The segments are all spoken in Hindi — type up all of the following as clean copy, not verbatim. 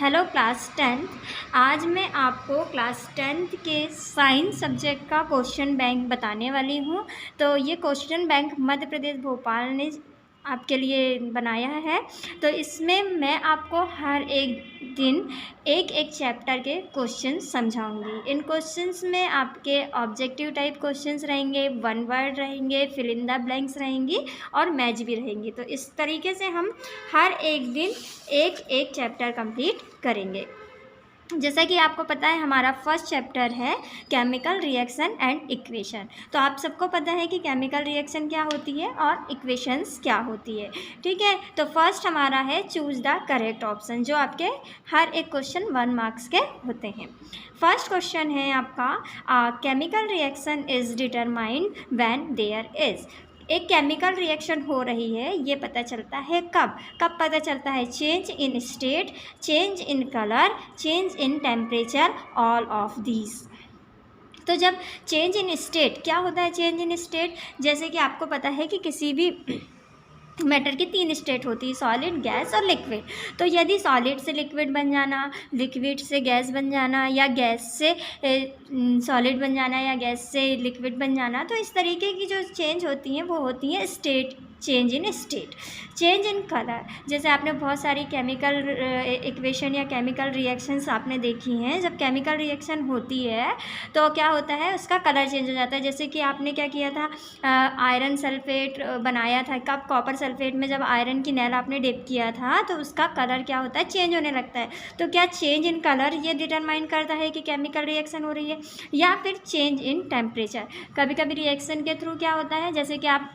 Hello class 10th। आज मैं आपको क्लास 10th के साइंस सब्जेक्ट का क्वेश्चन बैंक बताने वाली हूँ। तो ये क्वेश्चन बैंक मध्य प्रदेश भोपाल ने आपके लिए बनाया है। तो इसमें मैं आपको हर एक दिन एक एक चैप्टर के क्वेश्चन समझाऊंगी। इन क्वेश्चंस में आपके ऑब्जेक्टिव टाइप क्वेश्चंस रहेंगे, वन वर्ड रहेंगे, फिल इन द ब्लैंक्स रहेंगी और मैच भी रहेंगी। तो इस तरीके से हम हर एक दिन एक एक चैप्टर कंप्लीट करेंगे। जैसा कि आपको पता है हमारा फर्स्ट चैप्टर है केमिकल रिएक्शन एंड इक्वेशन। तो आप सबको पता है कि केमिकल रिएक्शन क्या होती है और इक्वेशंस क्या होती है, ठीक है। तो फर्स्ट हमारा है चूज द करेक्ट ऑप्शन, जो आपके हर एक क्वेश्चन 1 मार्क्स के होते हैं। फर्स्ट क्वेश्चन है आपका chemical reaction is determined when there is. एक केमिकल रिएक्शन हो रही है, ये पता चलता है कब पता चलता है? Change in state, change in colour, change in temperature, all of these. तो जब चेंज इन स्टेट, क्या होता है चेंज इन स्टेट? जैसे कि आपको पता है कि किसी भी मैटर की 3 स्टेट होती है, सॉलिड, गैस और लिक्विड। तो यदि सॉलिड से लिक्विड बन जाना, लिक्विड से गैस बन जाना, या गैस से सॉलिड बन जाना, या गैस से लिक्विड बन जाना, तो इस तरीके की जो चेंज होती हैं वो होती हैं state, change in state. Change in colour, जैसे आपने बहुत सारी केमिकल इक्वेशन या केमिकल रिएक्शंस आपने देखी हैं। जब केमिकल रिएक्शन होती है तो क्या होता है, उसका कलर चेंज हो जाता है। जैसे कि आपने क्या किया था, आयरन सल्फेट बनाया था, कब कॉपर सल्फेट में जब आयरन की नैल आपने डिप किया था तो उसका कलर क्या होता है, चेंज होने लगता है। तो क्या चेंज इन कलर ये डिटरमाइन करता है कि केमिकल रिएक्शन हो रही है, या फिर चेंज इन टेम्परेचर? कभी कभी रिएक्शन के थ्रू क्या होता है, जैसे कि आप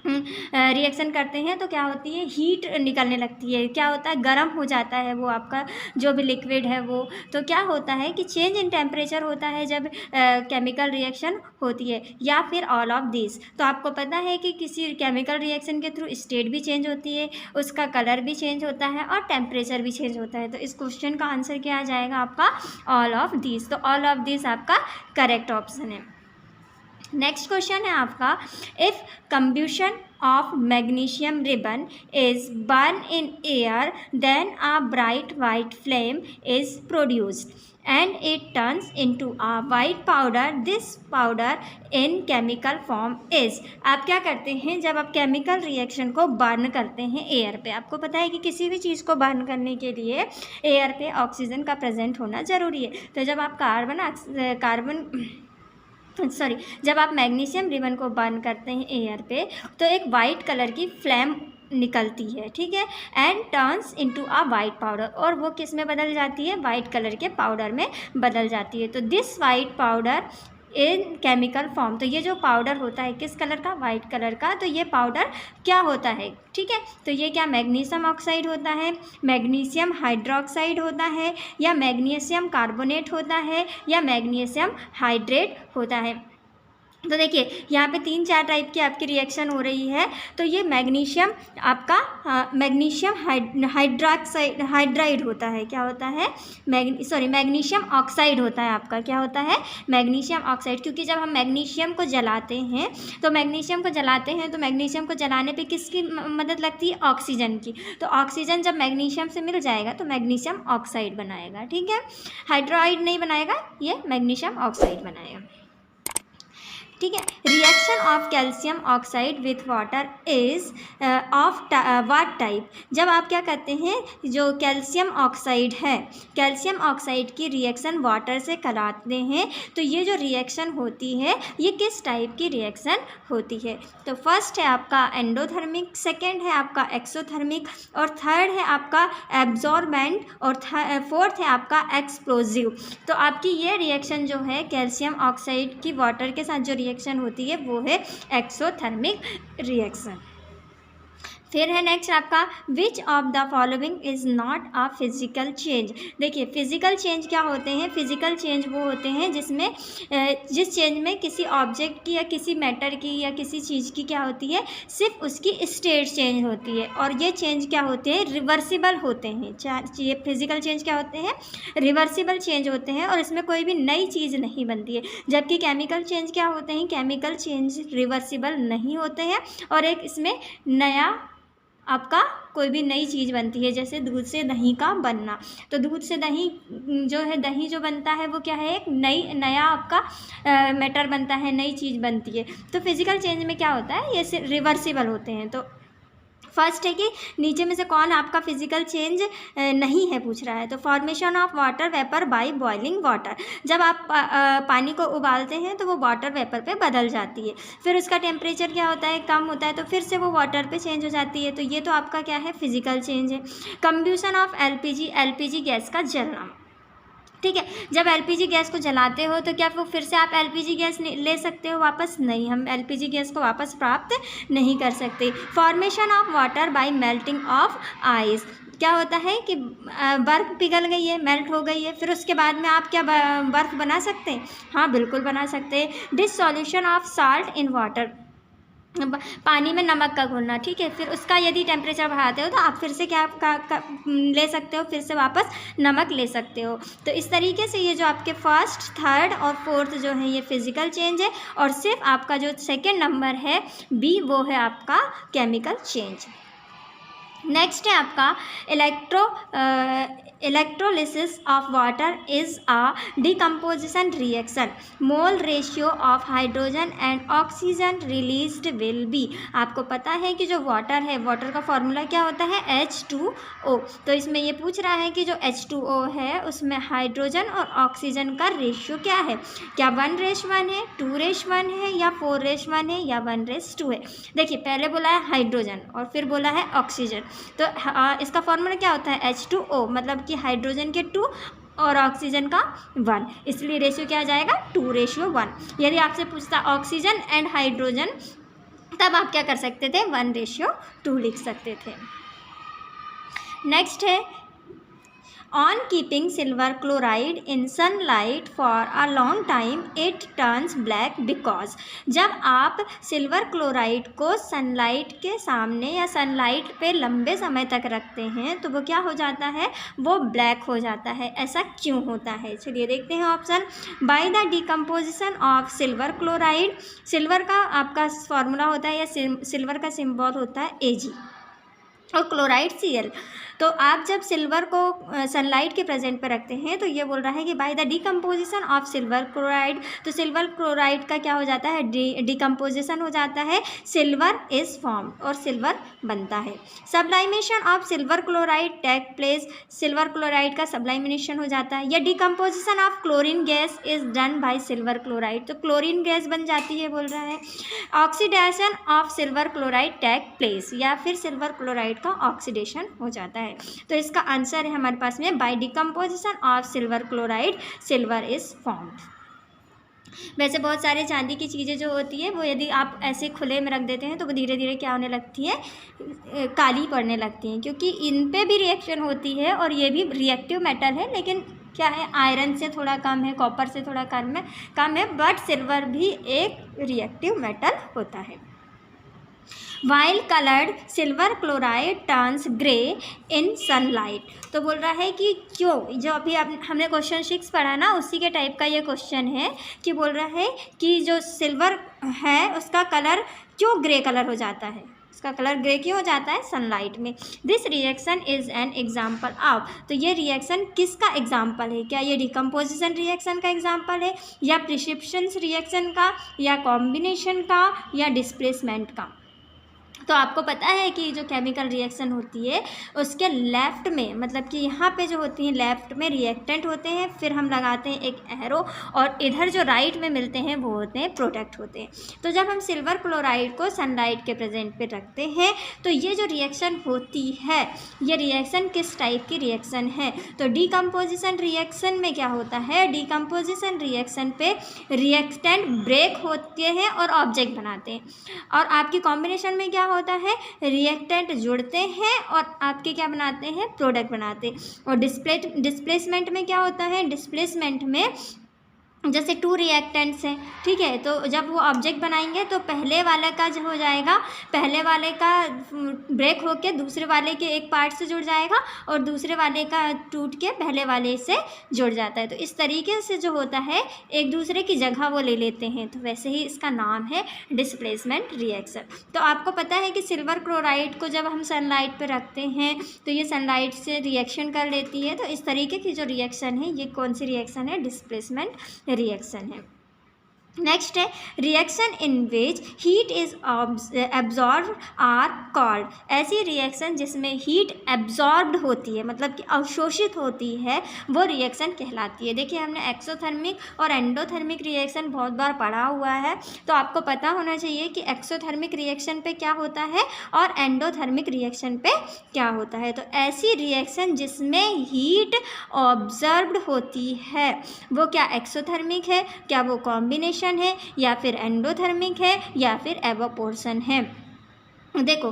रिएक्शन करते हैं तो क्या होती है, हीट निकलने लगती है, क्या होता है, गर्म हो जाता है वो आपका जो भी लिक्विड है वो। तो क्या होता है कि चेंज इन टेम्परेचर होता है जब केमिकल रिएक्शन होती है, या फिर ऑल ऑफ दिस। तो आपको पता है कि किसी केमिकल रिएक्शन के थ्रू स्टेट भी चेंज होती है, उसका कलर भी चेंज होता है और टेम्परेचर भी चेंज होता है। तो इस क्वेश्चन का आंसर क्या आ जाएगा आपका, ऑल ऑफ दिस। तो ऑल ऑफ दिस आपका करेक्ट ऑप्शन है। नेक्स्ट क्वेश्चन है आपका, if कंब्यूशन of magnesium ribbon is burned in air, then a bright white flame is produced and it turns into a white powder. This powder in chemical form is। आप क्या करते हैं जब आप केमिकल रिएक्शन को बर्न करते हैं एयर पे? आपको पता है कि किसी भी चीज़ को बर्न करने के लिए एयर पे ऑक्सीजन का प्रेजेंट होना ज़रूरी है। तो जब आप जब आप मैग्नीशियम रिबन को बर्न करते हैं एयर पे तो एक वाइट कलर की फ्लेम निकलती है, ठीक है, and turns into a white powder. और वो किस में बदल जाती है, वाइट कलर के पाउडर में बदल जाती है। तो this white powder in chemical form, तो ये जो पाउडर होता है किस कलर का, वाइट कलर का। तो ये पाउडर क्या होता है, ठीक है, तो ये क्या मैग्नीशियम ऑक्साइड होता है, मैग्नीशियम हाइड्रोक्साइड होता है, या मैग्नीशियम कार्बोनेट होता है, या मैग्नीशियम हाइड्रेट होता है। तो देखिए यहाँ पे 3-4 टाइप की आपकी रिएक्शन हो रही है। तो ये मैग्नीशियम आपका मैग्नीशियम हाइड्राइड होता है, क्या होता है, मैग्नीशियम ऑक्साइड होता है आपका, क्या होता है, मैग्नीशियम ऑक्साइड। क्योंकि जब हम मैग्नीशियम को जलाते हैं तो मैग्नीशियम को जलाने पे किसकी मदद लगती है, ऑक्सीजन की। तो ऑक्सीजन जब मैग्नीशियम से मिल जाएगा तो मैग्नीशियम ऑक्साइड बनाएगा, ठीक है, हाइड्राइड नहीं बनाएगा, ये मैग्नीशियम ऑक्साइड बनाएगा, ठीक है। Reaction of calcium oxide with water is of what type? जब आप क्या करते हैं, जो कैल्शियम ऑक्साइड है, कैल्शियम ऑक्साइड की रिएक्शन वाटर से कराते हैं, तो ये जो रिएक्शन होती है ये किस टाइप की रिएक्शन होती है? तो फर्स्ट है आपका एंडोथर्मिक, सेकेंड है आपका एक्सोथर्मिक, और थर्ड है आपका एब्जॉर्बेंट, और फोर्थ है आपका एक्सप्लोजिव। तो आपकी ये रिएक्शन जो है कैल्शियम ऑक्साइड की वाटर के साथ जो रिएक्शन होती है वो है एक्सोथर्मिक रिएक्शन। फिर है नेक्स्ट आपका, which of the following is not a physical change? देखिए फिजिकल चेंज क्या होते हैं, फिजिकल चेंज वो होते हैं जिसमें जिस चेंज में किसी ऑब्जेक्ट की या किसी मैटर की या किसी चीज़ की क्या होती है, सिर्फ उसकी स्टेट चेंज होती है, और ये चेंज क्या होते हैं, रिवर्सिबल होते हैं। ये फिजिकल चेंज क्या होते हैं, रिवर्सिबल चेंज होते हैं, और इसमें कोई भी नई चीज़ नहीं बनती है। जबकि केमिकल चेंज क्या होते हैं, केमिकल चेंज रिवर्सिबल नहीं होते हैं, और एक इसमें नया आपका कोई भी नई चीज़ बनती है, जैसे दूध से दही का बनना, तो दूध से दही जो है, दही जो बनता है वो क्या है, एक नया आपका मैटर बनता है, नई चीज़ बनती है। तो फिजिकल चेंज में क्या होता है, ये रिवर्सिबल होते हैं। तो फर्स्ट है कि नीचे में से कौन आपका फिजिकल चेंज नहीं है पूछ रहा है। तो formation of water vapour by boiling water, जब आप पानी को उबालते हैं तो वो वाटर वेपर पे बदल जाती है, फिर उसका टेम्परेचर क्या होता है, कम होता है, तो फिर से वो वाटर पे चेंज हो जाती है। तो ये तो आपका क्या है, फिजिकल चेंज है। कंब्यूशन ऑफ एलपीजी गैस का जलना, ठीक है। जब एलपीजी गैस को जलाते हो तो क्या वो फिर से आप एलपीजी गैस ले सकते हो वापस? नहीं, हम एलपीजी गैस को वापस प्राप्त नहीं कर सकते। Formation of water bye melting of ice, क्या होता है कि बर्फ़ पिघल गई है, मेल्ट हो गई है, फिर उसके बाद में आप क्या बर्फ़ बना सकते हैं? हाँ, बिल्कुल बना सकते हैं। Dissolution of salt in water, पानी में नमक का घुलना, ठीक है। फिर उसका यदि टेम्परेचर बढ़ाते हो तो आप फिर से क्या ले सकते हो, फिर से वापस नमक ले सकते हो। तो इस तरीके से ये जो आपके फर्स्ट, थर्ड और फोर्थ जो है ये फिजिकल चेंज है, और सिर्फ आपका जो सेकेंड नंबर है बी, वो है आपका केमिकल चेंज। नेक्स्ट है आपका electrolysis of water is a decomposition reaction, mole ratio of hydrogen and oxygen released will be. आपको पता है कि जो वाटर है, वाटर का फॉर्मूला क्या होता है, H2O। तो इसमें ये पूछ रहा है कि जो H2O है उसमें हाइड्रोजन और ऑक्सीजन का रेशियो क्या है, क्या 1:1 है, 2:1 है, या 4:1 है, या 1:2 है। देखिए, पहले बोला है हाइड्रोजन और फिर बोला है ऑक्सीजन, तो इसका फॉर्मूला क्या होता है, H2O, मतलब कि हाइड्रोजन के 2 और ऑक्सीजन का 1, इसलिए रेशियो क्या आ जाएगा, 2:1। यदि आपसे पूछता ऑक्सीजन एंड हाइड्रोजन, तब आप क्या कर सकते थे, 1:2 लिख सकते थे। नेक्स्ट है on keeping silver chloride in sunlight for a long time it turns black because, जब आप सिल्वर क्लोराइड को सनलाइट के सामने या सनलाइट पे लंबे समय तक रखते हैं तो वो क्या हो जाता है, वो ब्लैक हो जाता है। ऐसा क्यों होता है, चलिए देखते हैं option. Bye the decomposition of silver chloride, silver का आपका फॉर्मूला होता है या सिल्वर का सिंबल होता है Ag और क्लोराइड Cl। तो आप जब सिल्वर को सनलाइट के प्रेजेंट पर रखते हैं तो ये बोल रहा है कि by the decomposition of silver chloride, तो सिल्वर क्लोराइड का क्या हो जाता है, डिकम्पोजिशन हो जाता है, सिल्वर इज फॉर्म और सिल्वर बनता है। Sublimation of silver chloride take place, silver chloride का सब्लाइमेशन हो जाता है। या decomposition of chlorine gas is done by silver chloride, तो क्लोरीन गैस बन जाती है बोल रहा है। Oxidation of silver chloride take place, या फिर सिल्वर क्लोराइड का ऑक्सीडेशन हो जाता है। तो इसका आंसर है हमारे पास में by decomposition of silver chloride silver is formed. वैसे बहुत सारे चांदी की चीज़ें जो होती है वो यदि आप ऐसे खुले में रख देते हैं तो वो धीरे धीरे क्या होने लगती है, काली पड़ने लगती हैं, क्योंकि इन पे भी रिएक्शन होती है और ये भी रिएक्टिव मेटल है, लेकिन क्या है, आयरन से थोड़ा कम है, कॉपर से थोड़ा कम है, बट सिल्वर भी एक रिएक्टिव मेटल होता है। While coloured silver chloride turns grey इन सनलाइट, तो बोल रहा है कि क्यों, जो अभी हमने क्वेश्चन 6 पढ़ा ना उसी के टाइप का ये क्वेश्चन है कि बोल रहा है कि जो सिल्वर है उसका कलर क्यों ग्रे कलर हो जाता है, उसका कलर ग्रे क्यों हो जाता है सनलाइट में। This reaction is an example of, तो ये रिएक्शन किसका एग्जाम्पल है, क्या ये डिकम्पोजिशन रिएक्शन का एग्जाम्पल है, या प्रिसिपिटेशन रिएक्शन का, या कॉम्बिनेशन का, या डिस्प्लेसमेंट का। तो आपको पता है कि जो केमिकल रिएक्शन होती है उसके लेफ़्ट में, मतलब कि यहाँ पे जो होती हैं लेफ़्ट में रिएक्टेंट होते हैं, फिर हम लगाते हैं एक एरो, और इधर जो राइट में मिलते हैं वो होते हैं प्रोडक्ट होते हैं। तो जब हम सिल्वर क्लोराइड को सनलाइट के प्रेजेंट पे रखते हैं तो ये जो रिएक्शन होती है ये रिएक्शन किस टाइप की रिएक्शन है, तो डिकम्पोजिशन रिएक्शन में क्या होता है, डिकम्पोजिशन रिएक्शन पे रिएक्टेंट ब्रेक होते हैं और ऑब्जेक्ट बनाते हैं, और आपकी कॉम्बिनेशन में क्या होता है, रिएक्टेंट जुड़ते हैं और आपके क्या बनाते हैं, प्रोडक्ट बनाते हैं। और डिस्प्लेसमेंट में क्या होता है, डिस्प्लेसमेंट में जैसे 2 रिएक्टेंट्स हैं, ठीक है, तो जब वो ऑब्जेक्ट बनाएंगे तो पहले वाले का जो हो जाएगा, पहले वाले का ब्रेक होके दूसरे वाले के एक पार्ट से जुड़ जाएगा और दूसरे वाले का टूट के पहले वाले से जुड़ जाता है। तो इस तरीके से जो होता है एक दूसरे की जगह वो ले लेते हैं, तो वैसे ही इसका नाम है डिस्प्लेसमेंट रिएक्शन। तो आपको पता है कि सिल्वर क्लोराइड को जब हम सनलाइट पर रखते हैं तो ये सनलाइट से रिएक्शन कर लेती है। तो इस तरीके की जो रिएक्शन है ये कौन सी रिएक्शन है? डिस्प्लेसमेंट रिएक्शन है। नेक्स्ट है reaction in which heat is absorb are called. ऐसी रिएक्शन जिसमें हीट एब्जॉर्ब्ड होती है, मतलब कि अवशोषित होती है, वो रिएक्शन कहलाती है। देखिए हमने एक्सोथर्मिक और एंडोथर्मिक रिएक्शन बहुत बार पढ़ा हुआ है, तो आपको पता होना चाहिए कि एक्सोथर्मिक रिएक्शन पे क्या होता है और एंडोथर्मिक रिएक्शन पे क्या होता है। तो ऐसी रिएक्शन जिसमें हीट ऑब्जर्व्ड होती है वो क्या एक्सोथर्मिक है, क्या वो कॉम्बिनेशन है, या फिर एंडोथर्मिक है, या फिर एवापोरेशन है। देखो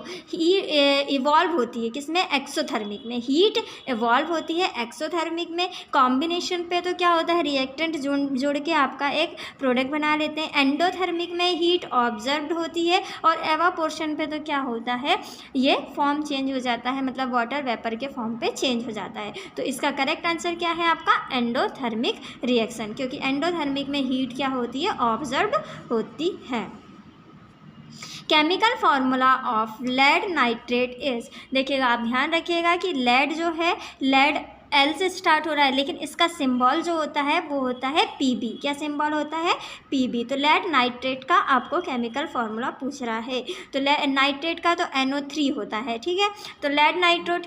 इवॉल्व होती है किसमें? एक्सोथर्मिक में। हीट इवॉल्व होती है एक्सोथर्मिक में। कॉम्बिनेशन पे तो क्या होता है? रिएक्टेंट जोड़ के आपका एक प्रोडक्ट बना लेते हैं। एंडोथर्मिक में हीट ऑब्जर्व्ड होती है और एवापोरेशन पे तो क्या होता है? ये फॉर्म चेंज हो जाता है, मतलब वाटर वेपर के फॉर्म पे चेंज हो जाता है। तो इसका करेक्ट आंसर क्या है आपका? एंडोथर्मिक रिएक्शन, क्योंकि एंडोथर्मिक में हीट क्या होती है? ऑब्जर्व्ड होती है। Chemical formula of lead nitrate is. देखिएगा आप ध्यान रखिएगा कि लेड जो है, लेड एल से स्टार्ट हो रहा है, लेकिन इसका सिंबल जो होता है वो होता है पीबी। क्या सिंबल होता है? पीबी। तो लेड नाइट्रेट का आपको केमिकल फार्मूला पूछ रहा है, तो नाइट्रेट का तो NO3 होता है, ठीक है। तो लेड नाइट्रेट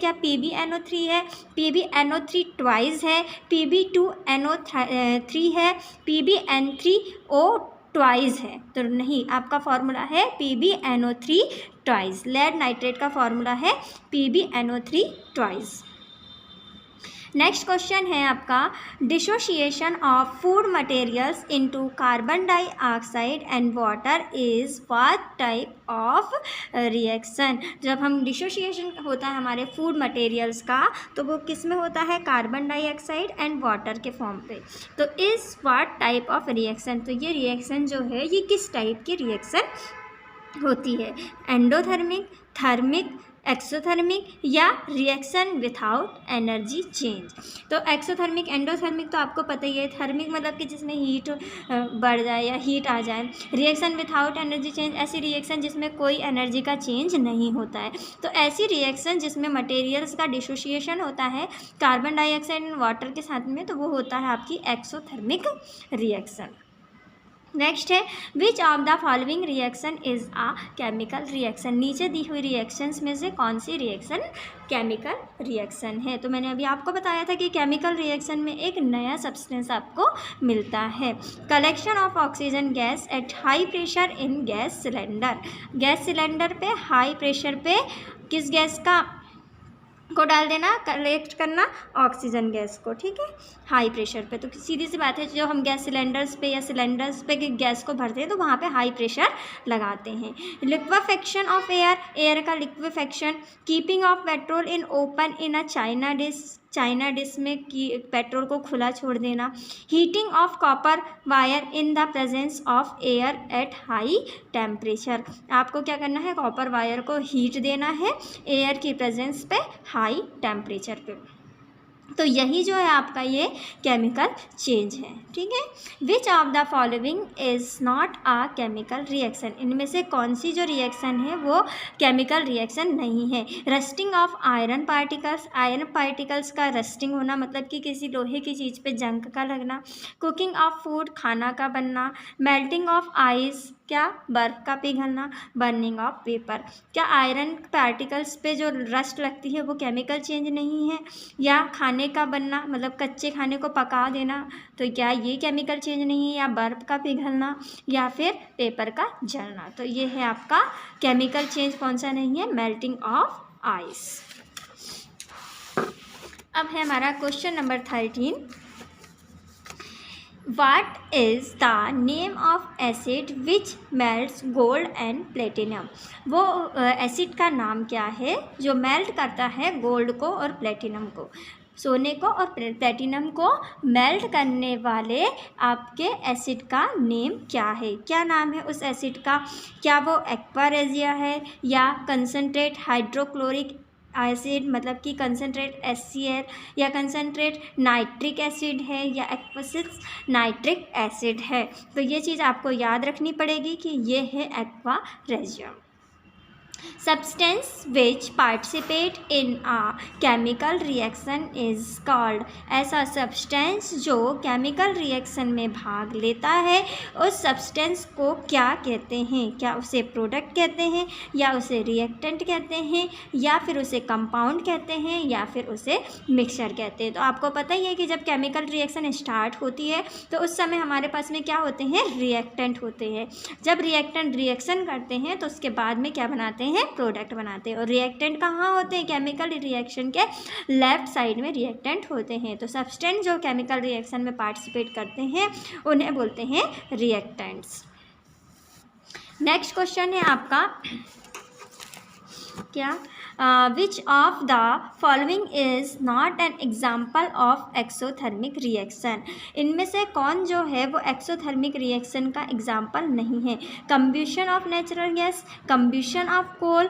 क्या PbNO3 है, PbNO3 ट्वाइस है, Pb2NO3 है, PbN3O ट्वाइस है। तो नहीं, आपका फार्मूला है PbNO3 ट्वाइस। लेड नाइट्रेट का फार्मूला है PbNO3 ट्वाइस। नेक्स्ट क्वेश्चन है आपका dissociation of food materials into carbon dioxide and water is what type of reaction. जब हम डिसोसिएशन होता है हमारे फूड मटेरियल्स का तो वो किस में होता है? कार्बन डाइऑक्साइड एंड वाटर के फॉर्म पे। तो is what type of reaction. तो ये रिएक्शन जो है ये किस टाइप की रिएक्शन होती है? एंडोथर्मिक, थर्मिक, एक्सोथर्मिक या रिएक्शन विथआउट एनर्जी चेंज। तो एक्सोथर्मिक, एंडोथर्मिक तो आपको पता ही है। थर्मिक मतलब कि जिसमें हीट बढ़ जाए या हीट आ जाए। रिएक्शन विथआउट एनर्जी चेंज, ऐसी रिएक्शन जिसमें कोई एनर्जी का चेंज नहीं होता है। तो ऐसी रिएक्शन जिसमें मटेरियल्स का डिसोसिएशन होता है कार्बन डाइऑक्साइड एंड वाटर के साथ में, तो वो होता है आपकी एक्सोथर्मिक रिएक्शन। नेक्स्ट है which of the following reaction is a chemical reaction. नीचे दी हुई रिएक्शंस में से कौन सी रिएक्शन केमिकल रिएक्शन है? तो मैंने अभी आपको बताया था कि केमिकल रिएक्शन में एक नया सब्सटेंस आपको मिलता है। Collection of oxygen gas at high pressure in gas cylinder. Gas cylinder पे हाई प्रेशर पे किस गैस को डाल देना? कलेक्ट करना ऑक्सीजन गैस को, ठीक है, हाई प्रेशर पे। तो सीधी सी बात है, जो हम गैस सिलेंडर्स पे या सिलेंडर्स पे गैस को भरते हैं तो वहाँ पे हाई प्रेशर लगाते हैं। लिक्विफेक्शन ऑफ एयर, एयर का liquefaction. Keeping of petrol in open in a China dish में पेट्रोल को खुला छोड़ देना। Heating of copper wire in the presence of air at high temperature. आपको क्या करना है? कॉपर वायर को हीट देना है एयर की प्रेजेंस पे, हाई टेम्परेचर पे। तो यही जो है आपका ये केमिकल चेंज है, ठीक है। Which of the following is not a chemical reaction. इनमें से कौन सी जो रिएक्शन है वो केमिकल रिएक्शन नहीं है? Rusting of iron particles, iron particles का रस्टिंग होना मतलब कि किसी लोहे की चीज़ पे जंग का लगना। कुकिंग ऑफ फूड, खाना का बनना। मेल्टिंग ऑफ आइस, क्या? बर्फ़ का पिघलना। बर्निंग ऑफ पेपर, क्या आयरन पार्टिकल्स पे जो रस्ट लगती है वो केमिकल चेंज नहीं है? या खाने का बनना मतलब कच्चे खाने को पका देना, तो क्या ये केमिकल चेंज नहीं है? या बर्फ़ का पिघलना या फिर पेपर का जलना। तो ये है आपका केमिकल चेंज कौन सा नहीं है? Melting of ice. अब है हमारा question number 13। What is the name of acid which melts gold and platinum? वो एसिड का नाम क्या है जो मेल्ट करता है गोल्ड को और प्लेटिनम को? सोने को और प्लेटिनम को मेल्ट करने वाले आपके एसिड का नेम क्या है? क्या नाम है उस एसिड का? क्या वो एक्वा रेजिया है, या कंसनट्रेट हाइड्रोक्लोरिक एसिड मतलब कि कंसनट्रेट HCl, या कंसनट्रेट नाइट्रिक एसिड है, या एक्वसिस नाइट्रिक एसिड है? तो ये चीज़ आपको याद रखनी पड़ेगी कि ये है aqua regia. Substance which participate in a chemical reaction is called, ऐसा सब्सटेंस जो केमिकल रिएक्शन में भाग लेता है उस सब्सटेंस को क्या कहते हैं? क्या उसे प्रोडक्ट कहते हैं, या उसे रिएक्टेंट कहते हैं, या फिर उसे कंपाउंड कहते हैं, या फिर उसे मिक्सचर कहते हैं? तो आपको पता ही है कि जब केमिकल रिएक्शन स्टार्ट होती है तो उस समय हमारे पास में क्या होते हैं? रिएक्टेंट होते हैं। जब रिएक्टेंट रिएक्शन करते हैं तो उसके बाद में क्या बनाते हैं? प्रोडक्ट बनाते हैं। और रिएक्टेंट कहाँ होते हैं? केमिकल रिएक्शन के लेफ्ट साइड में रिएक्टेंट होते हैं। तो सब्सटेंस जो केमिकल रिएक्शन में पार्टिसिपेट करते हैं उन्हें बोलते हैं रिएक्टेंट्स। नेक्स्ट क्वेश्चन है आपका क्या? Which of the following is not an example of exothermic reaction? इनमें से कौन जो है वो एक्सोथर्मिक रिएक्शन का एग्जाम्पल नहीं है? Combustion of natural gas, combustion of coal,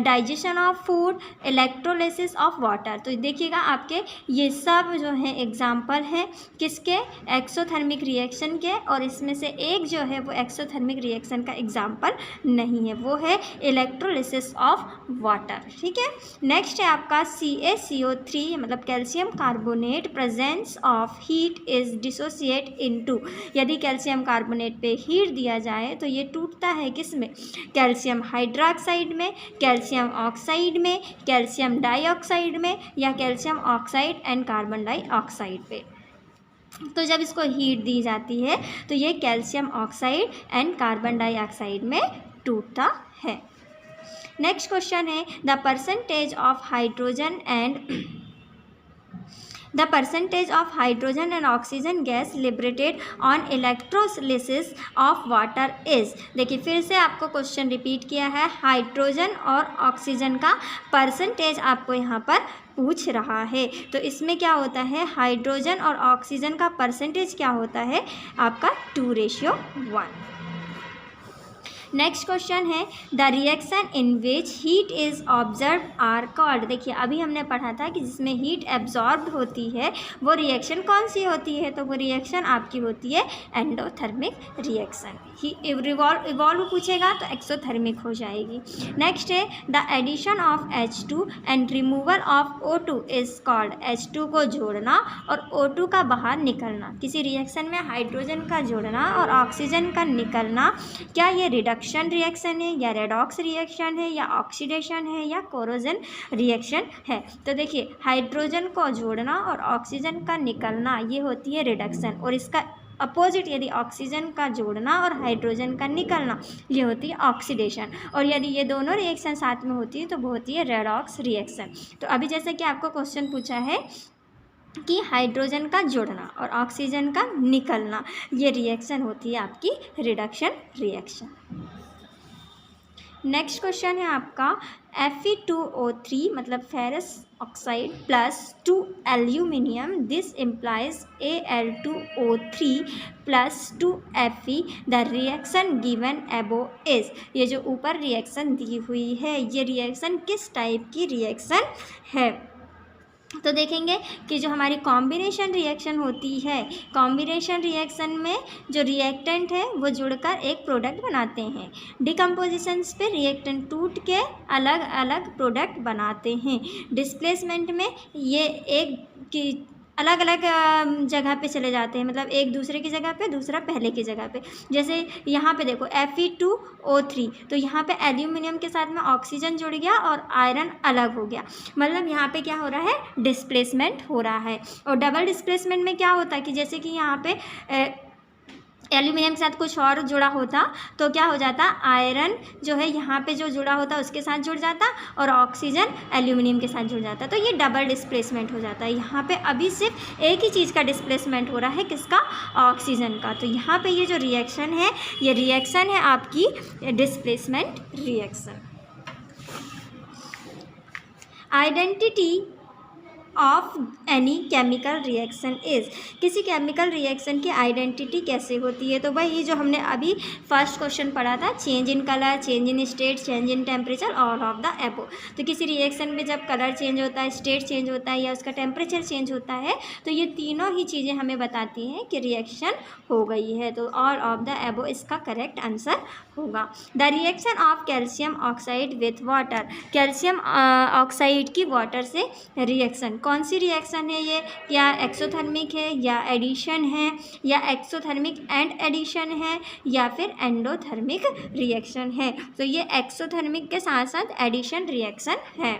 digestion of food, electrolysis of water. तो देखिएगा आपके ये सब जो है एग्जाम्पल हैं किसके? एक्सोथर्मिक रिएक्शन के। और इसमें से एक जो है वो एक्सोथर्मिक रिएक्शन का एग्जाम्पल नहीं है, वो है इलेक्ट्रोलिसिस ऑफ वाटर। ठीक है। नेक्स्ट है आपका CaCO3 मतलब calcium carbonate presence of heat is dissociate into. यदि कैल्शियम कार्बोनेट पे हीट दिया जाए तो ये टूटता है किस में? कैल्शियम हाइड्रोक्साइड में, कैल्शियम ऑक्साइड में, कैल्शियम डाइऑक्साइड में, या calcium oxide and carbon dioxide पे। तो जब इसको हीट दी जाती है तो ये calcium oxide and carbon dioxide में टूटता है। नेक्स्ट क्वेश्चन है the percentage of hydrogen and oxygen gas liberated on electrolysis of water is. देखिए फिर से आपको क्वेश्चन रिपीट किया है, हाइड्रोजन और ऑक्सीजन का परसेंटेज आपको यहाँ पर पूछ रहा है। तो इसमें क्या होता है? हाइड्रोजन और ऑक्सीजन का परसेंटेज क्या होता है? आपका 2:1। नेक्स्ट क्वेश्चन है the reaction in which heat is observe are called. देखिए अभी हमने पढ़ा था कि जिसमें हीट एब्जॉर्ब होती है वो रिएक्शन कौन सी होती है? तो वो रिएक्शन आपकी होती है एंडोथर्मिक रिएक्शन। ही इवॉल्व पूछेगा तो एक्सोथर्मिक हो जाएगी। नेक्स्ट है the addition of H2 and removal of O2 is called. H2 को जोड़ना और O2 का बाहर निकलना, किसी रिएक्शन में हाइड्रोजन का जोड़ना और ऑक्सीजन का निकलना, क्या ये रिडक्शन रिएक्शन है, या रेडॉक्स रिएक्शन है, या ऑक्सीडेशन है, या कोरोजन रिएक्शन है? तो देखिए हाइड्रोजन को जोड़ना और ऑक्सीजन का निकलना ये होती है रिडक्शन, और इसका अपोजिट यदि ऑक्सीजन का जोड़ना और हाइड्रोजन का निकलना ये होती है ऑक्सीडेशन। और यदि ये दोनों रिएक्शन साथ में होती है तो वो होती है रेडॉक्स रिएक्शन। तो अभी जैसे कि आपको क्वेश्चन पूछा है कि हाइड्रोजन का जुड़ना और ऑक्सीजन का निकलना ये रिएक्शन होती है आपकी रिडक्शन रिएक्शन। नेक्स्ट क्वेश्चन है आपका Fe2O3 मतलब ferrous oxide plus 2 aluminium, this implies Al2O3 plus 2 Fe। The reaction given एबो इज। ये जो ऊपर रिएक्शन दी हुई है ये रिएक्शन किस टाइप की रिएक्शन है? तो देखेंगे कि जो हमारी कॉम्बिनेशन रिएक्शन होती है, कॉम्बिनेशन रिएक्शन में जो रिएक्टेंट है वो जुड़कर एक प्रोडक्ट बनाते हैं। डिकम्पोजिशंस पे रिएक्टेंट टूट के अलग अलग प्रोडक्ट बनाते हैं। डिस्प्लेसमेंट में ये एक की अलग अलग जगह पे चले जाते हैं, मतलब एक दूसरे की जगह पे दूसरा पहले की जगह पे। जैसे यहाँ पे देखो Fe2O3 तो यहाँ पे एल्यूमिनियम के साथ में ऑक्सीजन जुड़ गया और आयरन अलग हो गया, मतलब यहाँ पे क्या हो रहा है? डिस्प्लेसमेंट हो रहा है। और डबल डिस्प्लेसमेंट में क्या होता है कि जैसे कि यहाँ पे एल्यूमिनियम के साथ कुछ और जुड़ा होता तो क्या हो जाता? आयरन जो है यहाँ पे जो जुड़ा होता उसके साथ जुड़ जाता और ऑक्सीजन एल्यूमिनियम के साथ जुड़ जाता, तो ये डबल डिस्प्लेसमेंट हो जाता है। यहाँ पे अभी सिर्फ एक ही चीज़ का डिस्प्लेसमेंट हो रहा है, किसका? ऑक्सीजन का। तो यहाँ पे ये जो रिएक्शन है ये रिएक्शन है आपकी displacement reaction. Identity of any chemical reaction is, किसी केमिकल रिएक्शन की आइडेंटिटी कैसे होती है। तो भाई ये जो हमने अभी फर्स्ट क्वेश्चन पढ़ा था, change in colour, change in state, change in temperature, all of the एबो। तो किसी रिएक्शन में जब कलर चेंज होता है, स्टेट चेंज होता है या उसका टेम्परेचर चेंज होता है, तो ये तीनों ही चीज़ें हमें बताती हैं कि रिएक्शन हो गई है। तो ऑल ऑफ द एबो इसका करेक्ट आंसर होगा। The reaction of calcium oxide with water, calcium oxide की वाटर से रिएक्शन, कौन सी रिएक्शन है ये, या एक्सोथर्मिक है या एडिशन है या एक्सोथर्मिक एंड एडिशन है या फिर एंडोथर्मिक रिएक्शन है। तो ये एक्सोथर्मिक के साथ साथ एडिशन रिएक्शन है।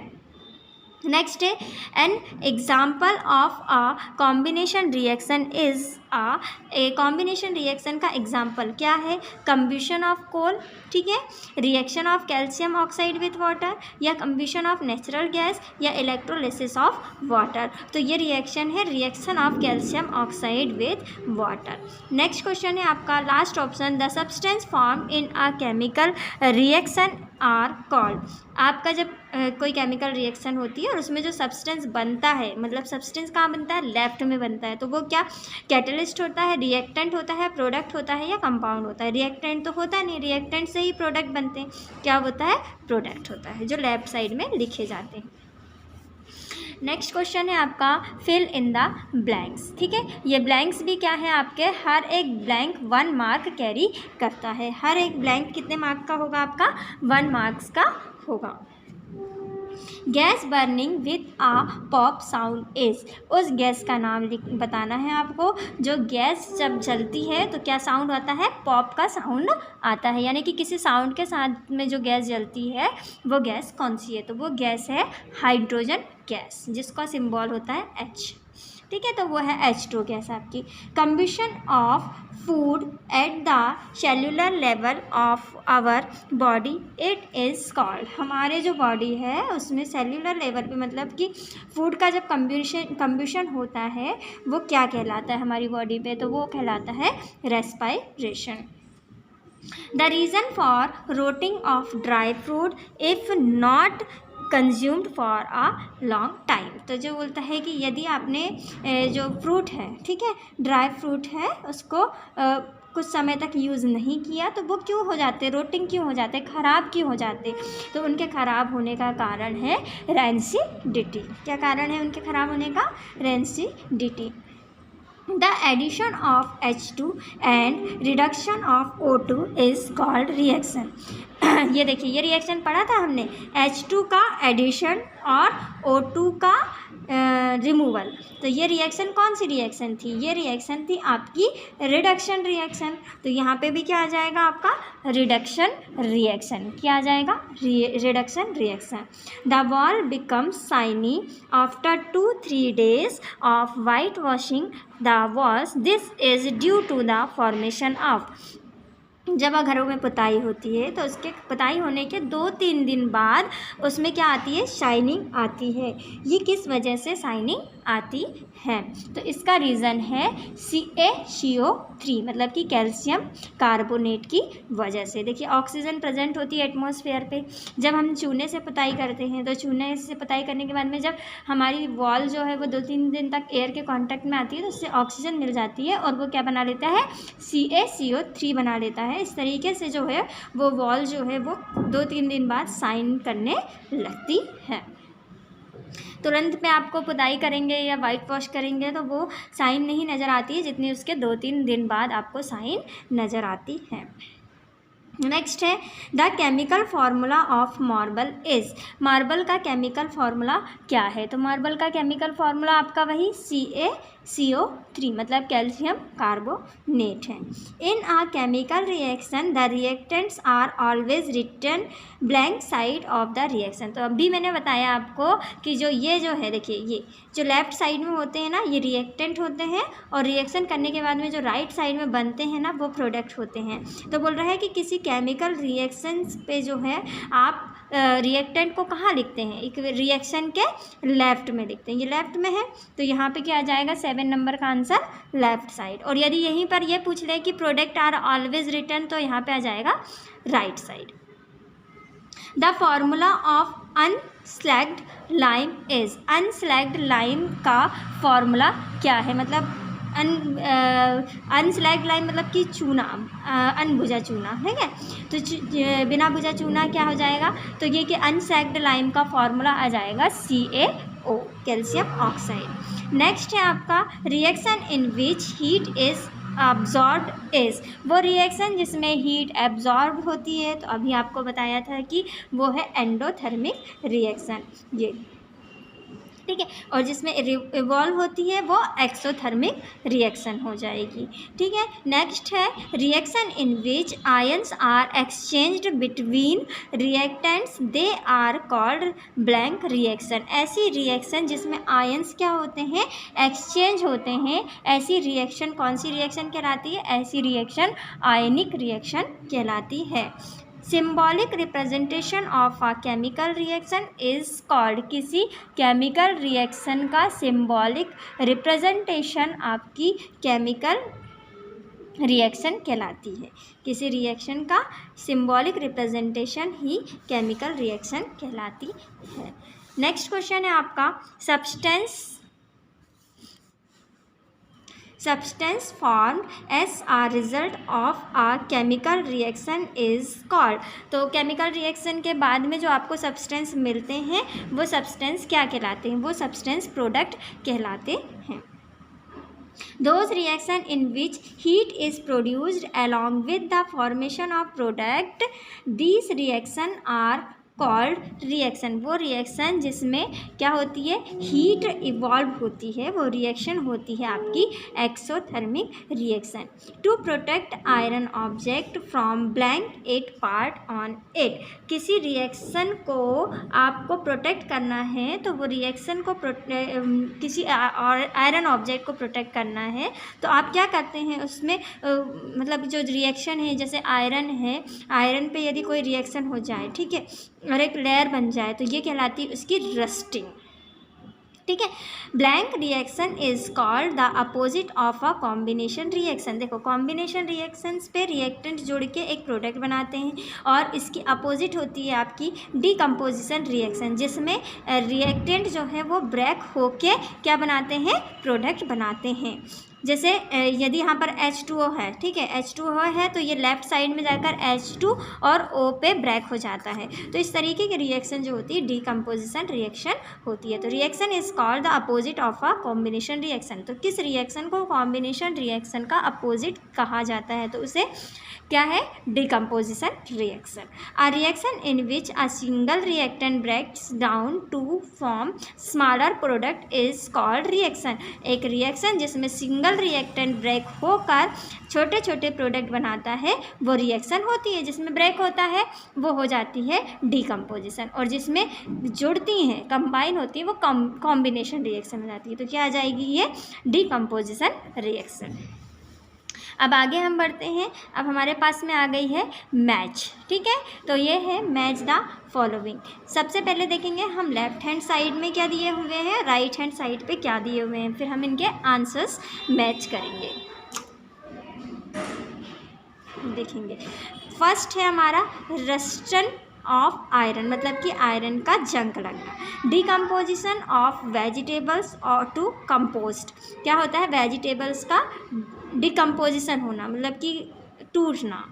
नेक्स्ट है an example of a combination reaction is a combination reaction का एग्जाम्पल क्या है, कम्ब्यूशन ऑफ कोल, ठीक है, reaction of calcium oxide with water, या कम्ब्यूशन ऑफ नेचुरल गैस, या इलेक्ट्रोलिसिस ऑफ वाटर। तो ये रिएक्शन है reaction of calcium oxide with water. Next question है आपका last option, the substance form in a chemical reaction are called. आपका जब कोई केमिकल रिएक्शन होती है और उसमें जो सब्सटेंस बनता है, मतलब सब्सटेंस कहाँ बनता है, लेफ्ट में बनता है, तो वो क्या कैटलिस्ट होता है, रिएक्टेंट होता है, प्रोडक्ट होता है या कंपाउंड होता है। रिएक्टेंट तो होता नहीं, रिएक्टेंट से ही प्रोडक्ट बनते हैं, क्या होता है, प्रोडक्ट होता है, जो लेफ्ट साइड में लिखे जाते हैं। नेक्स्ट क्वेश्चन है आपका फिल इन द ब्लैंक्स, ठीक है। ये ब्लैंक्स भी क्या है आपके, हर एक ब्लैंक 1 मार्क कैरी करता है। हर एक ब्लैंक कितने मार्क का होगा आपका, 1 मार्क्स का होगा। Gas burning with a pop sound is, उस गैस का नाम बताना है आपको। जो गैस जब जलती है तो क्या साउंड आता है, पॉप का साउंड आता है, यानी कि किसी साउंड के साथ में जो गैस जलती है वो गैस कौन सी है, तो वो गैस है हाइड्रोजन गैस, जिसका सिंबल होता है H, ठीक है। तो वो है H2 गैस आपकी। Combustion of food at the cellular level of our body it is called, हमारे जो बॉडी है उसमें सेल्यूलर लेवल पे, मतलब कि फूड का जब कम्बशन होता है वो क्या कहलाता है हमारी बॉडी पे, तो वो कहलाता है respiration. The reason for rotting of dry fruit if not consumed for a long time, तो जो बोलता है कि यदि आपने जो फ्रूट है, ठीक है, ड्राई फ्रूट है, उसको कुछ समय तक यूज़ नहीं किया तो वो क्यों हो जाते, रोटिंग क्यों हो जाते, ख़राब क्यों हो जाते, तो उनके ख़राब होने का कारण है रेंसिडिटी। क्या कारण है उनके ख़राब होने का, rancidity. The addition of H2 and reduction of O2 is called reaction। ये देखिए, ये रिएक्शन पढ़ा था हमने, H2 का एडिशन और O2 का रिमूवल। तो ये रिएक्शन कौन सी रिएक्शन थी, ये रिएक्शन थी आपकी रिडक्शन रिएक्शन। तो यहाँ पे भी क्या आ जाएगा आपका, रिडक्शन रिएक्शन, क्या आ जाएगा, reduction reaction. The wall becomes shiny after 2-3 days of white washing the walls, this is due to the formation of, जब घरों में पुताई होती है तो उसके पुताई होने के 2-3 दिन बाद उसमें क्या आती है, शाइनिंग आती है। ये किस वजह से शाइनिंग आती है, तो इसका रीज़न है CaCO3, मतलब कि कैल्शियम कार्बोनेट की वजह से। देखिए ऑक्सीजन प्रेजेंट होती है एटमॉस्फेयर पे, जब हम चूने से पुताई करते हैं तो चूने से पुताई करने के बाद में जब हमारी वॉल जो है वो 2-3 दिन तक एयर के कांटेक्ट में आती है तो उससे ऑक्सीजन मिल जाती है और वो क्या बना लेता है, CaCO3 बना लेता है। इस तरीके से जो है वो वॉल जो है वो 2-3 दिन बाद शाइन करने लगती है। तुरंत में आपको पुताई करेंगे या वाइट वॉश करेंगे तो वो शाइन नहीं नज़र आती है जितनी उसके 2-3 दिन बाद आपको शाइन नज़र आती है। नेक्स्ट है the chemical formula of marble is, marble का केमिकल फार्मूला क्या है, तो मार्बल का केमिकल फार्मूला आपका वही CaCO3, मतलब कैल्शियम कार्बोनेट है। In a chemical reaction the reactants are always written blank side of the reaction. तो अभी मैंने बताया आपको कि ये जो है, देखिए ये जो लेफ्ट साइड में होते हैं ना, ये रिएक्टेंट होते हैं और रिएक्शन करने के बाद में जो राइट साइड में बनते हैं ना, वो प्रोडक्ट होते हैं। तो बोल रहा है कि किसी केमिकल रिएक्शंस पे जो है आप रिएक्टेंट को कहाँ लिखते हैं, एक रिएक्शन के लेफ़्ट में लिखते हैं, ये लेफ़्ट में है तो यहाँ पे क्या आ जाएगा, 7 नंबर का आंसर लेफ़्ट साइड। और यदि यहीं पर ये पूछ ले कि प्रोडक्ट आर ऑलवेज रिटर्न तो यहाँ पे आ जाएगा right side. The formula of unslaked lime is, unslaked lime का फॉर्मूला क्या है, मतलब अनस्लैग्ड लाइम मतलब कि चूना, अनभुजा चूना, ठीक है। तो बिना भुजा चूना क्या हो जाएगा, तो ये कि अनस्लैग्ड लाइम का फॉर्मूला आ जाएगा CaO, कैल्शियम ऑक्साइड। नेक्स्ट है आपका reaction in which heat is absorbed is, वो रिएक्शन जिसमें हीट एब्जॉर्ब होती है, तो अभी आपको बताया था कि वो है एंडोथर्मिक रिएक्शन, ये ठीक है। और जिसमें इवॉल्व होती है वो एक्सोथर्मिक रिएक्शन हो जाएगी, ठीक है। नेक्स्ट है reaction in which ions are exchanged between reactants, they are called blank reaction. ऐसी रिएक्शन जिसमें आयंस क्या होते हैं, एक्सचेंज होते हैं, ऐसी रिएक्शन कौन सी रिएक्शन कहलाती है, ऐसी रिएक्शन आयनिक रिएक्शन कहलाती है। Symbolic representation of a chemical reaction is called, किसी केमिकल रिएक्शन का सिंबॉलिक रिप्रेजेंटेशन आपकी केमिकल रिएक्शन कहलाती है, किसी रिएक्शन का सिंबॉलिक रिप्रेजेंटेशन ही केमिकल रिएक्शन कहलाती है। नेक्स्ट क्वेश्चन है आपका substance formed as a result of a chemical reaction is called, तो केमिकल रिएक्शन के बाद में जो आपको सब्सटेंस मिलते हैं वो सब्सटेंस क्या कहलाते हैं, वो सब्सटेंस प्रोडक्ट कहलाते हैं। Those reaction in which heat is produced along with the formation of product, these reaction are called reaction, वो रिएक्शन जिसमें क्या होती है, हीट इवॉल्व होती है, वो रिएक्शन होती है आपकी exothermic reaction. To protect iron object from blank it part on it, किसी रिएक्शन को आपको प्रोटेक्ट करना है, तो वो रिएक्शन को किसी आयरन ऑब्जेक्ट को प्रोटेक्ट करना है, तो आप क्या करते हैं उसमें, मतलब जो रिएक्शन है, जैसे आयरन है, आयरन पे यदि कोई रिएक्शन हो जाए, ठीक है, और एक लेयर बन जाए, तो ये कहलाती है उसकी रस्टिंग, ठीक है। Blank reaction is called the opposite of a combination reaction. देखो कॉम्बिनेशन रिएक्शंस पे रिएक्टेंट जोड़ के एक प्रोडक्ट बनाते हैं, और इसकी अपोजिट होती है आपकी डीकम्पोजिशन रिएक्शन, जिसमें रिएक्टेंट जो है वो ब्रेक होके क्या बनाते हैं, प्रोडक्ट बनाते हैं। जैसे यदि यहाँ पर H2O है, ठीक है, H2O है, तो ये लेफ़्ट साइड में जाकर H2 और O पे ब्रेक हो जाता है, तो इस तरीके की रिएक्शन जो होती है डीकम्पोजिशन रिएक्शन होती है। तो reaction is called the opposite of a combination reaction. तो किस रिएक्शन को कॉम्बिनेशन रिएक्शन का अपोजिट कहा जाता है, तो उसे क्या है, decomposition reaction. A reaction in which a single reactant breaks down to form smaller product is called reaction. एक रिएक्शन जिसमें सिंगल रिएक्टेंट ब्रेक होकर छोटे छोटे प्रोडक्ट बनाता है वो रिएक्शन होती है, जिसमें ब्रेक होता है वो हो जाती है डीकम्पोजिशन, और जिसमें जुड़ती हैं, कंबाइन होती है, वो कॉम्बिनेशन रिएक्शन हो जाती है। तो क्या आ जाएगी, ये डीकम्पोजिशन रिएक्शन। अब आगे हम बढ़ते हैं, अब हमारे पास में आ गई है मैच, ठीक है। तो ये है मैच द फॉलोइंग। सबसे पहले देखेंगे हम लेफ्ट हैंड साइड में क्या दिए हुए हैं, राइट हैंड साइड पे क्या दिए हुए हैं, फिर हम इनके आंसर्स मैच करेंगे, देखेंगे। फर्स्ट है हमारा रस्टन ऑफ आयरन, मतलब कि आयरन का जंग लगना। डिकम्पोजिशन ऑफ वेजिटेबल्स और टू कंपोस्ट, क्या होता है, वेजिटेबल्स का डिकम्पोजिशन होना, मतलब कि टूटना।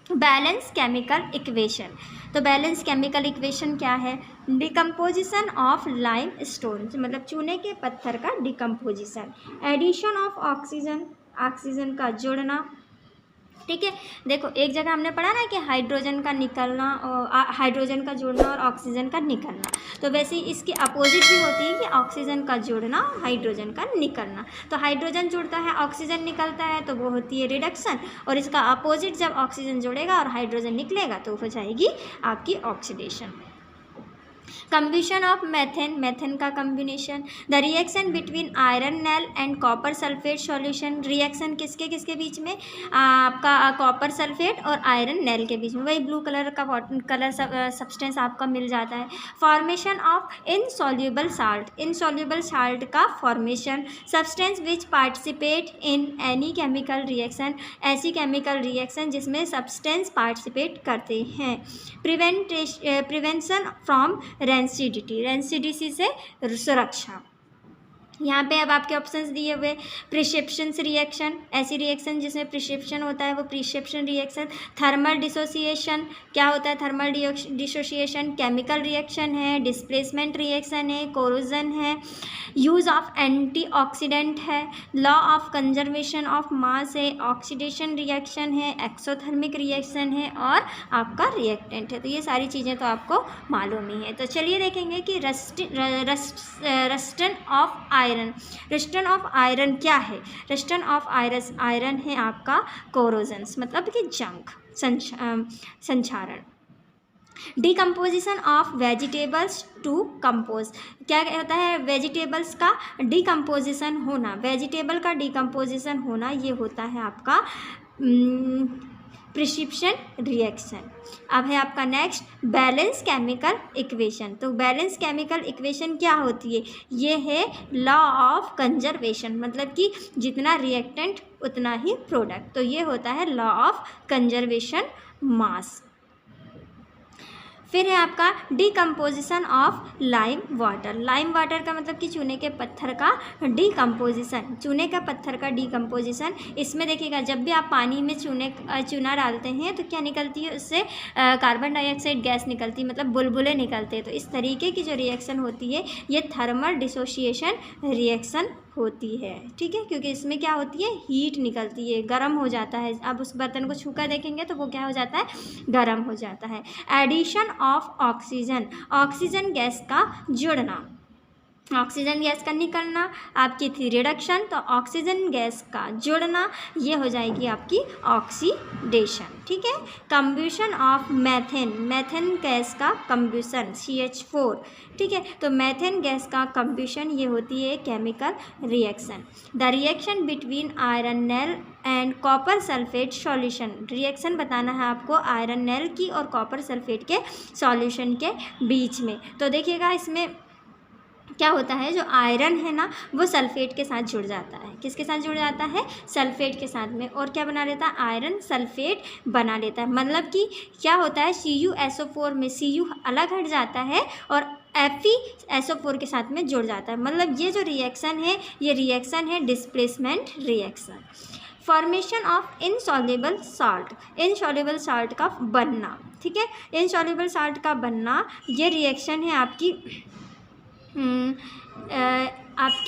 बैलेंस केमिकल इक्वेशन, तो बैलेंस केमिकल इक्वेशन क्या है, डिकम्पोजिशन ऑफ लाइम स्टोन, मतलब चूने के पत्थर का decomposition. Addition of oxygen, oxygen का जोड़ना, ठीक है। देखो एक जगह हमने पढ़ा ना कि हाइड्रोजन का निकलना, हाइड्रोजन का जुड़ना और ऑक्सीजन का निकलना, तो वैसे ही इसकी अपोजिट भी होती है कि ऑक्सीजन का जुड़ना, हाइड्रोजन का निकलना। तो हाइड्रोजन जुड़ता है, ऑक्सीजन निकलता है, तो वो होती है रिडक्शन, और इसका अपोजिट जब ऑक्सीजन जुड़ेगा और हाइड्रोजन निकलेगा तो हो जाएगी आपकी oxidation. Combustion of methane, methane का combination. The reaction between iron nail and copper sulphate solution, reaction किसके किसके बीच में, आपका कॉपर सल्फेट और आयरन नेल के बीच में, वही ब्लू कलर का कलर सब्सटेंस आपका मिल जाता है। Formation of insoluble salt, insoluble salt का formation. Substance which participate in any chemical reaction, ऐसी केमिकल रिएक्शन जिसमें सब्सटेंस पार्टिसिपेट करते हैं। प्रिवेंशन फ्रॉम रेंसिडिटी, रेंसिडिटी से सुरक्षा। यहाँ पे अब आपके ऑप्शंस दिए हुए, प्रिसेप्शन रिएक्शन, ऐसी रिएक्शन जिसमें प्रिसेप्शन होता है वो प्रिसेप्शन रिएक्शन। थर्मल डिसोसिएशन, क्या होता है थर्मल डिसोसिएशन, केमिकल रिएक्शन है, डिस्प्लेसमेंट रिएक्शन है, कोरोजन है, यूज़ ऑफ एंटीऑक्सीडेंट है, law of conservation of mass है, ऑक्सीडेशन रिएक्शन है, एक्सोथर्मिक रिएक्शन है और आपका रिएक्टेंट है। तो ये सारी चीज़ें तो आपको मालूम ही है। तो चलिए देखेंगे कि Roston of iron, Roston of iron क्या है। रस्टन ऑफ आयरन है आपका कोरोजन्स, मतलब कि जंग, संक्षारण। Decomposition of vegetables to compose, क्या होता है वेजिटेबल्स का डिकम्पोजिशन होना, वेजिटेबल का डिकम्पोजिशन होना, ये होता है आपका प्रिसिप्शन रिएक्शन। अब है आपका नेक्स्ट बैलेंस केमिकल इक्वेशन। तो बैलेंस केमिकल इक्वेशन क्या होती है, ये है लॉ ऑफ कंजर्वेशन, मतलब कि जितना रिएक्टेंट उतना ही प्रोडक्ट। तो ये होता है लॉ ऑफ कंजर्वेशन मास। फिर है आपका decomposition of lime water, lime water का मतलब कि चूने के पत्थर का डिकम्पोजिशन, चूने का पत्थर का डिकम्पोजिशन। इसमें देखिएगा जब भी आप पानी में चूना डालते हैं तो क्या निकलती है, उससे कार्बन डाइऑक्साइड गैस निकलती है, मतलब बुलबुले निकलते हैं। तो इस तरीके की जो रिएक्शन होती है ये थर्मल डिसोसिएशन रिएक्शन होती है, ठीक है, क्योंकि इसमें क्या होती है हीट निकलती है, गर्म हो जाता है। अब उस बर्तन को छूकर देखेंगे तो वो क्या हो जाता है, गर्म हो जाता है। Addition of oxygen, oxygen gas का जुड़ना, ऑक्सीजन गैस का निकलना आपकी थी रिडक्शन, तो ऑक्सीजन गैस का जुड़ना ये हो जाएगी आपकी ऑक्सीडेशन, ठीक है। Combustion of methane, methane gas का कम्ब्यूशन CH4, ठीक है। तो मैथेन गैस का कम्ब्यूशन ये होती है chemical reaction. The reaction between iron nail and copper sulphate solution, reaction बताना है आपको आयरन नेल की और कॉपर सल्फेट के सॉल्यूशन के बीच में। तो देखिएगा इसमें क्या होता है, जो आयरन है ना वो सल्फेट के साथ जुड़ जाता है, किसके साथ जुड़ जाता है, सल्फेट के साथ में, और क्या बना लेता है, आयरन सल्फेट बना लेता है। मतलब कि क्या होता है CuSO4 में Cu अलग हट जाता है और FeSO4 के साथ में जुड़ जाता है। मतलब ये जो रिएक्शन है ये रिएक्शन है displacement reaction. Formation of insoluble salt, insoluble salt का बनना, ठीक है। इनसॉल्युबल साल्ट का बनना ये रिएक्शन है आपकी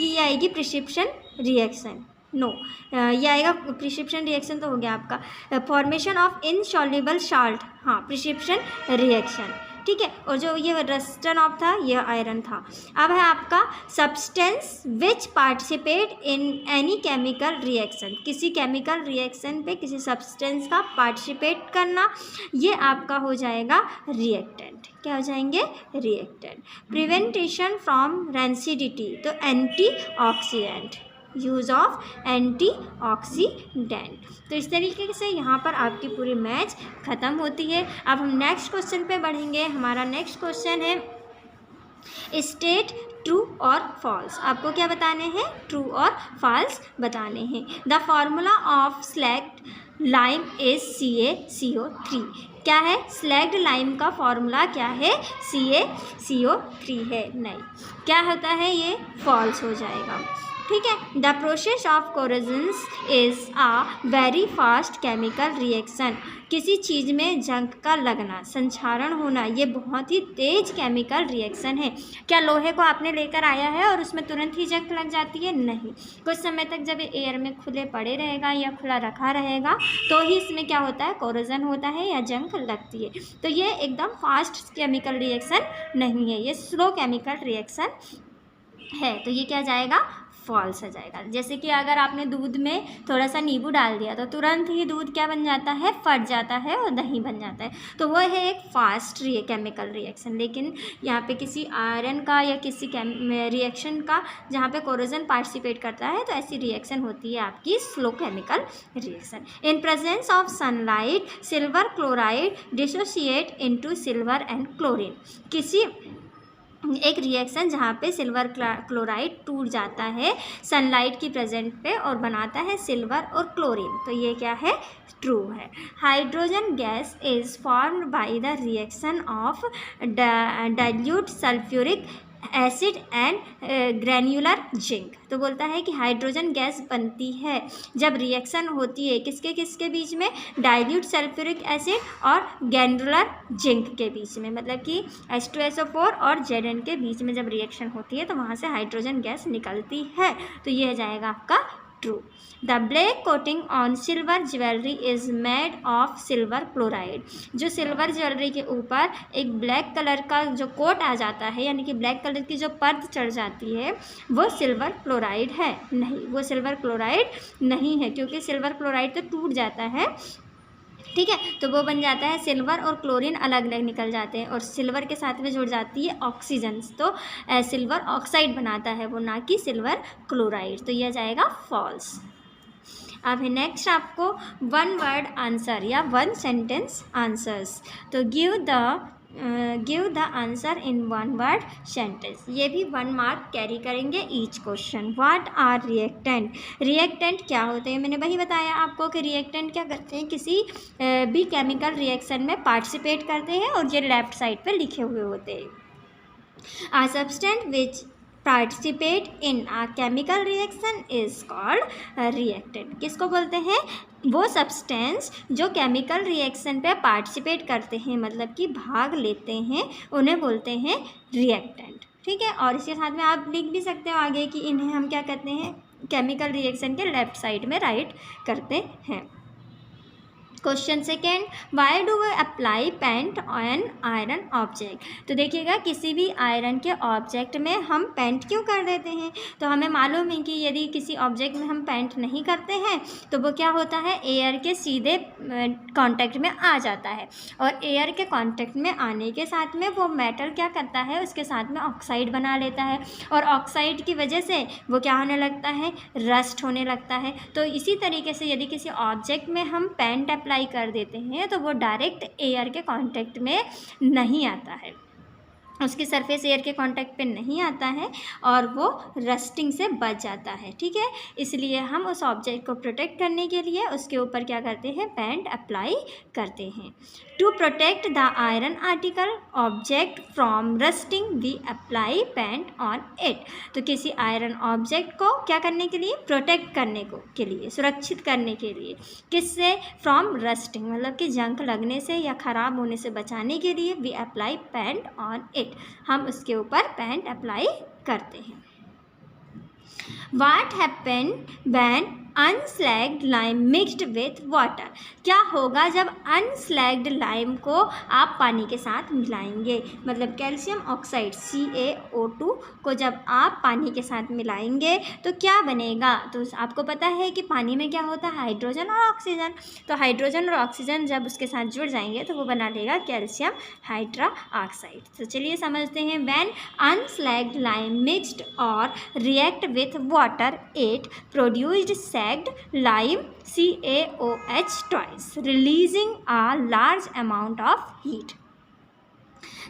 ये आएगी प्रिसिप्शन रिएक्शन, ये आएगा प्रिसिप्शन रिएक्शन, तो हो गया आपका फॉर्मेशन ऑफ इनसॉल्युबल साल्ट, हाँ प्रिसिप्शन रिएक्शन, ठीक है। और जो ये रस्टन ऑफ था ये आयरन था। अब है आपका substance which participate in any chemical reaction, किसी केमिकल रिएक्शन पे किसी सब्सटेंस का पार्टिसिपेट करना, ये आपका हो जाएगा रिएक्टेंट, क्या हो जाएंगे, रिएक्टेंट। प्रिवेंटेशन फ्रॉम रेंसिडिटी, तो एंटीऑक्सीडेंट, यूज़ ऑफ एंटीऑक्सीडेंट। तो इस तरीके से यहाँ पर आपकी पूरी मैच ख़त्म होती है। अब हम नेक्स्ट क्वेश्चन पे बढ़ेंगे। हमारा नेक्स्ट क्वेश्चन है स्टेट ट्रू और फॉल्स। आपको क्या बताने हैं, ट्रू और फॉल्स बताने हैं। The formula of slagged lime is CaCO3, क्या है, स्लैग्ड लाइम का फॉर्मूला क्या है, CaCO3 है, नहीं, क्या होता है, ये फॉल्स हो जाएगा, ठीक है। The process of corrosions is a very fast chemical reaction, किसी चीज़ में जंग का लगना, संक्षारण होना, ये बहुत ही तेज केमिकल रिएक्शन है। क्या लोहे को आपने लेकर आया है और उसमें तुरंत ही जंग लग जाती है, नहीं, कुछ समय तक जब ये एयर में खुले पड़े रहेगा या खुला रखा रहेगा तो ही इसमें क्या होता है, कोरोजन होता है या जंग लगती है। तो ये एकदम फास्ट केमिकल रिएक्शन नहीं है, ये स्लो केमिकल रिएक्शन है। तो ये क्या जाएगा, फॉल्स आ जाएगा। जैसे कि अगर आपने दूध में थोड़ा सा नींबू डाल दिया तो तुरंत ही दूध क्या बन जाता है, फट जाता है और दही बन जाता है। तो वो है एक फास्ट केमिकल रिएक्शन। लेकिन यहाँ पे किसी आयरन का या किसी रिएक्शन का जहाँ पे कोरोजन पार्टिसिपेट करता है तो ऐसी रिएक्शन होती है आपकी slow chemical reaction. In presence of sunlight silver chloride dissociate into silver and chlorine. किसी एक रिएक्शन जहाँ पे सिल्वर क्लोराइड टूट जाता है सनलाइट की प्रेजेंट पे और बनाता है सिल्वर और क्लोरीन, तो ये क्या है, ट्रू है। Hydrogen gas is formed by the reaction of dilute sulphuric acid and granular zinc. तो बोलता है कि हाइड्रोजन गैस बनती है जब रिएक्शन होती है किसके किसके बीच में, डाइल्यूट सल्फ्यूरिक एसिड और ग्रैन्युलर जिंक के बीच में, मतलब कि H2SO4 और Zn के बीच में जब रिएक्शन होती है तो वहाँ से हाइड्रोजन गैस निकलती है। तो ये हो जाएगा आपका true. The black coating on silver jewellery is made of silver chloride. जो सिल्वर ज्वेलरी के ऊपर एक ब्लैक कलर का जो कोट आ जाता है, यानी कि ब्लैक कलर की जो परत चढ़ जाती है, वो सिल्वर क्लोराइड है? नहीं, वो सिल्वर क्लोराइड नहीं है, क्योंकि सिल्वर क्लोराइड तो टूट जाता है, ठीक है, तो वो बन जाता है सिल्वर और क्लोरीन अलग अलग निकल जाते हैं और सिल्वर के साथ में जुड़ जाती है ऑक्सीजन, तो सिल्वर ऑक्साइड बनाता है वो, ना कि सिल्वर क्लोराइड। तो यह जाएगा फॉल्स। अब है नेक्स्ट आपको वन वर्ड आंसर या वन सेंटेंस आंसर्स। तो give the answer in one word sentence. ये भी 1 मार्क कैरी करेंगे each question. What are reactant? Reactant क्या होते हैं? मैंने वही बताया आपको कि रिएक्टेंट क्या करते हैं, किसी भी केमिकल रिएक्शन में पार्टिसिपेट करते हैं और ये लेफ्ट साइड पे लिखे हुए होते हैं। A substance which participate in a chemical reaction is called reactant। किसको बोलते हैं? वो सब्सटेंस जो केमिकल रिएक्शन पे पार्टिसिपेट करते हैं, मतलब कि भाग लेते हैं, उन्हें बोलते हैं रिएक्टेंट, ठीक है। और इसके साथ में आप लिख भी सकते हो आगे कि इन्हें हम क्या करते हैं, केमिकल रिएक्शन के लेफ्ट साइड में राइट करते हैं। Question second, why do we apply paint on iron object? तो देखिएगा, किसी भी आयरन के ऑब्जेक्ट में हम पेंट क्यों कर देते हैं? तो हमें मालूम है कि यदि किसी ऑब्जेक्ट में हम पेंट नहीं करते हैं तो वो क्या होता है, एयर के सीधे कांटेक्ट में आ जाता है, और एयर के कांटेक्ट में आने के साथ में वो मेटल क्या करता है, उसके साथ में ऑक्साइड बना लेता है, और ऑक्साइड की वजह से वो क्या होने लगता है, रस्ट होने लगता है। तो इसी तरीके से यदि किसी ऑब्जेक्ट में हम पेंट अप्लाई कर देते हैं तो वो डायरेक्ट एयर के कांटेक्ट में नहीं आता है, उसकी सरफेस एयर के कांटेक्ट पे नहीं आता है और वो रस्टिंग से बच जाता है, ठीक है। इसलिए हम उस ऑब्जेक्ट को प्रोटेक्ट करने के लिए उसके ऊपर क्या करते हैं, पेंट अप्लाई करते हैं। To protect the iron article object from rusting we apply paint on it. तो किसी आयरन ऑब्जेक्ट को क्या करने के लिए, प्रोटेक्ट करने के लिए, सुरक्षित करने के लिए, किससे, फ्रॉम रस्टिंग, मतलब कि जंग लगने से या ख़राब होने से बचाने के लिए we apply paint on it, हम उसके ऊपर पेंट अप्लाई करते हैं। What happened when unslaked lime mixed with water? क्या होगा जब अनस्लैग्ड लाइम को आप पानी के साथ मिलाएंगे, मतलब कैल्शियम ऑक्साइड CaO2 को जब आप पानी के साथ मिलाएंगे तो क्या बनेगा? तो आपको पता है कि पानी में क्या होता है, हाइड्रोजन और ऑक्सीजन। तो हाइड्रोजन और ऑक्सीजन जब उसके साथ जुड़ जाएंगे तो वो बना लेगा कैल्शियम हाइड्रोक्साइड। तो चलिए समझते हैं। व्हेन अनस्लैग्ड लाइम मिक्सड और react with water it produced sagged lime CaOH twice, releasing a large amount of heat।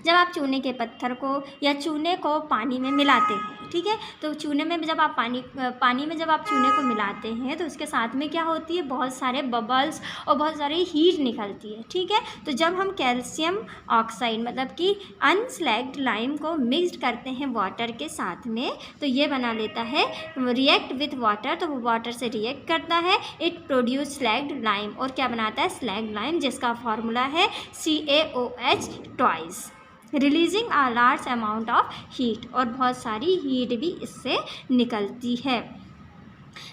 जब आप चूने के पत्थर को या चूने को पानी में मिलाते हैं, ठीक है, तो चूने में जब आप पानी में जब आप चूने को मिलाते हैं तो उसके साथ में क्या होती है, बहुत सारे बबल्स और बहुत सारी हीट निकलती है, ठीक है। तो जब हम कैल्शियम ऑक्साइड मतलब कि अनस्लैग्ड लाइम को मिक्सड करते हैं वाटर के साथ में तो ये बना लेता है रिएक्ट विथ वाटर, तो वो वाटर से रिएक्ट करता है, इट प्रोड्यूस स्लैग्ड लाइम, और क्या बनाता है, स्लैग्ड लाइम, जिसका फॉर्मूला है CaOH twice, releasing a large amount of heat, और बहुत सारी हीट भी इससे निकलती है।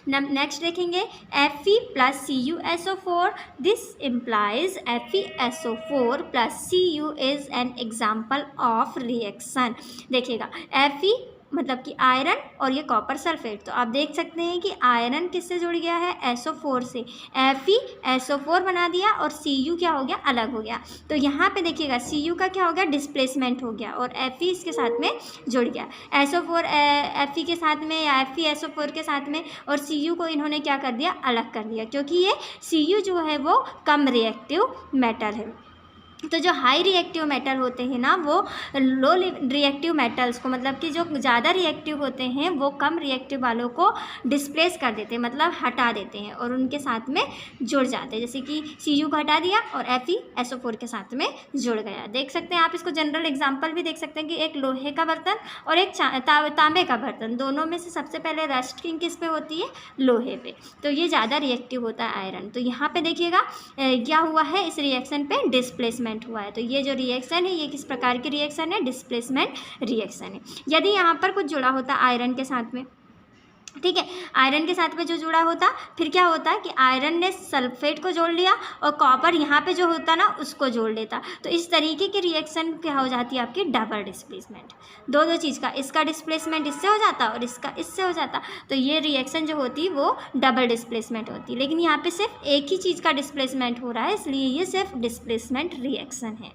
नेक्स्ट देखेंगे Fe plus CuSO4, this implies FeSO4 plus Cu is an example of reaction. देखिएगा Fe मतलब कि आयरन और ये कॉपर सल्फेट। तो आप देख सकते हैं कि आयरन किससे जुड़ गया है, SO4 से, FeSO4 बना दिया और Cu क्या हो गया, अलग हो गया। तो यहाँ पे देखिएगा Cu का क्या हो गया, डिस्प्लेसमेंट हो गया और Fe इसके साथ में जुड़ गया, SO4 Fe के साथ में या FeSO4 के साथ में, और Cu को इन्होंने क्या कर दिया, अलग कर दिया, क्योंकि ये Cu जो है वो कम रिएक्टिव मेटल है। तो जो हाई रिएक्टिव मेटल होते हैं ना, वो लो रिएक्टिव मेटल्स को, मतलब कि जो ज़्यादा रिएक्टिव होते हैं वो कम रिएक्टिव वालों को डिस्प्लेस कर देते हैं, मतलब हटा देते हैं और उनके साथ में जुड़ जाते हैं। जैसे कि Cu को हटा दिया और FeSO4 के साथ में जुड़ गया। देख सकते हैं आप इसको जनरल एग्जाम्पल भी देख सकते हैं कि एक लोहे का बर्तन और एक तांबे का बर्तन, दोनों में से सबसे पहले रस्टिंग किस पे होती है, लोहे पे। तो ये ज़्यादा रिएक्टिव होता है आयरन। तो यहाँ पे देखिएगा क्या हुआ है, इस रिएक्शन पे डिस्प्लेसमेंट हुआ है। तो ये जो रिएक्शन है ये किस प्रकार की रिएक्शन है, डिस्प्लेसमेंट रिएक्शन है। यदि यहाँ पर कुछ जुड़ा होता आयरन के साथ में, ठीक है, आयरन के साथ में जो जुड़ा होता, फिर क्या होता है कि आयरन ने सल्फेट को जोड़ लिया और कॉपर यहाँ पे जो होता ना उसको जोड़ लेता। तो इस तरीके की रिएक्शन क्या हो जाती है आपकी, डबल डिस्प्लेसमेंट, दो चीज़ का, इसका डिस्प्लेसमेंट इससे हो जाता और इसका इससे हो जाता। तो ये रिएक्शन जो होती वो डबल डिस्प्लेसमेंट होती। लेकिन यहाँ पे सिर्फ एक ही चीज़ का डिस्प्लेसमेंट हो रहा है, इसलिए ये सिर्फ डिस्प्लेसमेंट रिएक्शन है।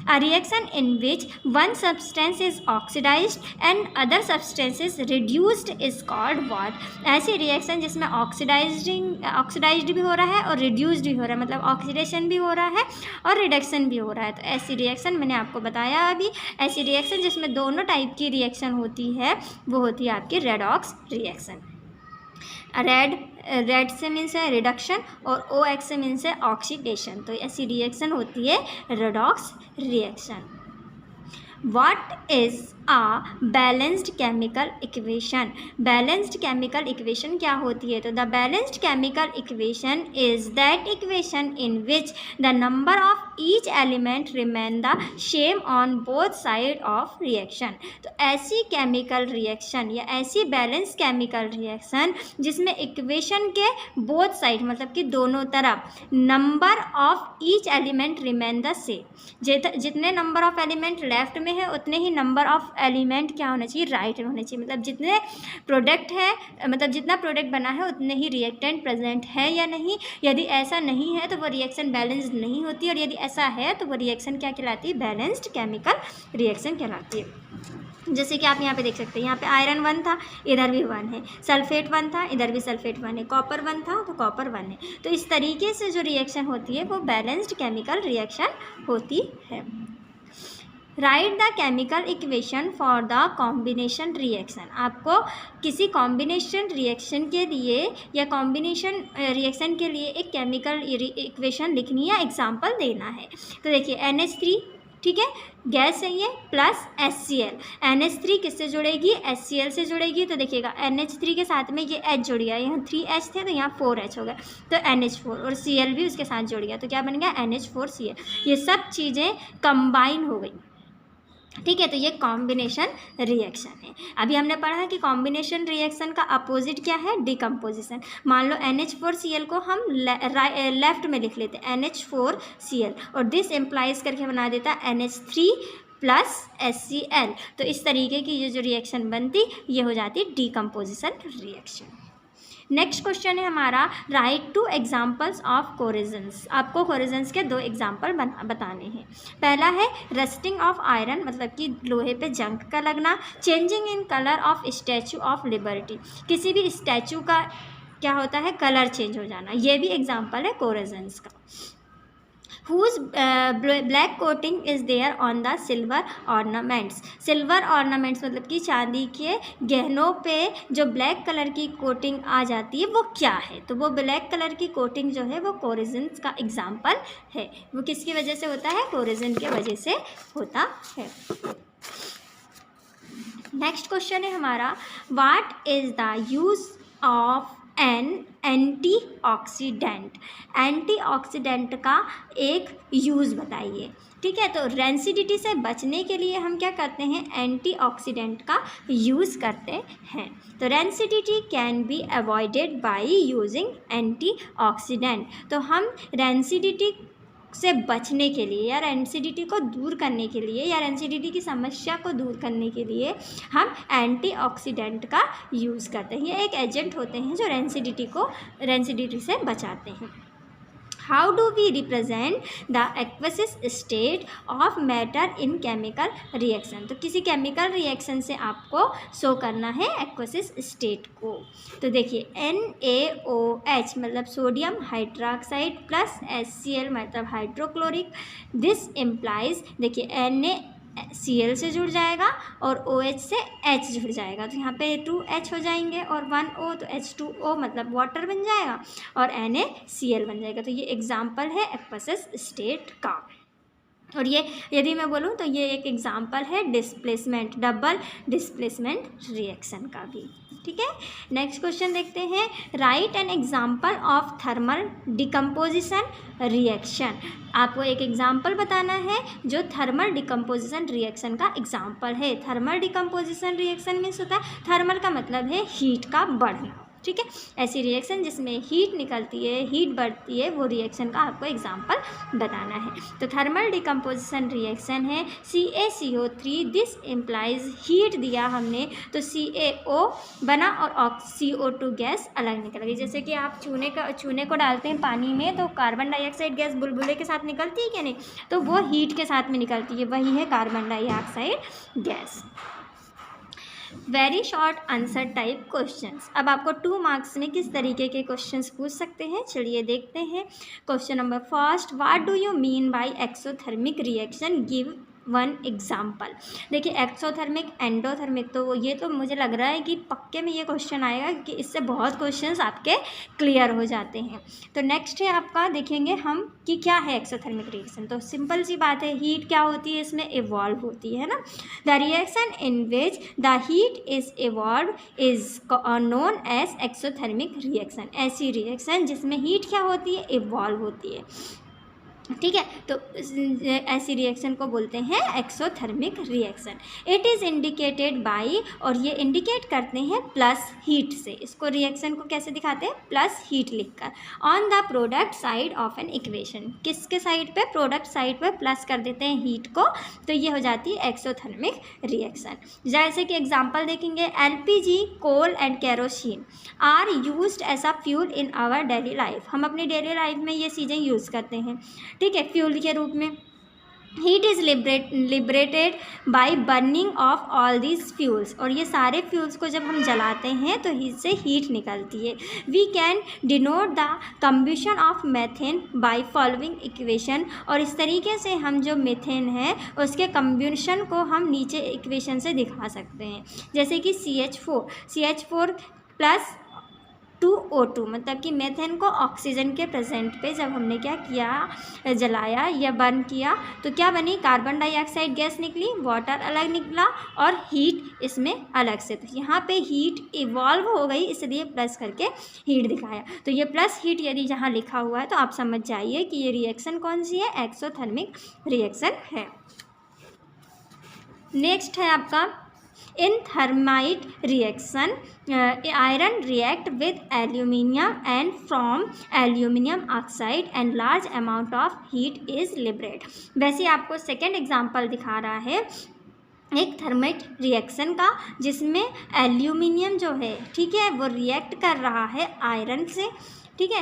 A reaction in which one substance is oxidised and other substance is reduced is called what. ऐसी रिएक्शन जिसमें ऑक्सीडाइज्ड भी हो रहा है और रिड्यूस्ड भी हो रहा है, मतलब ऑक्सीडेशन भी हो रहा है और रिडक्शन भी हो रहा है। तो ऐसी रिएक्शन मैंने आपको बताया अभी, ऐसी रिएक्शन जिसमें दोनों टाइप की रिएक्शन होती है वो होती है आपकी रेडॉक्स रिएक्शन। रेड से मीन्स है रिडक्शन और OX से मीन्स है ऑक्सीडेशन। तो ऐसी रिएक्शन होती है redox reaction. What is a balanced chemical equation? Balanced chemical equation क्या होती है? तो the balanced chemical equation is that equation in which the number of each element remain the same on both side of reaction. तो ऐसी chemical reaction या ऐसी balanced chemical reaction जिसमें equation के both side मतलब कि दोनों तरफ number of each element remain the same. जितने number of element left में है उतने ही नंबर ऑफ एलिमेंट क्या होना चाहिए, राइट होने चाहिए। मतलब जितने प्रोडक्ट है, मतलब जितना प्रोडक्ट बना है उतने ही रिएक्टेंट प्रेजेंट है या नहीं। यदि ऐसा नहीं है तो वो रिएक्शन बैलेंस्ड नहीं होती, और यदि ऐसा है तो वो रिएक्शन क्या कहलाती है, बैलेंस्ड केमिकल रिएक्शन कहलाती है। जैसे कि आप यहाँ पे देख सकते हैं, यहाँ पे आयरन 1 था, इधर भी 1 है, सल्फेट 1 था, इधर भी सल्फेट 1 है, कॉपर 1 था तो कॉपर 1 है। तो इस तरीके से जो रिएक्शन होती है वो बैलेंस्ड केमिकल रिएक्शन होती है। Right the chemical equation for the combination reaction. आपको किसी कॉम्बिनेशन रिएक्शन के लिए या कॉम्बिनेशन रिएक्शन के लिए एक केमिकल इक्वेशन लिखनी है, एग्जांपल देना है। तो देखिए NH3, ठीक है, गैस है ये, प्लस HCl। NH3 किससे जुड़ेगी, HCl से जुड़ेगी। तो देखिएगा NH3 के साथ में ये H जुड़ गया, यहाँ 3H थे तो यहाँ 4H हो गया, तो NH4, और Cl भी उसके साथ जुड़ गया, तो क्या बन गया, NH4Cl। ये सब चीज़ें कंबाइन हो गई, ठीक है। तो ये कॉम्बिनेशन रिएक्शन है। अभी हमने पढ़ा कि कॉम्बिनेशन रिएक्शन का अपोजिट क्या है, डिकम्पोजिशन। मान लो NH4Cl को हम लेफ्ट में लिख लेते हैं NH4Cl, और दिस एम्प्लाइज करके बना देता NH3 प्लस HCl। तो इस तरीके की ये जो रिएक्शन बनती ये हो जाती डिकम्पोजिशन रिएक्शन। नेक्स्ट क्वेश्चन है हमारा, राइट 2 एग्जाम्पल्स ऑफ कोरिजन्स। आपको कोरिजन्स के 2 एग्जाम्पल बताने हैं। पहला है रस्टिंग ऑफ आयरन, मतलब कि लोहे पे जंग का लगना। Changing in colour of Statue of liberty, किसी भी स्टैचू का क्या होता है, कलर चेंज हो जाना, ये भी एग्जाम्पल है कोरिजन्स का। whose black coating is there on the silver ornaments। Silver ornaments मतलब कि चांदी के गहनों पे जो ब्लैक कलर की कोटिंग आ जाती है वो क्या है, तो वो ब्लैक कलर की कोटिंग जो है वो कोरिजन्स का एग्जाम्पल है। वो किसकी वजह से होता है, कोरिजन के वजह से होता है। नेक्स्ट क्वेश्चन है हमारा, what is the use of N antioxidant. Antioxidant का एक यूज़ बताइए, ठीक है। तो रेंसिडिटी से बचने के लिए हम क्या करते हैं, एंटीऑक्सीडेंट का यूज़ करते हैं। तो rancidity can be avoided by using antioxidant. तो हम रेंसिडिटी से बचने के लिए या रेंसिडिटी को दूर करने के लिए या रेंसिडिटी की समस्या को दूर करने के लिए हम एंटीऑक्सीडेंट का यूज़ करते हैं। ये एक एजेंट होते हैं जो रेंसिडिटी से बचाते हैं। How do we represent the aqueous state of matter in chemical reaction. तो किसी केमिकल रिएक्शन से आपको शो करना है एक्वसिस स्टेट को। तो देखिए NaOH मतलब सोडियम हाइड्रोक्साइड प्लस HCl मतलब हाइड्रोक्लोरिक। दिस इम्प्लाइज, देखिए NaCl से जुड़ जाएगा और OH से H जुड़ जाएगा, तो यहाँ पे 2H हो जाएंगे और 1O, तो H2O मतलब वाटर बन जाएगा और NaCl बन जाएगा। तो ये एग्जाम्पल है एक्वसिस स्टेट का। और ये यदि मैं बोलूँ तो ये एक एग्जाम्पल है डिस्प्लेसमेंट, डबल डिस्प्लेसमेंट रिएक्शन का भी। ठीक है, नेक्स्ट क्वेश्चन देखते हैं। Right N example of thermal decomposition reaction. आपको एक एग्जाम्पल बताना है जो थर्मल डिकम्पोजिशन रिएक्शन का एग्जाम्पल है। थर्मल डिकम्पोजिशन रिएक्शन मीन्स होता है, थर्मल का मतलब है हीट का बढ़ना। ठीक है, ऐसी रिएक्शन जिसमें हीट निकलती है, हीट बढ़ती है, वो रिएक्शन का आपको एग्जाम्पल बताना है। तो थर्मल डिकम्पोजिशन रिएक्शन है CaCO3। दिस इम्प्लाइज, हीट दिया हमने तो CaO बना और CO2 गैस अलग निकल गई। जैसे कि आप चूने को डालते हैं पानी में तो कार्बन डाइऑक्साइड गैस बुलबुले के साथ निकलती है क्या नहीं, तो वो हीट के साथ में निकलती है, वही है carbon dioxide gas. Very short answer type questions. अब आपको 2 मार्क्स में किस तरीके के क्वेश्चंस पूछ सकते हैं, चलिए देखते हैं। Question number first, what do you mean by exothermic reaction, give 1 example. देखिए एक्सोथर्मिक, एंडोथर्मिक, तो ये तो मुझे लग रहा है कि पक्के में ये क्वेश्चन आएगा कि इससे बहुत क्वेश्चंस आपके क्लियर हो जाते हैं। तो नेक्स्ट है आपका, देखेंगे हम कि क्या है एक्सोथर्मिक रिएक्शन। तो सिंपल सी बात है, हीट क्या होती है, इसमें इवॉल्व होती है ना। The reaction in which the heat is evolve is known as exothermic reaction. ऐसी रिएक्शन जिसमें हीट क्या होती है, इवॉल्व होती है। ठीक है, तो ऐसी रिएक्शन को बोलते हैं exothermic reaction. It is indicated by, और ये इंडिकेट करते हैं प्लस हीट से। इसको रिएक्शन को कैसे दिखाते हैं, प्लस हीट लिखकर। On the product side of an equation, किसके साइड पे, प्रोडक्ट साइड पे प्लस कर देते हैं हीट को, तो ये हो जाती है एक्सोथर्मिक रिएक्शन। जैसे कि एग्जाम्पल देखेंगे, LPG, coal and kerosene are used as a fuel in our daily life. हम अपनी डेली लाइफ में ये चीज़ें यूज़ करते हैं, ठीक है, फ्यूल के रूप में। Heat is liberated by burning of all these fuels, और ये सारे फ्यूल्स को जब हम जलाते हैं तो इससे हीट निकलती है। We can denote the combustion of methane by following equation, और इस तरीके से हम जो मेथेन है उसके कम्बशन को हम नीचे इक्वेशन से दिखा सकते हैं। जैसे कि CH4 प्लस 2O2, मतलब कि मेथेन को ऑक्सीजन के प्रेजेंट पे जब हमने क्या किया, जलाया या बर्न किया, तो क्या बनी, कार्बन डाइऑक्साइड गैस निकली, वाटर अलग निकला और हीट इसमें अलग से। तो यहाँ पे हीट इवॉल्व हो गई, इसलिए प्लस करके हीट दिखाया। तो ये प्लस हीट यदि जहाँ लिखा हुआ है तो आप समझ जाइए कि ये रिएक्शन कौन सी है, एक्सोथर्मिक रिएक्शन है। नेक्स्ट है आपका, in thermite reaction iron react with aluminium and from aluminium oxide and large amount of heat is liberated। वैसे आपको सेकेंड एग्जांपल दिखा रहा है एक थर्माइट रिएक्शन का, जिसमें एल्यूमिनियम जो है, ठीक है, वो रिएक्ट कर रहा है आयरन से। ठीक है,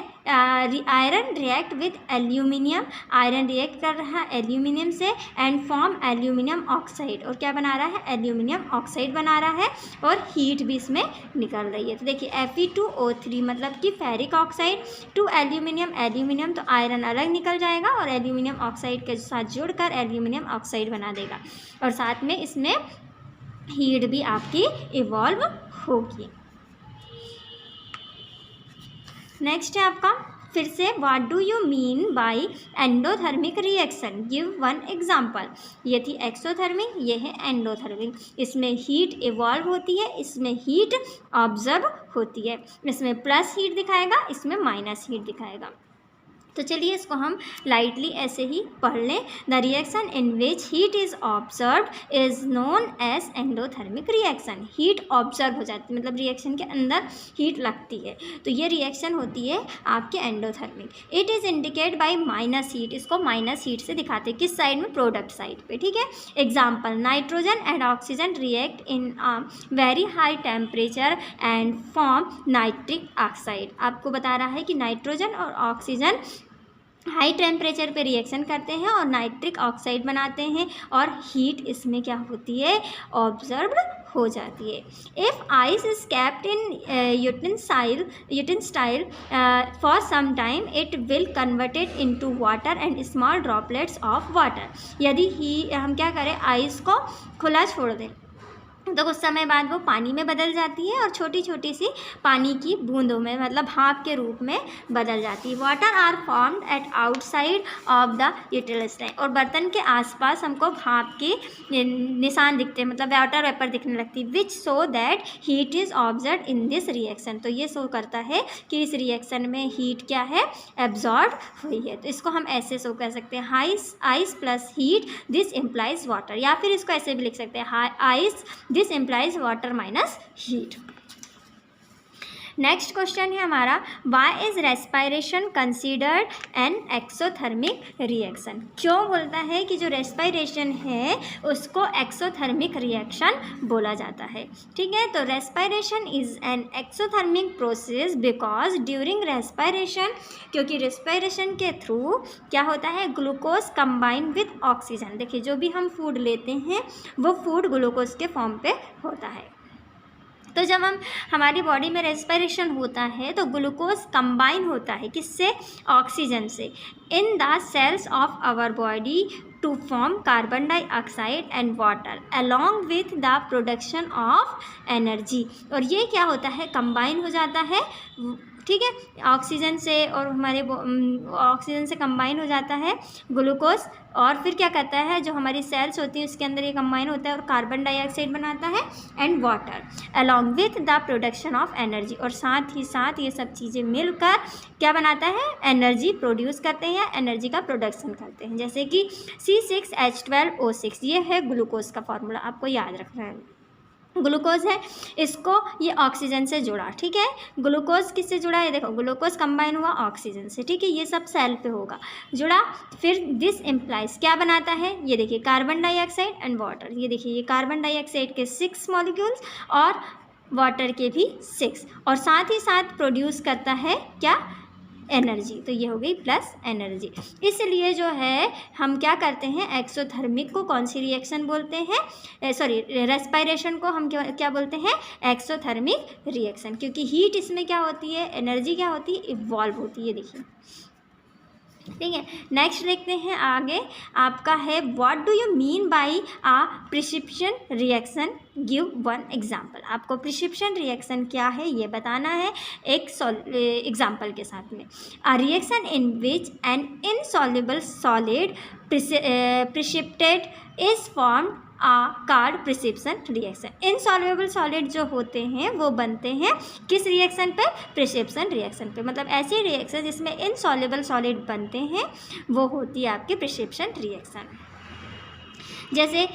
iron react with aluminium, iron react कर रहा है एल्यूमिनियम से एंड फॉर्म एल्यूमिनियम ऑक्साइड, और क्या बना रहा है, एल्यूमिनियम ऑक्साइड बना रहा है और हीट भी इसमें निकल रही है। तो देखिए Fe2O3 मतलब कि फेरिक ऑक्साइड टू एल्यूमिनियम, तो आयरन अलग निकल जाएगा और एल्यूमिनियम ऑक्साइड के साथ जुड़कर एल्यूमिनियम ऑक्साइड बना देगा, और साथ में इसमें हीट भी आपकी इवॉल्व होगी। नेक्स्ट है आपका, फिर से what do you mean by endothermic reaction, give 1 example. ये थी एक्सोथर्मिक, ये है एंडोथर्मिक। इसमें हीट इवॉल्व होती है, इसमें हीट ऑब्जर्व होती है। इसमें प्लस हीट दिखाएगा, इसमें माइनस हीट दिखाएगा। तो चलिए इसको हम लाइटली ऐसे ही पढ़ लें। The reaction in which heat is observed is known as endothermic reaction. Heat observe हो जाती है, मतलब रिएक्शन के अंदर हीट लगती है, तो ये रिएक्शन होती है आपके endothermic. It is indicate by minus heat. इसको माइनस हीट से दिखाते हैं, किस साइड में? प्रोडक्ट साइड पे, ठीक है। Example, nitrogen and oxygen react in a very high temperature and form nitric oxide. आपको बता रहा है कि नाइट्रोजन और ऑक्सीजन हाई टेम्परेचर पे रिएक्शन करते हैं और नाइट्रिक ऑक्साइड बनाते हैं, और हीट इसमें क्या होती है? ऑब्जर्व्ड हो जाती है। If ice is kept in utensil for some time it will converted into water and small droplets of water. यदि हम क्या करें, आइस को खुला छोड़ दें तो कुछ समय बाद वो पानी में बदल जाती है और छोटी छोटी सी पानी की बूंदों में, मतलब भाप के रूप में बदल जाती है। Water are formed at outside of the utility. और बर्तन के आसपास हमको भाप के निशान दिखते हैं, मतलब वाटर वेपर दिखने लगती है, which so that heat is observe in this reaction. तो ये शो करता है कि इस रिएक्शन में हीट क्या है? एब्जॉर्ब हुई है। तो इसको हम ऐसे शो कर सकते हैं, ice plus heat this implies water, या फिर इसको ऐसे भी लिख सकते हैं, ice this implies water minus heat. Next question है हमारा, why is respiration considered an exothermic reaction. क्यों बोलता है कि जो रेस्पायरेशन है उसको एक्सोथर्मिक रिएक्शन बोला जाता है, ठीक है। तो respiration is an exothermic process because during respiration, क्योंकि रेस्पायरेशन के थ्रू क्या होता है? Glucose combine with oxygen. देखिए, जो भी हम फूड लेते हैं वो फूड ग्लूकोज के फॉर्म पे होता है। तो जब हमारी बॉडी में रेस्पिरेशन होता है तो ग्लूकोज कंबाइन होता है, किससे? ऑक्सीजन से, in the cells of our body to form carbon dioxide and water along with the production of energy. और ये क्या होता है? कंबाइन हो जाता है, ठीक है, ऑक्सीजन से, और हमारे ऑक्सीजन से कंबाइन हो जाता है ग्लूकोज, और फिर क्या करता है, जो हमारी सेल्स होती है उसके अंदर ये कंबाइन होता है और कार्बन डाइऑक्साइड बनाता है and water along with the production of energy. और साथ ही साथ ये सब चीज़ें मिलकर क्या बनाता है? एनर्जी प्रोड्यूस करते हैं, एनर्जी का प्रोडक्शन करते हैं। जैसे कि C6H12O6, ये है ग्लूकोज का फॉर्मूला, आपको याद रखना है। ग्लूकोज है, इसको ये ऑक्सीजन से जुड़ा, ठीक है। ग्लूकोज किससे जुड़ा है? देखो, ग्लूकोज कंबाइन हुआ ऑक्सीजन से, ठीक है, ये सब सेल पे होगा जुड़ा। फिर दिस इम्प्लाइज क्या बनाता है? ये देखिए, कार्बन डाइऑक्साइड एंड वाटर। ये देखिए, ये कार्बन डाइऑक्साइड के 6 मॉलिक्यूल्स और वाटर के भी 6, और साथ ही साथ प्रोड्यूस करता है क्या? एनर्जी। तो ये हो गई प्लस एनर्जी। इसलिए जो है हम क्या करते हैं, एक्सोथर्मिक को कौन सी रिएक्शन बोलते हैं? सॉरी, रेस्पायरेशन को हम क्या बोलते हैं? एक्सोथर्मिक रिएक्शन, क्योंकि हीट इसमें क्या होती है? एनर्जी क्या होती है? इवॉल्व होती है। देखिए, ठीक है। नेक्स्ट देखते हैं आगे, आपका है what do you mean by a precipitation reaction, give one example. आपको प्रिसिपिटेशन रिएक्शन क्या है ये बताना है एक एग्जाम्पल के साथ में। A reaction in which an insoluble solid precipitate is formed called precipitation reaction. Insoluble solid जो होते हैं वो बनते हैं किस रिएक्शन पे? प्रिसिपिटेशन रिएक्शन पे। मतलब ऐसी रिएक्शन जिसमें इनसॉल्युबल सॉलिड बनते हैं वो होती है आपकी प्रिसिपिटेशन रिएक्शन। जैसे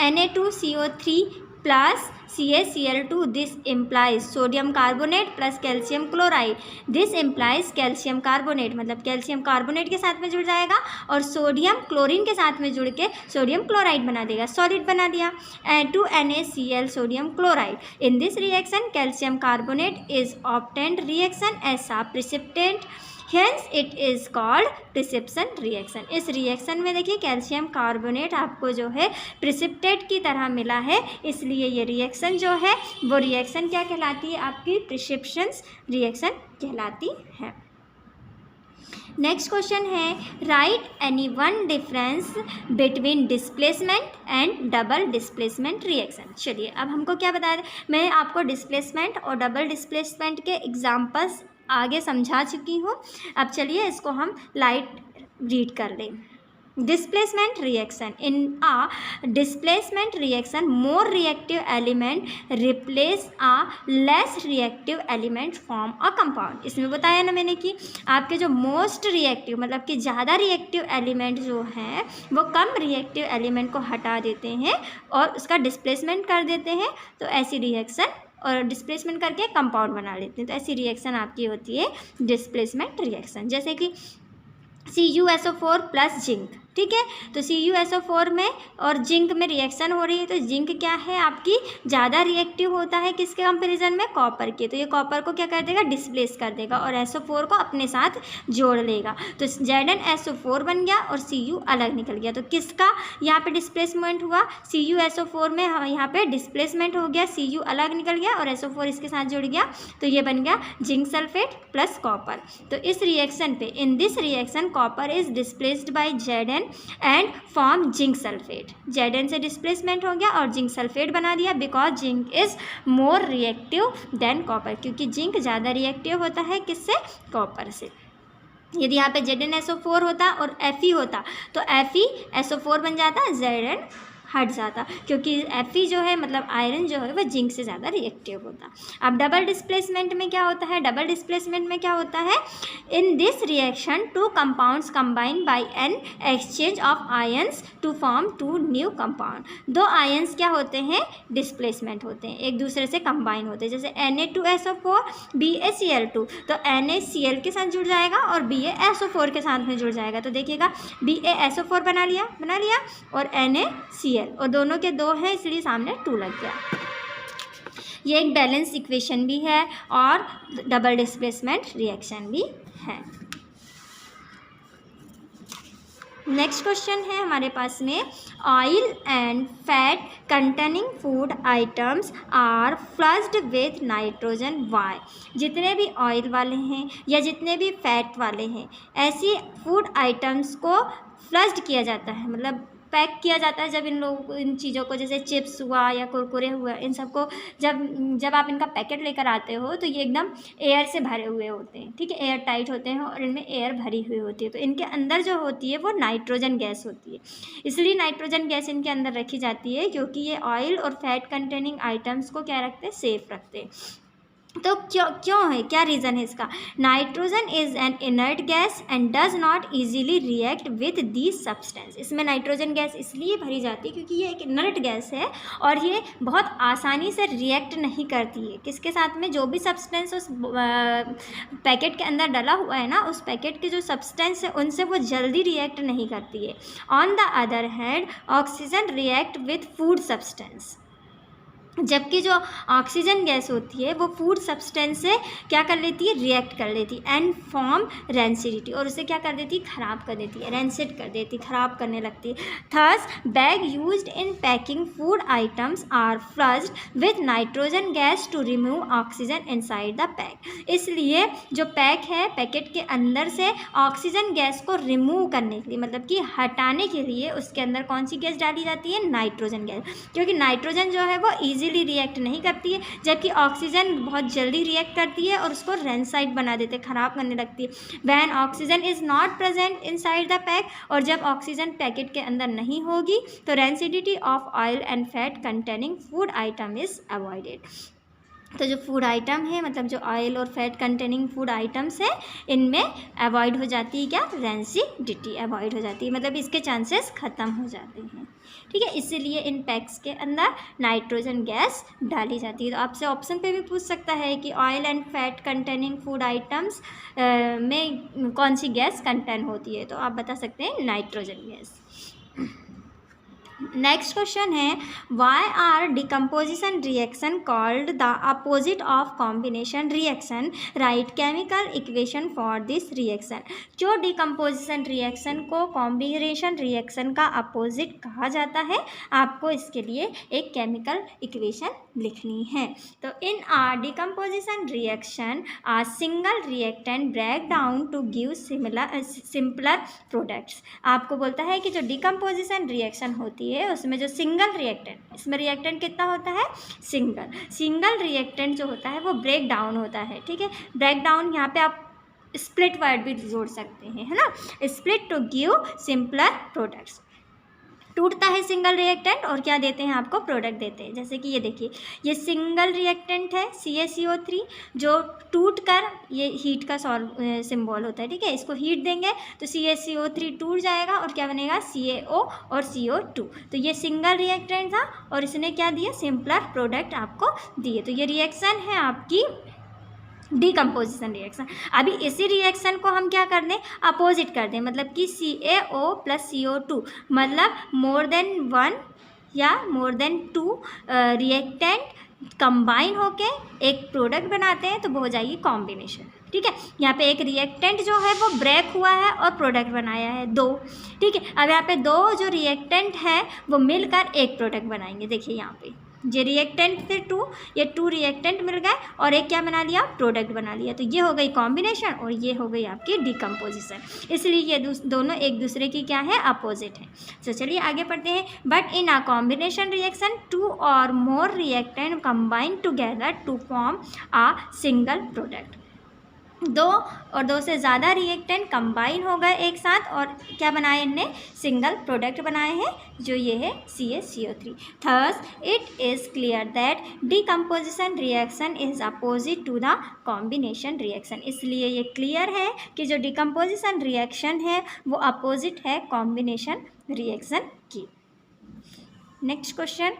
Na2CO3 plus CaCl2, this implies sodium carbonate plus calcium chloride. This implies calcium carbonate, मतलब कैल्शियम कार्बोनेट के साथ में जुड़ जाएगा और सोडियम क्लोरीन के साथ में जुड़ के सोडियम क्लोराइड बना देगा, सॉलिड बना दिया। 2NaCl sodium chloride. In this reaction calcium carbonate is obtained reaction as a precipitant, hence it is called precipitation reaction. इस रिएक्शन में देखिए कैल्शियम कार्बोनेट आपको जो है प्रिसिपिटेट की तरह मिला है, इसलिए ये रिएक्शन जो है वो रिएक्शन क्या कहलाती है? आपकी प्रिसिपिटेशन रिएक्शन कहलाती है। नेक्स्ट क्वेश्चन है, right any one difference between displacement and double displacement reaction. चलिए, अब हमको क्या बता दें, मैं आपको डिस्प्लेसमेंट और डबल डिस्प्लेसमेंट के एग्जाम्पल्स आगे समझा चुकी हूँ। अब चलिए इसको हम लाइट रीड कर लें। displacement reaction. In a displacement reaction, more reactive element replace a less reactive element form a compound. इसमें बताया ना मैंने कि आपके जो मोस्ट रिएक्टिव मतलब कि ज़्यादा रिएक्टिव एलिमेंट जो हैं वो कम रिएक्टिव एलिमेंट को हटा देते हैं और उसका डिस्प्लेसमेंट कर देते हैं, तो ऐसी रिएक्शन और डिस्प्लेसमेंट करके कंपाउंड बना लेते हैं, तो ऐसी रिएक्शन आपकी होती है डिस्प्लेसमेंट रिएक्शन। जैसे कि CuSO4 प्लस जिंक, ठीक है, तो CuSO4 में और जिंक में रिएक्शन हो रही है, तो जिंक क्या है आपकी ज़्यादा रिएक्टिव होता है किसके कंपैरिजन में, कॉपर के, तो ये कॉपर को क्या कर देगा, डिस्प्लेस कर देगा और SO4 को अपने साथ जोड़ लेगा, तो ZnSO4 बन गया और Cu अलग निकल गया। तो किसका यहाँ पे डिस्प्लेसमेंट हुआ, CuSO4 में यहाँ पे डिस्प्लेसमेंट हो गया, Cu अलग निकल गया और SO4 इसके साथ जुड़ गया, तो ये बन गया जिंक सल्फेट प्लस कॉपर। तो इस रिएक्शन पे, इन this reaction copper is displaced by Zn and form zinc sulphate. Zn से डिस्प्लेसमेंट हो गया और जिंक सल्फेट बना दिया, because zinc is more reactive than copper, क्योंकि जिंक ज़्यादा रिएक्टिव होता है किससे, कॉपर से। यदि यहाँ पे ZnSO4 होता और Fe होता तो FeSO4 बन जाता, Zn हट जाता, क्योंकि Fe जो है मतलब आयरन जो है वो जिंक से ज़्यादा रिएक्टिव होता। अब डबल डिस्प्लेसमेंट में क्या होता है, डबल डिस्प्लेसमेंट में क्या होता है, in this reaction two compounds combine by an exchange of ions to form two new compound. दो आयंस क्या होते हैं, डिस्प्लेसमेंट होते हैं, एक दूसरे से कंबाइन होते हैं, जैसे Na2SO4 BaCl2, तो NaCl के साथ जुड़ जाएगा और BaSO4 के साथ में जुड़ जाएगा, तो देखिएगा BaSO4 बना लिया और NaCl, और दोनों के दो हैं इसलिए सामने 2 लग गया। ये एक बैलेंस इक्वेशन भी है और डबल डिस्प्लेसमेंट रिएक्शन भी है। नेक्स्ट क्वेश्चन है हमारे पास में, oil and fat containing food items are flushed with nitrogen why. जितने भी ऑयल वाले हैं या जितने भी फैट वाले हैं, ऐसी फूड आइटम्स को फ्लश्ड किया जाता है, मतलब पैक किया जाता है। जब इन चीज़ों को, जैसे चिप्स हुआ या कुरकुरे हुआ, इन सबको जब आप इनका पैकेट लेकर आते हो तो ये एकदम एयर से भरे हुए होते हैं, ठीक है, एयर टाइट होते हैं और इनमें एयर भरी हुई होती है, तो इनके अंदर जो होती है वो नाइट्रोजन गैस होती है। इसलिए नाइट्रोजन गैस इनके अंदर रखी जाती है क्योंकि ये ऑयल और फैट कंटेनिंग आइटम्स को क्या रखते हैं, सेफ रखते हैं। तो क्यों है, क्या रीज़न है इसका, nitrogen is an inert gas and does not easily react with these substance. इसमें नाइट्रोजन गैस इसलिए भरी जाती है क्योंकि ये एक इनर्ट गैस है और ये बहुत आसानी से रिएक्ट नहीं करती है किसके साथ में, जो भी सब्सटेंस उस पैकेट के अंदर डला हुआ है ना, उस पैकेट के जो सब्सटेंस है उनसे वो जल्दी रिएक्ट नहीं करती है। On the other hand oxygen react with food substance, जबकि जो ऑक्सीजन गैस होती है वो फूड सब्सटेंस से क्या कर लेती है, रिएक्ट कर लेती है एंड फॉर्म रेंसिडिटी, और उसे क्या कर देती है, ख़राब कर देती है, रेंसिड कर देती है, ख़राब करने लगती है। Thus bag used in packing food items are flushed with nitrogen gas to remove oxygen inside the pack. इसलिए जो पैक है, पैकेट के अंदर से ऑक्सीजन गैस को रिमूव करने के लिए, मतलब कि हटाने के लिए उसके अंदर कौन सी गैस डाली जाती है, नाइट्रोजन गैस, क्योंकि नाइट्रोजन जो है वो इजीली रिएक्ट नहीं करती है, जबकि ऑक्सीजन बहुत जल्दी रिएक्ट करती है और उसको रेंसाइड बना देते, ख़राब करने लगती है। When oxygen is not present inside the pack, और जब ऑक्सीजन पैकेट के अंदर नहीं होगी तो rancidity of oil and fat containing food item is avoided. तो जो फूड आइटम है, मतलब जो ऑयल और फैट कंटेनिंग फूड आइटम्स है, इनमें अवॉइड हो जाती है क्या, रेंसिडिटी अवॉइड हो जाती है, मतलब इसके चांसेस ख़त्म हो जाते हैं, ठीक है। इसीलिए इन पैक्स के अंदर नाइट्रोजन गैस डाली जाती है। तो आपसे ऑप्शन पे भी पूछ सकता है कि oil and fat containing food items में कौन सी गैस कंटेन होती है, तो आप बता सकते हैं नाइट्रोजन गैस। नेक्स्ट क्वेश्चन है, why are decomposition reaction called the opposite of combination reaction, write chemical equation for this reaction. क्यों डिकम्पोजिशन रिएक्शन को कॉम्बिनेशन रिएक्शन का अपोजिट कहा जाता है, आपको इसके लिए एक केमिकल इक्वेशन लिखनी है। तो in a decomposition reaction a single reactant break down to give simpler products. आपको बोलता है कि जो डिकम्पोजिशन रिएक्शन होती है उसमें जो सिंगल रिएक्टेंट, इसमें रिएक्टेंट कितना होता है, सिंगल रिएक्टेंट जो होता है वो ब्रेक डाउन होता है, ठीक है। ब्रेक डाउन यहाँ पे आप स्प्लिट वर्ड भी जोड़ सकते हैं, है ना, split to give simpler products. टूटता है सिंगल रिएक्टेंट और क्या देते हैं आपको, प्रोडक्ट देते हैं। जैसे कि ये देखिए, ये सिंगल रिएक्टेंट है CaCO3 जो टूट कर, ये हीट का सिंबल होता है, ठीक है, इसको हीट देंगे तो CaCO3 टूट जाएगा और क्या बनेगा, CaO और CO2। तो ये सिंगल रिएक्टेंट था और इसने क्या दिया, सिंपलर प्रोडक्ट आपको दिए। तो ये रिएक्शन है आपकी डीकम्पोजिशन रिएक्शन। अभी इसी रिएक्शन को हम क्या कर दें, अपोजिट कर दें, मतलब कि CaO + CO2, मतलब मोर देन 1 या मोर देन 2 रिएक्टेंट कंबाइन होके एक प्रोडक्ट बनाते हैं तो वो हो जाएगी कॉम्बिनेशन, ठीक है। यहाँ पे एक रिएक्टेंट जो है वो ब्रेक हुआ है और प्रोडक्ट बनाया है 2, ठीक है। अब यहाँ पे 2 जो रिएक्टेंट है वो मिलकर एक प्रोडक्ट बनाएंगे। देखिए यहाँ पे ये रिएक्टेंट थे 2, ये 2 रिएक्टेंट मिल गए और एक क्या बना लिया, प्रोडक्ट बना लिया। तो ये हो गई कॉम्बिनेशन और ये हो गई आपकी डीकम्पोजिशन। इसलिए ये दोनों एक दूसरे की क्या है, अपोजिट है। तो चलिए आगे पढ़ते हैं। But in a combination reaction 2 or more reactant combine together to form a single product. 2 और 2 से ज़्यादा रिएक्टेंट कंबाइन हो गए एक साथ और क्या बनाए, इनने सिंगल प्रोडक्ट बनाए हैं जो ये है CaCO3। Thus it is clear that decomposition reaction is opposite to the combination reaction. इसलिए ये क्लियर है कि जो डीकम्पोजिशन रिएक्शन है वो अपोजिट है कॉम्बिनेशन रिएक्शन की। Next question,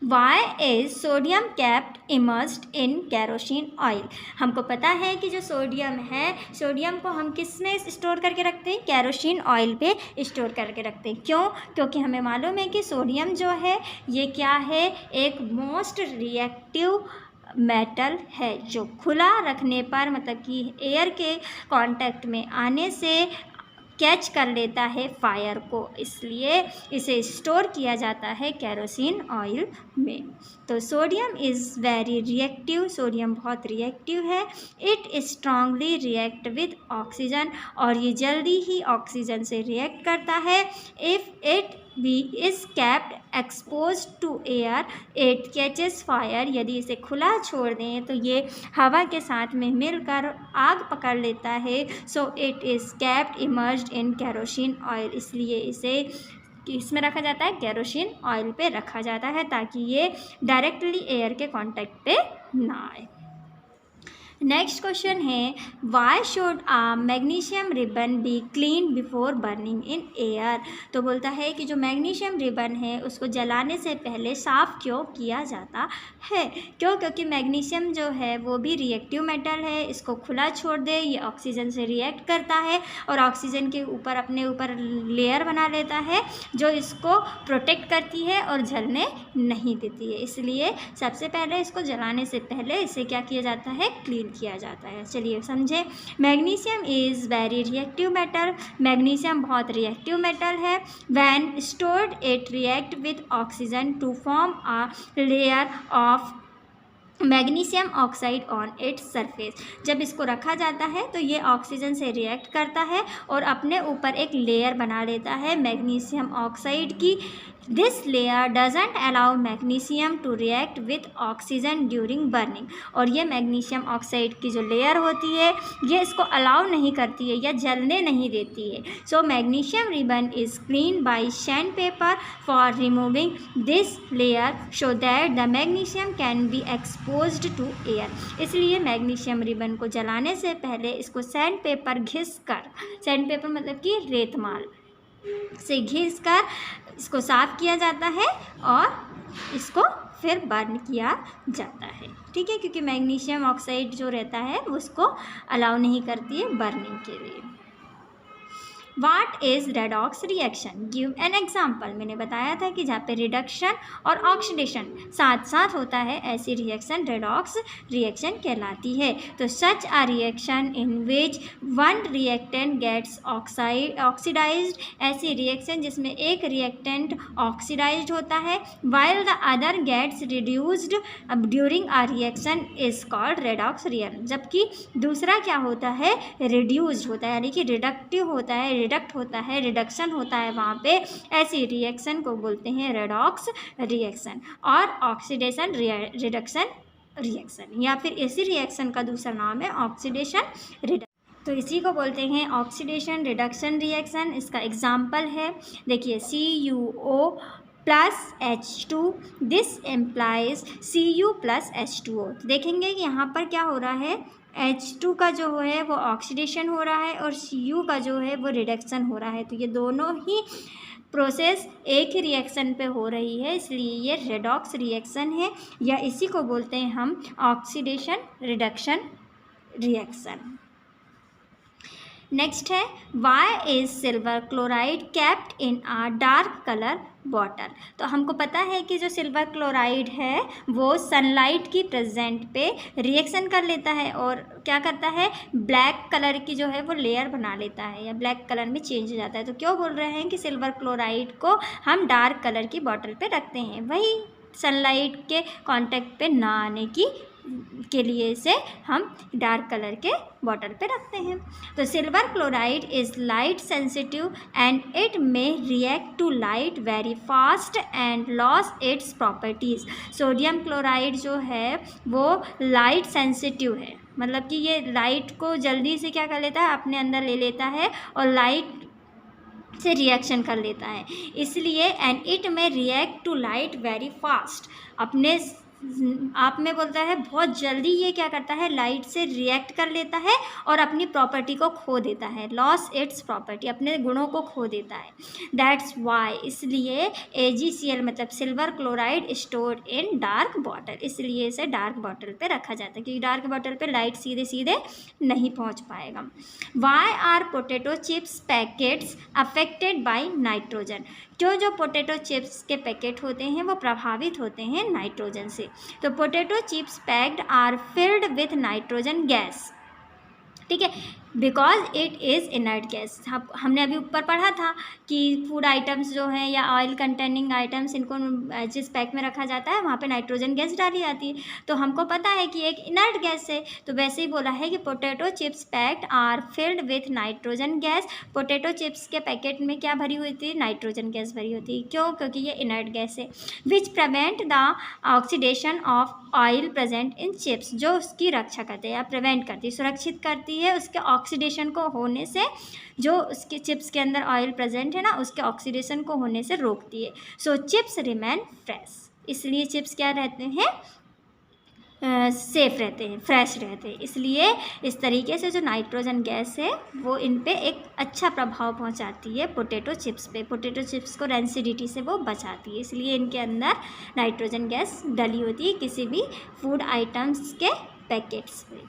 why is sodium kept immersed in kerosene oil. हमको पता है कि जो सोडियम है, सोडियम को हम किस में स्टोर करके रखते हैं, केरोसिन ऑयल पे स्टोर करके रखते हैं। क्यों, क्योंकि हमें मालूम है कि सोडियम जो है ये क्या है, एक मोस्ट रिएक्टिव मेटल है जो खुला रखने पर, मतलब कि एयर के कांटेक्ट में आने से कैच कर लेता है फायर को, इसलिए इसे स्टोर किया जाता है केरोसिन ऑयल में। तो sodium is very reactive, sodium बहुत रिएक्टिव है। It strongly react with oxygen, और ये जल्दी ही ऑक्सीजन से रिएक्ट करता है। If it be is kept expose to air it catches fire. यदि इसे खुला छोड़ दें तो ये हवा के साथ में मिलकर आग पकड़ लेता है। So it is capped emerged in kerosene oil, इसलिए इसे इसमें रखा जाता है, केरोसिन ऑयल पे रखा जाता है ताकि ये डायरेक्टली एयर के कांटेक्ट पे ना आए। नेक्स्ट क्वेश्चन है, why should a magnesium ribbon be clean before burning in air. तो बोलता है कि जो मैग्नीशियम रिबन है उसको जलाने से पहले साफ़ क्यों किया जाता है। क्यों, क्योंकि मैग्नीशियम जो है वो भी रिएक्टिव मेटल है, इसको खुला छोड़ दे ये ऑक्सीजन से रिएक्ट करता है और ऑक्सीजन के ऊपर अपने ऊपर लेयर बना लेता है जो इसको प्रोटेक्ट करती है और जलने नहीं देती है। इसलिए सबसे पहले इसको जलाने से पहले इसे क्या किया जाता है, क्लीन किया जाता है। चलिए समझे। Magnesium is very reactive metal, magnesium बहुत रिएक्टिव मेटल है। When stored it react with oxygen to form a layer of magnesium oxide on its surface. जब इसको रखा जाता है तो ये ऑक्सीजन से रिएक्ट करता है और अपने ऊपर एक लेयर बना लेता है मैग्नीशियम ऑक्साइड की। This layer doesn't allow magnesium to react with oxygen during burning. और ये मैग्नीशियम ऑक्साइड की जो लेयर होती है ये इसको अलाउ नहीं करती है या जलने नहीं देती है। So magnesium ribbon is clean by sand paper for removing this layer so that the magnesium can be exposed to air. इसलिए मैग्नीशियम रिबन को जलाने से पहले इसको सैंड पेपर घिस कर, सैंड पेपर मतलब कि रेतमाल से घिस कर इसको साफ़ किया जाता है और इसको फिर बर्न किया जाता है, ठीक है, क्योंकि मैग्नीशियम ऑक्साइड जो रहता है उसको अलाउ नहीं करती है बर्निंग के लिए। What is redox reaction, give an example. मैंने बताया था कि जहाँ पे रिडक्शन और ऑक्सीडेशन साथ साथ होता है ऐसी रिएक्शन रेडॉक्स रिएक्शन कहलाती है। तो such a reaction in which one reactant gets oxidised, ऐसी रिएक्शन जिसमें एक रिएक्टेंट ऑक्सीडाइज्ड होता है while the other gets reduced during a reaction is called redox reaction. जबकि दूसरा क्या होता है, रिड्यूस्ड होता है, यानी कि रिडक्टिव होता है, रिडक्ट होता है, रिडक्शन होता है वहाँ पे, ऐसी रिएक्शन को बोलते हैं रेडॉक्स रिएक्शन। और ऑक्सीडेशन रिडक्शन रिएक्शन, या फिर इसी रिएक्शन का दूसरा नाम है ऑक्सीडेशन रिडक्शन। तो इसी को बोलते हैं ऑक्सीडेशन रिडक्शन रिएक्शन। इसका एग्जाम्पल है, देखिए CuO plus H2, this implies Cu plus H2O। देखेंगे कि यहाँ पर क्या हो रहा है, H2 का जो है वो ऑक्सीडेशन हो रहा है और Cu का जो है वो रिडक्शन हो रहा है। तो ये दोनों ही प्रोसेस एक ही रिएक्शन पे हो रही है, इसलिए ये रेडॉक्स रिएक्शन है, या इसी को बोलते हैं हम ऑक्सीडेशन रिडक्शन रिएक्शन। नेक्स्ट है, why is silver chloride kept in a dark colour bottle. तो हमको पता है कि जो सिल्वर क्लोराइड है वो सनलाइट की प्रेजेंट पे रिएक्शन कर लेता है और क्या करता है, ब्लैक कलर की जो है वो लेयर बना लेता है या ब्लैक कलर में चेंज हो जाता है। तो क्यों बोल रहे हैं कि सिल्वर क्लोराइड को हम डार्क कलर की बॉटल पे रखते हैं, वही सनलाइट के कांटेक्ट पे ना आने के लिए से हम डार्क कलर के बॉटल पे रखते हैं। तो silver chloride is light sensitive and it may react to light very fast and loss its properties. Sodium chloride जो है वो लाइट सेंसिटिव है, मतलब कि ये लाइट को जल्दी से क्या कर लेता है, अपने अंदर ले लेता है और लाइट से रिएक्शन कर लेता है, इसलिए and it may react to light very fast, अपने आप में बोलता है बहुत जल्दी ये क्या करता है, लाइट से रिएक्ट कर लेता है और अपनी प्रॉपर्टी को खो देता है, लॉस इट्स प्रॉपर्टी, अपने गुणों को खो देता है। दैट्स वाई, इसलिए AgCl मतलब silver chloride stored in dark bottle, इसलिए इसे डार्क बॉटल पे रखा जाता है क्योंकि डार्क बॉटल पे लाइट सीधे सीधे नहीं पहुंच पाएगा। Why are potato chips packets affected by nitrogen. जो पोटैटो चिप्स के पैकेट होते हैं वो प्रभावित होते हैं नाइट्रोजन से। तो potato chips packed are filled with nitrogen gas, ठीक है, because it is inert gas. हमने अभी ऊपर पढ़ा था कि फूड आइटम्स जो हैं या ऑयल कंटेनिंग आइटम्स, इनको जिस पैक में रखा जाता है वहाँ पे नाइट्रोजन गैस डाली जाती है, तो हमको पता है कि एक इनर्ट गैस है। तो वैसे ही बोला है कि potato chips packed are filled with nitrogen gas. Potato chips के पैकेट में क्या भरी हुई थी, नाइट्रोजन गैस भरी होती है। क्यों, क्योंकि ये इनर्ट गैस है। Which prevent the oxidation of oil present in chips, जो उसकी रक्षा करते हैं या प्रिवेंट करती है, सुरक्षित करती है उसके ऑक्सीडेशन को होने से, जो उसके चिप्स के अंदर ऑयल प्रेजेंट है ना उसके ऑक्सीडेशन को होने से रोकती है। सो चिप्स रिमेन फ्रेश, इसलिए चिप्स क्या रहते हैं, सेफ रहते हैं, फ्रेश रहते हैं। इसलिए इस तरीके से जो नाइट्रोजन गैस है वो इन पे एक अच्छा प्रभाव पहुंचाती है पोटैटो चिप्स पे, पोटैटो चिप्स को रेंसिडिटी से वो बचाती है, इसलिए इनके अंदर नाइट्रोजन गैस डली होती है किसी भी फूड आइटम्स के पैकेट्स पे।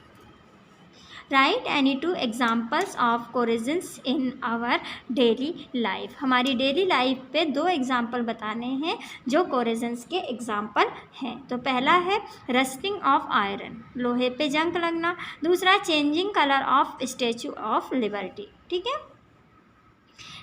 Write any two examples of corrosions in our daily life. हमारी डेली लाइफ पे 2 एग्जाम्पल बताने हैं जो कोरेजेंस के एग्जाम्पल हैं। तो पहला है रस्टिंग ऑफ आयरन, लोहे पे जंग लगना। दूसरा changing colour of Statue of Liberty, ठीक है।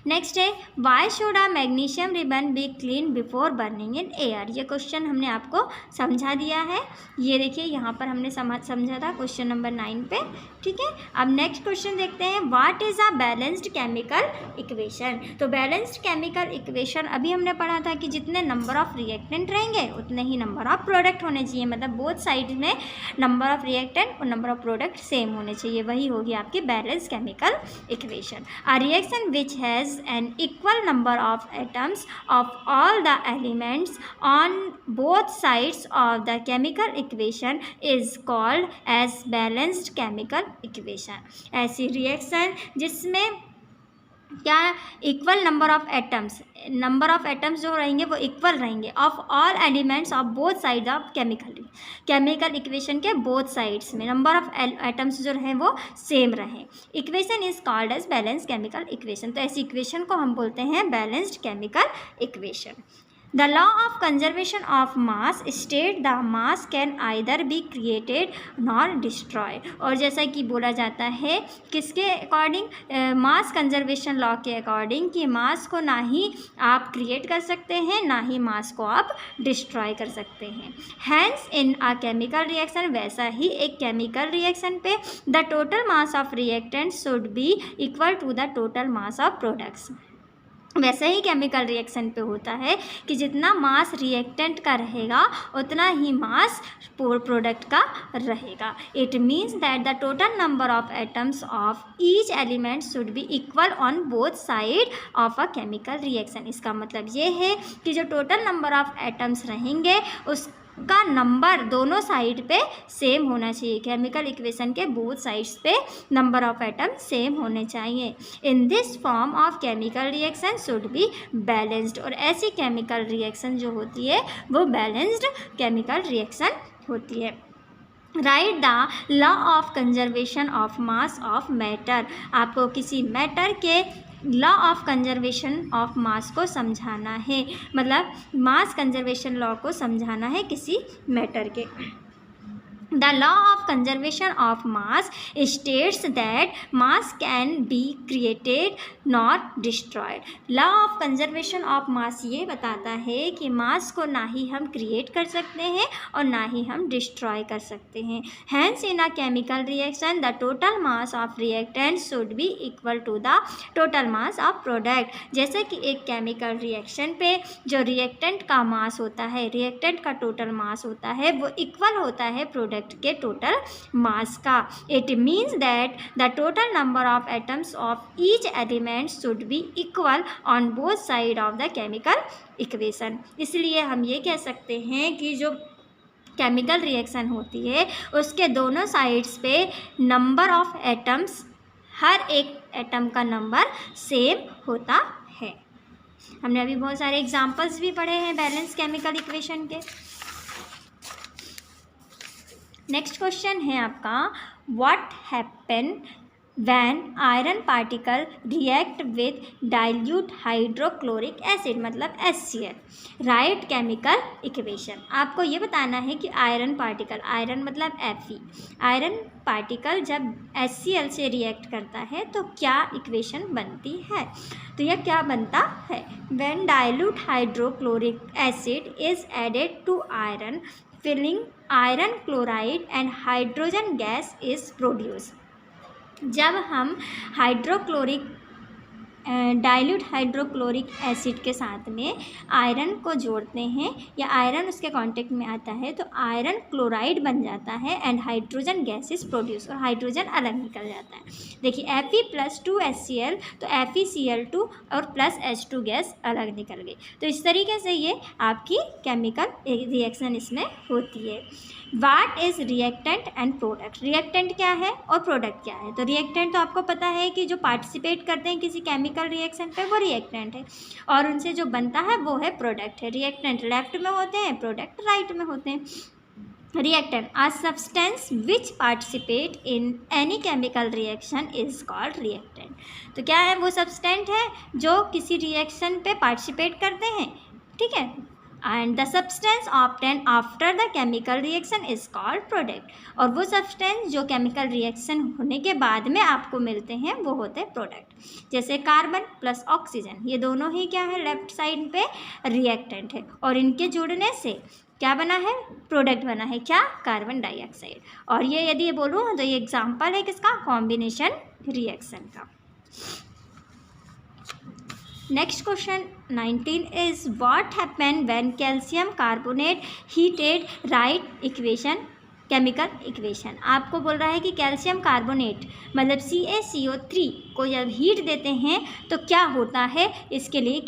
नेक्स्ट है why should a magnesium ribbon be clean before burning in air. ये क्वेश्चन हमने आपको समझा दिया है, ये देखिए यहाँ पर हमने समझा था क्वेश्चन नंबर 9 पे, ठीक है। अब नेक्स्ट क्वेश्चन देखते हैं, what is a balanced chemical equation. तो बैलेंस्ड केमिकल इक्वेशन अभी हमने पढ़ा था कि जितने नंबर ऑफ रिएक्टेंट रहेंगे उतने ही नंबर ऑफ प्रोडक्ट होने चाहिए, मतलब बोथ साइड में नंबर ऑफ रिएक्टेंट और नंबर ऑफ प्रोडक्ट सेम होने चाहिए, वही होगी आपकी balanced chemical equation. A reaction which has an equal number of atoms of all the elements on both sides of the chemical equation is called as balanced chemical equation। ऐसी रिएक्शन जिसमें क्या इक्वल नंबर ऑफ एटम्स जो रहेंगे वो इक्वल रहेंगे of all elements of both sides of chemical equation के बोथ साइड्स में नंबर ऑफ एटम्स जो रहे वो सेम रहें। Equation is called as balance chemical equation. तो ऐसी इक्वेशन को हम बोलते हैं balanced chemical equation. The law of conservation of mass state the mass can either be created nor destroyed। और जैसा कि बोला जाता है किसके अकॉर्डिंग, मास कंजर्वेशन लॉ के अकॉर्डिंग, कि मास को ना ही आप क्रिएट कर सकते हैं ना ही मास को आप डिस्ट्रॉय कर सकते हैं। Hence in a chemical reaction, वैसा ही एक केमिकल रिएक्शन पे the total mass of reactant should be equal to the total mass of products. वैसे ही केमिकल रिएक्शन पे होता है कि जितना मास रिएक्टेंट का रहेगा उतना ही मास प्रोडक्ट का रहेगा। It means that the total number of atoms of each element should be equal on both side of a chemical reaction. इसका मतलब ये है कि जो टोटल नंबर ऑफ एटम्स रहेंगे उसका नंबर दोनों साइड पे सेम होना चाहिए। केमिकल इक्वेशन के बोथ साइड्स पे नंबर ऑफ एटम सेम होने चाहिए। In this form of chemical reaction should be balanced. और ऐसी केमिकल रिएक्शन जो होती है वो बैलेंस्ड केमिकल रिएक्शन होती है। Right the law of conservation of mass of matter. आपको किसी मैटर के law of conservation of mass को समझाना है, मतलब मास कंजर्वेशन लॉ को समझाना है किसी मैटर के। The law of conservation of mass states that mass can be created not destroyed. Law of conservation of mass ये बताता है कि मास को ना ही हम क्रिएट कर सकते हैं और ना ही हम डिस्ट्रॉय कर सकते हैं। Hence in a chemical reaction the total mass of reactant should be equal to the total mass of product। जैसे कि एक केमिकल रिएक्शन पे जो रिएक्टेंट का मास होता है, रिएक्टेंट का टोटल मास होता है वो इक्वल होता है प्रोडक्ट के टोटल मास का। It means that the total number of atoms of each element should be equal on both side of the chemical equation. इसलिए हम ये कह सकते हैं कि जो केमिकल रिएक्शन होती है उसके दोनों साइड्स पे नंबर ऑफ एटम्स, हर एक एटम का नंबर सेम होता है। हमने अभी बहुत सारे एग्जांपल्स भी पढ़े हैं बैलेंस केमिकल इक्वेशन के। नेक्स्ट क्वेश्चन है आपका, what happen when iron particle react with dilute hydrochloric acid मतलब HCl। Right chemical equation. आपको ये बताना है कि आयरन पार्टिकल, आयरन मतलब Fe, आयरन पार्टिकल जब HCl से रिएक्ट करता है तो क्या इक्वेशन बनती है। तो यह क्या बनता है, when dilute hydrochloric acid is added to iron filling iron chloride and hydrogen gas is produced। जब हम डाइल्यूट हाइड्रोक्लोरिक एसिड के साथ में आयरन को जोड़ते हैं या आयरन उसके कांटेक्ट में आता है तो आयरन क्लोराइड बन जाता है and hydrogen gas is produce, और हाइड्रोजन अलग निकल जाता है। देखिए Fe+2HCl तो FeCl2 और +H2 गैस अलग निकल गई। तो इस तरीके से ये आपकी केमिकल रिएक्शन इसमें होती है। What is reactant and product. Reactant क्या है और प्रोडक्ट क्या है। तो रिएक्टेंट तो आपको पता है कि जो पार्टिसिपेट करते हैं किसी केमिकल रिएक्शन पे वो रिएक्टेंट है, और उनसे जो बनता है वो है प्रोडक्ट है। रिएक्टेंट लेफ्ट में होते हैं, प्रोडक्ट राइट में होते हैं। Reactant a substance which participate in any chemical reaction is called reactant. तो क्या है, वो सब्सटेंट है जो किसी रिएक्शन पे पार्टिसिपेट करते हैं, ठीक है। And the substance obtain after the chemical reaction is called product, और वो सब्सटेंस जो केमिकल रिएक्शन होने के बाद में आपको मिलते हैं वो होते हैं प्रोडक्ट। जैसे कार्बन प्लस ऑक्सीजन, ये दोनों ही क्या है, लेफ्ट साइड पे रिएक्टेंट है, और इनके जुड़ने से क्या बना है, प्रोडक्ट बना है, क्या, कार्बन डाइऑक्साइड। और ये यदि ये बोलूँ तो ये एग्जाम्पल है किसका, कॉम्बिनेशन रिएक्शन का। Next question 19 is what happen when calcium carbonate heated. Right equation, chemical equation. आपको बोल रहा है कि कैल्शियम कार्बोनेट मतलब CaCO3 को जब हीट देते हैं तो क्या होता है, इसके लिए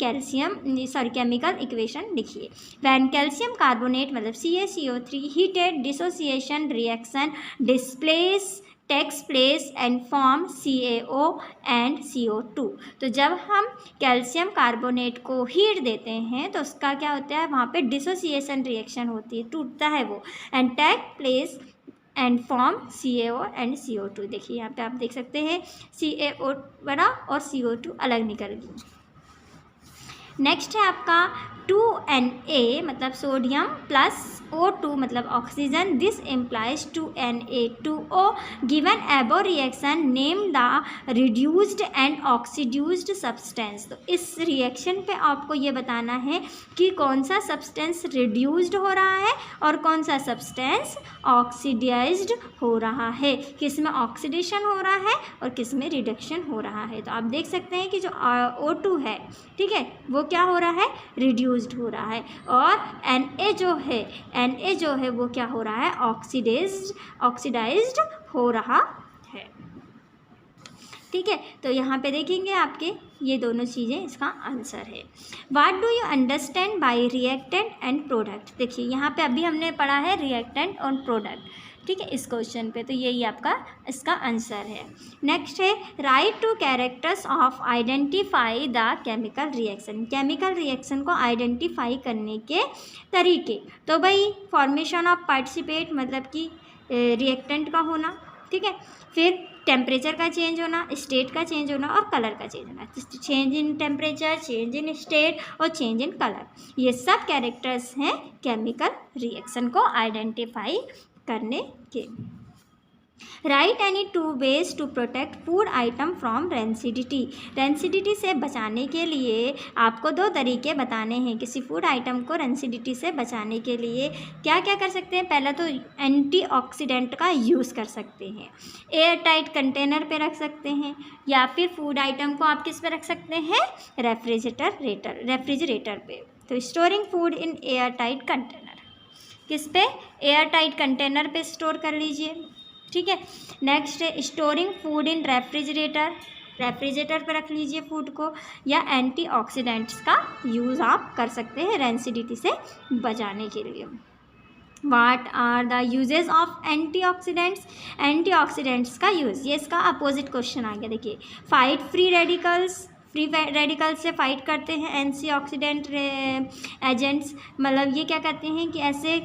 केमिकल इक्वेशन लिखिए। व्हेन कैल्शियम कार्बोनेट मतलब CaCO3 heated dissociation reaction takes place and form CaO and CO2। तो जब हम कैल्शियम कार्बोनेट को हीट देते हैं तो उसका क्या होता है, वहाँ पे डिसोसिएशन रिएक्शन होती है, टूटता है वो, and take place and form CaO and CO2। देखिए यहाँ पे आप देख सकते हैं CaO बना और CO2 अलग निकल गई। नेक्स्ट है आपका 2Na मतलब सोडियम प्लस O2 मतलब oxygen, this implies 2Na2O। Given above reaction name the reduced and oxidised substance. तो इस रिएक्शन पे आपको ये बताना है कि कौन सा सब्सटेंस रिड्यूस्ड हो रहा है और कौन सा सब्सटेंस ऑक्सीडाइज्ड हो रहा है, किस में ऑक्सीडेशन हो रहा है और किस में रिडक्शन हो रहा है। तो आप देख सकते हैं कि जो O2 है, ठीक है, वो क्या हो रहा है, रिड्यूस्ड हो रहा है, और Na जो है वो क्या हो रहा है, ऑक्सीडाइज्ड हो रहा है। ठीक है, तो यहाँ पे देखेंगे आपके ये दोनों चीज़ें इसका आंसर है। What do you understand by reactant and product. देखिए यहाँ पे अभी हमने पढ़ा है रिएक्टेंट और प्रोडक्ट, ठीक है, इस क्वेश्चन पे, तो यही आपका इसका आंसर है। नेक्स्ट है write two characters of identify the chemical reaction. Chemical reaction को आइडेंटिफाई करने के तरीके, तो भाई फॉर्मेशन ऑफ पार्टिसिपेट मतलब कि रिएक्टेंट का होना, ठीक है, फिर टेम्परेचर का चेंज होना, स्टेट का चेंज होना और कलर का चेंज होना। Change in temperature, change in state और चेंज इन कलर, ये सब कैरेक्टर्स हैं केमिकल रिएक्शन को आइडेंटिफाई करने के। Write any 2 ways to protect food item from rancidity. Rancidity से बचाने के लिए आपको 2 तरीके बताने हैं। किसी फूड आइटम को रेंसिडिटी से बचाने के लिए क्या क्या कर सकते हैं। पहला तो एंटीऑक्सीडेंट का यूज़ कर सकते हैं, एयर टाइट कंटेनर पे रख सकते हैं, या फिर फूड आइटम को आप किस पे रख सकते हैं, रेफ्रिजरेटर पे। तो storing food in air tight container, किस पे, एयर टाइट कंटेनर पे स्टोर कर लीजिए, ठीक है। नेक्स्ट है स्टोरिंग फूड इन रेफ्रिजरेटर पर रख लीजिए फूड को, या एंटीऑक्सीडेंट्स का यूज़ आप कर सकते हैं रेंसिडिटी से बचाने के लिए। What are the uses of antioxidants. Antioxidants का यूज़, ये इसका अपोजिट क्वेश्चन आ गया। देखिए फाइट फ्री रेडिकल्स से फाइट करते हैं एंटीऑक्सीडेंट एजेंट्स, मतलब ये क्या करते हैं कि ऐसे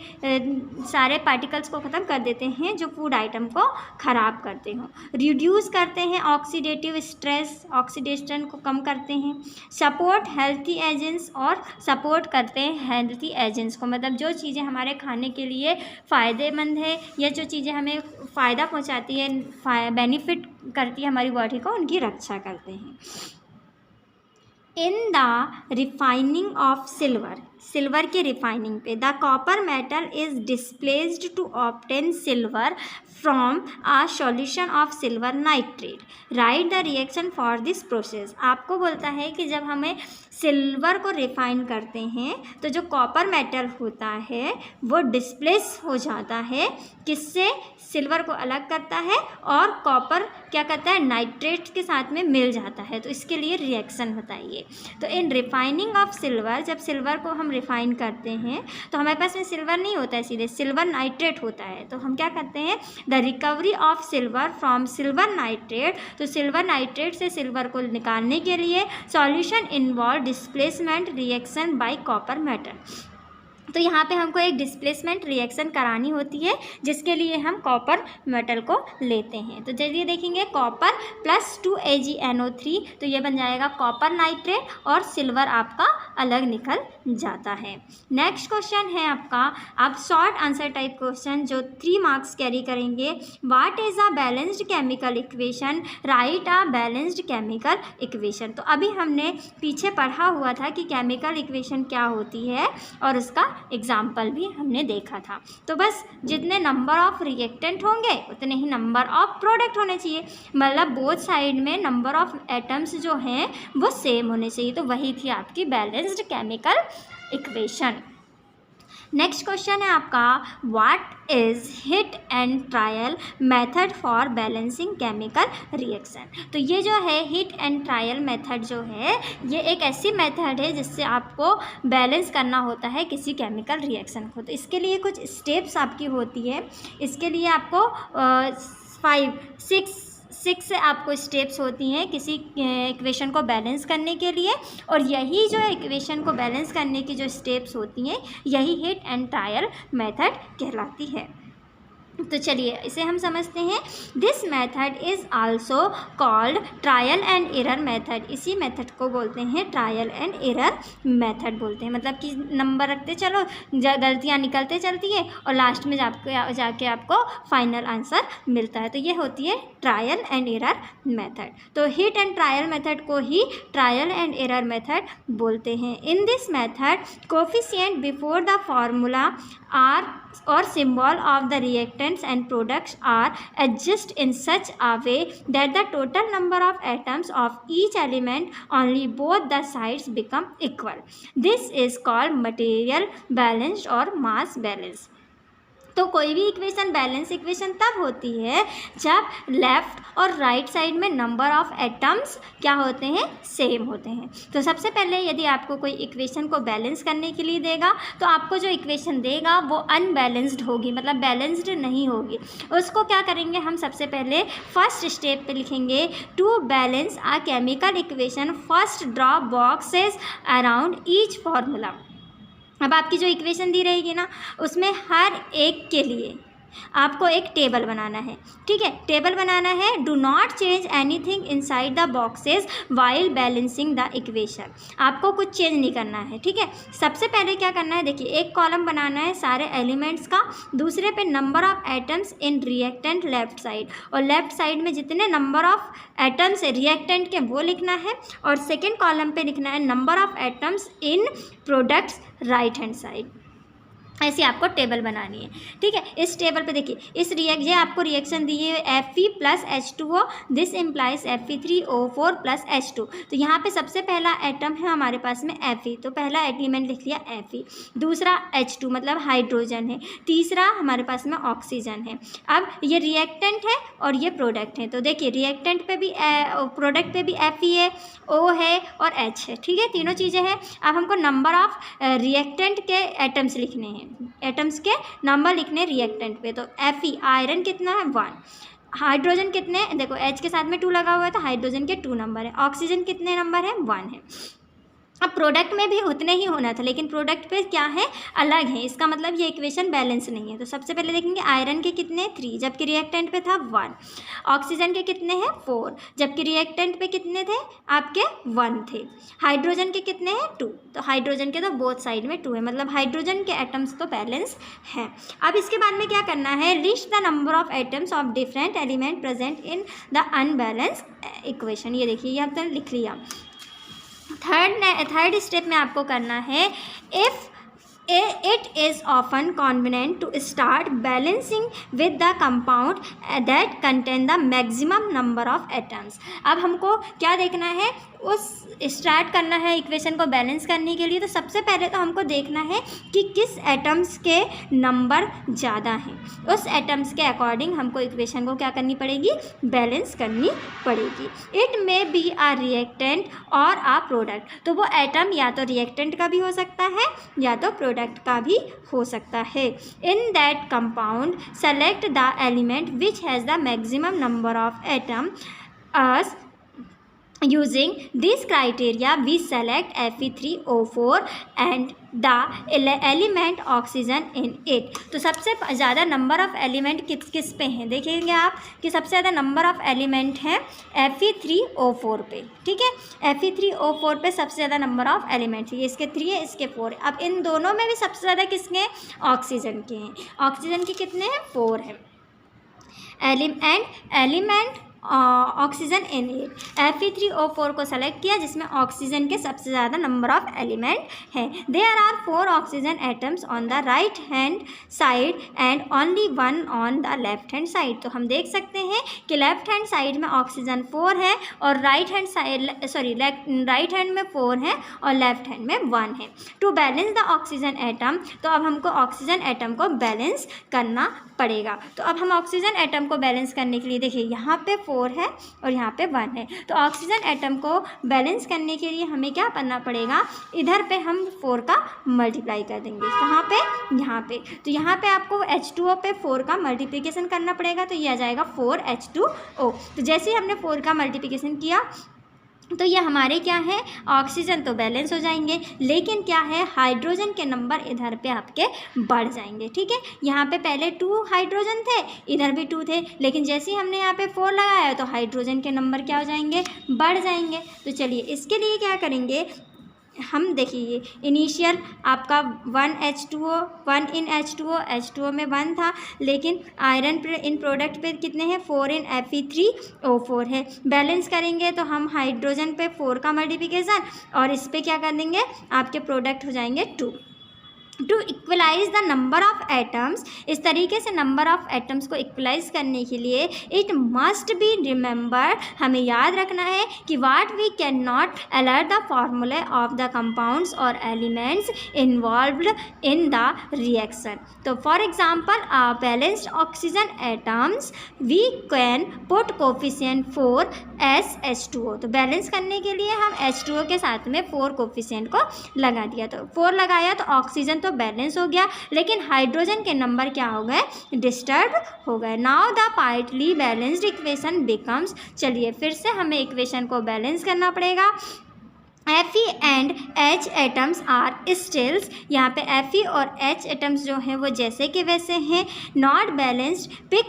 सारे पार्टिकल्स को ख़त्म कर देते हैं जो फूड आइटम को ख़राब करते हों। रिड्यूस करते हैं ऑक्सीडेटिव स्ट्रेस, ऑक्सीडेशन को कम करते हैं। सपोर्ट हेल्थी एजेंट्स, और सपोर्ट करते हैं हेल्थी एजेंट्स को, मतलब जो चीज़ें हमारे खाने के लिए फ़ायदेमंद है या जो चीज़ें हमें फ़ायदा पहुँचाती है, बेनिफिट करती है हमारी बॉडी को, उनकी रक्षा करते हैं। In the refining of silver के रिफाइनिंग पे the copper metal is displaced to obtain silver from a solution of silver nitrate. Write the reaction for this process. आपको बोलता है कि जब हमें सिल्वर को रिफाइन करते हैं तो जो कॉपर मेटल होता है वो डिस्प्लेस हो जाता है, किससे, सिल्वर को अलग करता है और कॉपर क्या करता है, नाइट्रेट के साथ में मिल जाता है, तो इसके लिए रिएक्शन होता है ये। तो इन रिफाइनिंग ऑफ सिल्वर, जब सिल्वर को हम रिफाइन करते हैं तो हमारे पास में सिल्वर नहीं होता है, सीधे सिल्वर नाइट्रेट होता है। तो हम क्या करते हैं, the recovery of silver from silver nitrate. तो सिल्वर नाइट्रेट से सिल्वर को निकालने के लिए solution involve displacement reaction by copper metal. तो यहाँ पे हमको एक डिस्प्लेसमेंट रिएक्शन करानी होती है जिसके लिए हम कॉपर मेटल को लेते हैं। तो चलिए देखेंगे, कॉपर प्लस 2AgNO3, तो ये बन जाएगा कॉपर नाइट्रेट और सिल्वर आपका अलग निकल जाता है। नेक्स्ट क्वेश्चन है आपका, आप शॉर्ट आंसर टाइप क्वेश्चन जो 3 मार्क्स कैरी करेंगे। What is a balanced chemical equation, right a balanced chemical equation. तो अभी हमने पीछे पढ़ा हुआ था कि केमिकल इक्वेशन क्या होती है और उसका एग्जाम्पल भी हमने देखा था। तो बस जितने नंबर ऑफ रिएक्टेंट होंगे उतने ही नंबर ऑफ प्रोडक्ट होने चाहिए, मतलब बोथ साइड में नंबर ऑफ एटम्स जो हैं वो सेम होने चाहिए। तो वही थी आपकी balanced chemical equation. Next question है आपका, what is hit and trial method for balancing chemical reaction. तो ये जो है हिट एंड ट्रायल मेथड जो है ये एक ऐसी मेथड है जिससे आपको बैलेंस करना होता है किसी केमिकल रिएक्शन को। तो इसके लिए कुछ स्टेप्स आपकी होती है, इसके लिए आपको 6 आपको स्टेप्स होती हैं किसी इक्वेशन को बैलेंस करने के लिए, और यही जो इक्वेशन को बैलेंस करने की जो स्टेप्स होती हैं यही हिट एंड ट्रायल मेथड कहलाती है। तो चलिए इसे हम समझते हैं। This method is also called trial and error method. इसी मेथड को बोलते हैं ट्रायल एंड एरर मेथड बोलते हैं। मतलब कि नंबर रखते चलो, गलतियाँ निकलते चलती है और लास्ट में जाके आपको फाइनल आंसर मिलता है। तो ये होती है ट्रायल एंड एरर मेथड। तो हिट एंड ट्रायल मेथड को ही ट्रायल एंड एरर मेथड बोलते हैं। In this method coefficient before the formula are or symbol of the reactants and products are adjusted in such a way that the total number of atoms of each element only both the sides become equal. This is called material balance or mass balance. तो कोई भी इक्वेशन बैलेंस इक्वेशन तब होती है जब लेफ़्ट और राइट साइड में नंबर ऑफ एटम्स क्या होते हैं, सेम होते हैं। तो सबसे पहले यदि आपको कोई इक्वेशन को बैलेंस करने के लिए देगा तो आपको जो इक्वेशन देगा वो अनबैलेंस्ड होगी, मतलब बैलेंस्ड नहीं होगी। उसको क्या करेंगे हम, सबसे पहले फर्स्ट स्टेप पे लिखेंगे to balance a chemical equation first draw boxes around each formula. अब आपकी जो इक्वेशन दी रहेगी ना, उसमें हर एक के लिए आपको एक टेबल बनाना है। ठीक है, टेबल बनाना है। Do not change anything inside the boxes while balancing the equation. आपको कुछ चेंज नहीं करना है। ठीक है, सबसे पहले क्या करना है, देखिए एक कॉलम बनाना है सारे एलिमेंट्स का, दूसरे पे number of atoms in reactant left side, और लेफ्ट साइड में जितने नंबर ऑफ एटम्स रिएक्टेंट के वो लिखना है, और सेकेंड कॉलम पे लिखना है number of atoms in products right hand side. ऐसी आपको टेबल बनानी है। ठीक है, इस टेबल पे देखिए ये आपको रिएक्शन दी है Fe plus H2O, this implies Fe3O4 plus H2। तो यहाँ पे सबसे पहला एटम है हमारे पास में Fe, तो पहला एलिमेंट लिख लिया Fe, दूसरा H2 मतलब हाइड्रोजन है, तीसरा हमारे पास में ऑक्सीजन है। अब ये रिएक्टेंट है और ये प्रोडक्ट है, तो देखिए रिएक्टेंट पे भी प्रोडक्ट पे भी Fe है, O है और H है। ठीक है, तीनों चीज़ें हैं। अब हमको नंबर ऑफ रिएक्टेंट के एटम्स लिखने हैं, एटम्स के नंबर लिखने रिएक्टेंट पे। तो Fe आयरन कितना है 1, हाइड्रोजन कितने, देखो H के साथ में 2 लगा हुआ है तो हाइड्रोजन के 2 नंबर है, ऑक्सीजन कितने नंबर है 1 है। अब प्रोडक्ट में भी उतने ही होना था, लेकिन प्रोडक्ट पे क्या है, अलग है, इसका मतलब ये इक्वेशन बैलेंस नहीं है। तो सबसे पहले देखेंगे आयरन के कितने 3, जबकि रिएक्टेंट पे था 1, ऑक्सीजन के कितने हैं 4, जबकि रिएक्टेंट पे कितने थे आपके 1 थे, हाइड्रोजन के कितने हैं 2, तो हाइड्रोजन के तो बोथ साइड में 2 है, मतलब हाइड्रोजन के एटम्स तो बैलेंस हैं। अब इसके बाद में क्या करना है, list the number of atoms of different element present in the unbalance equation. ये देखिए ये आपने लिख लिया। थर्ड स्टेप में आपको करना है, if it is often convenient to start balancing with the compound that contain the maximum number of atoms। अब हमको क्या देखना है, उस स्टार्ट करना है इक्वेशन को बैलेंस करने के लिए। तो सबसे पहले तो हमको देखना है कि किस एटम्स के नंबर ज़्यादा हैं, उस एटम्स के अकॉर्डिंग हमको इक्वेशन को क्या करनी पड़ेगी, बैलेंस करनी पड़ेगी। It may be a reactant or a product. तो वो एटम या तो रिएक्टेंट का भी हो सकता है या तो प्रोडक्ट का भी हो सकता है। In that compound select the element which has the maximum number of atom. Us using this criteria we select Fe3O4 and the element oxygen in it। तो सबसे ज़्यादा नंबर ऑफ़ एलिमेंट किस पे हैं, देखेंगे आप कि सबसे ज़्यादा नंबर ऑफ़ एलिमेंट हैं Fe3O4 पे। ठीक है, Fe3O4 पे सबसे ज़्यादा नंबर ऑफ़ एलिमेंट है, ये इसके 3 है इसके 4 है। अब इन दोनों में भी सबसे ज़्यादा किसके हैं, ऑक्सीजन के हैं, ऑक्सीजन के कितने हैं 4 हैं। Element oxygen in it, Fe3O4 को सेलेक्ट किया जिसमें ऑक्सीजन के सबसे ज़्यादा नंबर ऑफ एलिमेंट हैं। There are 4 oxygen atoms on the right hand side and only 1 on the left hand side. तो हम देख सकते हैं कि लेफ्ट हैंड साइड में ऑक्सीजन 4 है और राइट हैंड में 4 है और लेफ्ट हैंड में 1 है। To balance the oxygen atom, तो अब हमको ऑक्सीजन एटम को बैलेंस करना पड़ेगा। तो अब हम ऑक्सीजन एटम को बैलेंस करने के लिए देखिए यहाँ पे 4 है और यहाँ पे 1 है। तो ऑक्सीजन एटम को बैलेंस करने के लिए हमें क्या करना पड़ेगा, इधर पे हम 4 का मल्टीप्लाई कर देंगे, कहाँ पे, यहाँ पे। तो यहाँ पे आपको H2O पे 4 का मल्टीप्लिकेशन करना पड़ेगा, तो ये आ जाएगा 4H2O। तो जैसे ही हमने 4 का मल्टीप्लिकेशन किया तो ये हमारे क्या है, ऑक्सीजन तो बैलेंस हो जाएंगे, लेकिन क्या है, हाइड्रोजन के नंबर इधर पे आपके बढ़ जाएंगे। ठीक है, यहाँ पे पहले 2 हाइड्रोजन थे, इधर भी 2 थे, लेकिन जैसे ही हमने यहाँ पे 4 लगाया तो हाइड्रोजन के नंबर क्या हो जाएंगे, बढ़ जाएंगे। तो चलिए इसके लिए क्या करेंगे हम, देखिए इनिशियल आपका 1H2O, 1 इन H2O, H2O में 1 था, लेकिन आयरन इन प्रोडक्ट पे कितने हैं, 4 इन Fe3O4 है। बैलेंस करेंगे तो हम हाइड्रोजन पे 4 का मल्टीप्लिकेशन और इस पे क्या कर देंगे, आपके प्रोडक्ट हो जाएंगे 2। To equalise the number of atoms, इस तरीके से नंबर ऑफ एटम्स को इक्वलाइज करने के लिए इट मस्ट बी रिमेंबर, हमें याद रखना है कि what we can not alter the formulae of the compounds और elements involved in the reaction. तो for example balanced oxygen atoms we can put coefficient 4 as H2O। तो बैलेंस करने के लिए हम H2O के साथ में 4 कोफिशिएंट को लगा दिया, तो 4 लगाया तो ऑक्सीजन तो बैलेंस हो गया, लेकिन हाइड्रोजन के नंबर क्या हो गए, डिस्टर्ब हो गए। Now the partly balanced equation becomes, चलिए फिर से हमें इक्वेशन को बैलेंस करना पड़ेगा। Fe and H atoms are stills, यहाँ पे Fe और H एटम्स जो हैं वो जैसे के वैसे हैं। Not balanced, pick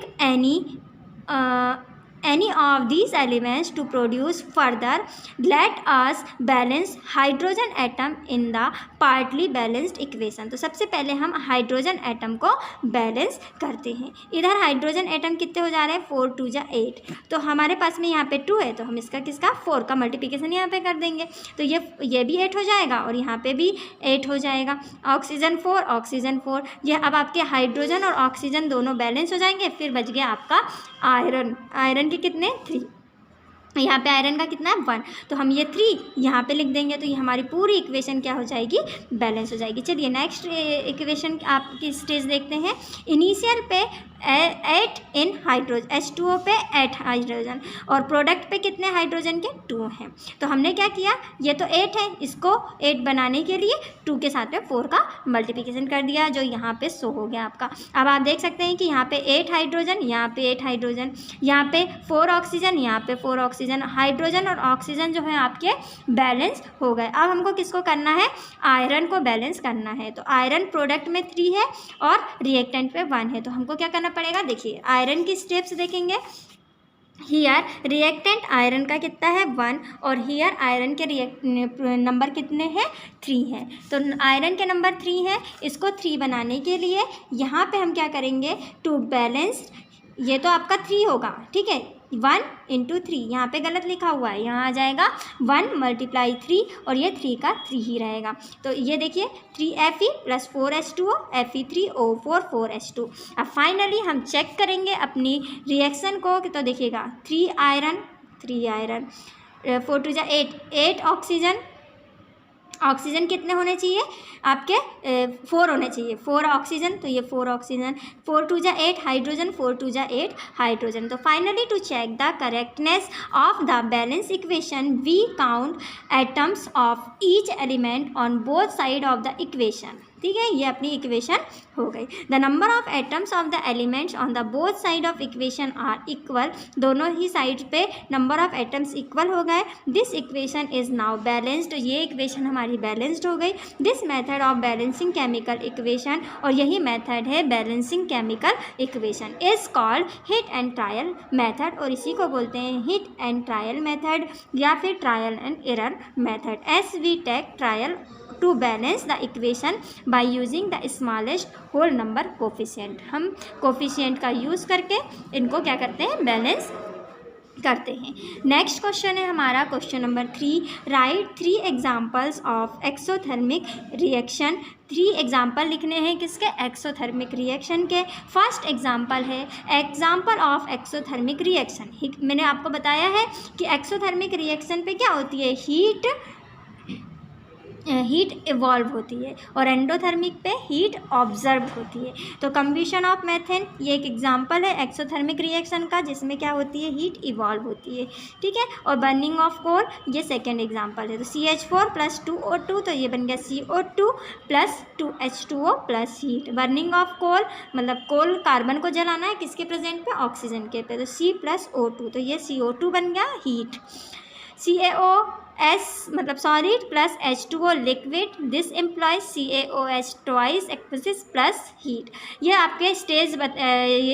any of these elements to produce further, let us balance hydrogen atom in the partly balanced equation। तो सबसे पहले हम हाइड्रोजन एटम को बैलेंस करते हैं। इधर हाइड्रोजन एटम कितने हो जा रहे हैं, 4 2 जा 8, तो हमारे पास में यहाँ पे 2 है, तो हम इसका किसका 4 का मल्टीप्लिकेशन यहाँ पे कर देंगे, तो ये भी 8 हो जाएगा और यहाँ पे भी 8 हो जाएगा। ऑक्सीजन 4 ऑक्सीजन 4, ये अब आपके हाइड्रोजन और ऑक्सीजन दोनों बैलेंस हो जाएंगे। फिर बच गया आपका आयरन, आयरन के कितने 3, यहाँ पे आयरन का कितना है 1, तो हम ये 3 यहाँ पे लिख देंगे, तो ये हमारी पूरी इक्वेशन क्या हो जाएगी, बैलेंस हो जाएगी। चलिए नेक्स्ट इक्वेशन आपकी स्टेज देखते हैं। इनिशियल पे 8 इन हाइड्रोजन, H2O पे 8 हाइड्रोजन और प्रोडक्ट पे कितने हाइड्रोजन के 2 हैं। तो हमने क्या किया, ये तो 8 है, इसको 8 बनाने के लिए 2 के साथ में 4 का मल्टीप्लिकेशन कर दिया, जो यहाँ पे शो हो गया आपका। अब आप देख सकते हैं कि यहाँ पे 8 हाइड्रोजन, यहाँ पे 8 हाइड्रोजन, यहाँ पे 4 ऑक्सीजन, यहाँ पे 4 ऑक्सीजन, हाइड्रोजन और ऑक्सीजन जो है आपके बैलेंस हो गए। अब हमको किसको करना है, आयरन को बैलेंस करना है। तो आयरन प्रोडक्ट में 3 है और रिएक्टेंट पे 1 है, तो हमको क्या करना पड़ेगा, देखिए आयरन की स्टेप्स देखेंगे। हियर रिएक्टेंट आयरन का कितना है 1 और हियर आयरन के नंबर कितने हैं 3 है, तो आयरन के नंबर 3 है, इसको 3 बनाने के लिए यहाँ पे हम क्या करेंगे, टू बैलेंस, ये तो आपका 3 होगा, ठीक है, 1 × 3, यहाँ पे गलत लिखा हुआ है, यहाँ आ जाएगा 1 × 3 और ये 3 का 3 ही रहेगा। तो ये देखिए 3Fe + 4H2O, Fe3O4 4H2। अब फाइनली हम चेक करेंगे अपनी रिएक्शन को, तो देखिएगा 3 आयरन 4 2 जा 8 ऑक्सीजन, ऑक्सीजन कितने होने चाहिए आपके 4 होने चाहिए, 4 ऑक्सीजन, तो ये 4 ऑक्सीजन, 4 2 जा 8 हाइड्रोजन, 4 2 जा 8 हाइड्रोजन। तो finally to check the correctness of the balance equation we count atoms of each element on both side of the equation. ठीक है, ये अपनी इक्वेशन हो गई। The number of atoms of the elements on the both side of equation are equal, दोनों ही साइड पे नंबर ऑफ एटम्स इक्वल हो गए। This equation is now balanced, ये इक्वेशन हमारी बैलेंस्ड हो गई। This method of balancing chemical equation, और यही मेथड है balancing chemical equation, is called hit and trial method, और इसी को बोलते हैं हिट एंड ट्रायल मेथड या फिर trial and error method. As we take trial to balance the equation by using the smallest whole number coefficient, हम कोफिशिएंट का यूज़ करके इनको क्या करते हैं, बैलेंस करते हैं। नेक्स्ट क्वेश्चन है हमारा question number 3, right 3 examples of exothermic reaction. 3 example लिखने हैं किसके, एक्सोथर्मिक रिएक्शन के। फर्स्ट एग्जाम्पल है एग्जाम्पल ऑफ एक्सोथर्मिक रिएक्शन। मैंने आपको बताया है कि एक्सोथर्मिक रिएक्शन पे क्या होती है, हीट इवॉल्व होती है, और एंडोथर्मिक पे हीट ऑब्जर्व होती है। तो कंबशन ऑफ मेथेन ये एक एग्जांपल है एक्सोथर्मिक रिएक्शन का, जिसमें क्या होती है, हीट इवॉल्व होती है, ठीक है। और बर्निंग ऑफ कोल ये सेकेंड एग्जांपल है। तो CH4 + 2O2, तो ये बन गया CO2 + 2H2O + heat. Burning of coal मतलब कोल कार्बन को जलाना है, किसके प्रेजेंट पे, ऑक्सीजन के पे, तो C + O2, तो ये CO2 बन गया हीट। CaOS मतलब solid plus H2O liquid, this implies CaOH twice aqueous plus heat. ये आपके ये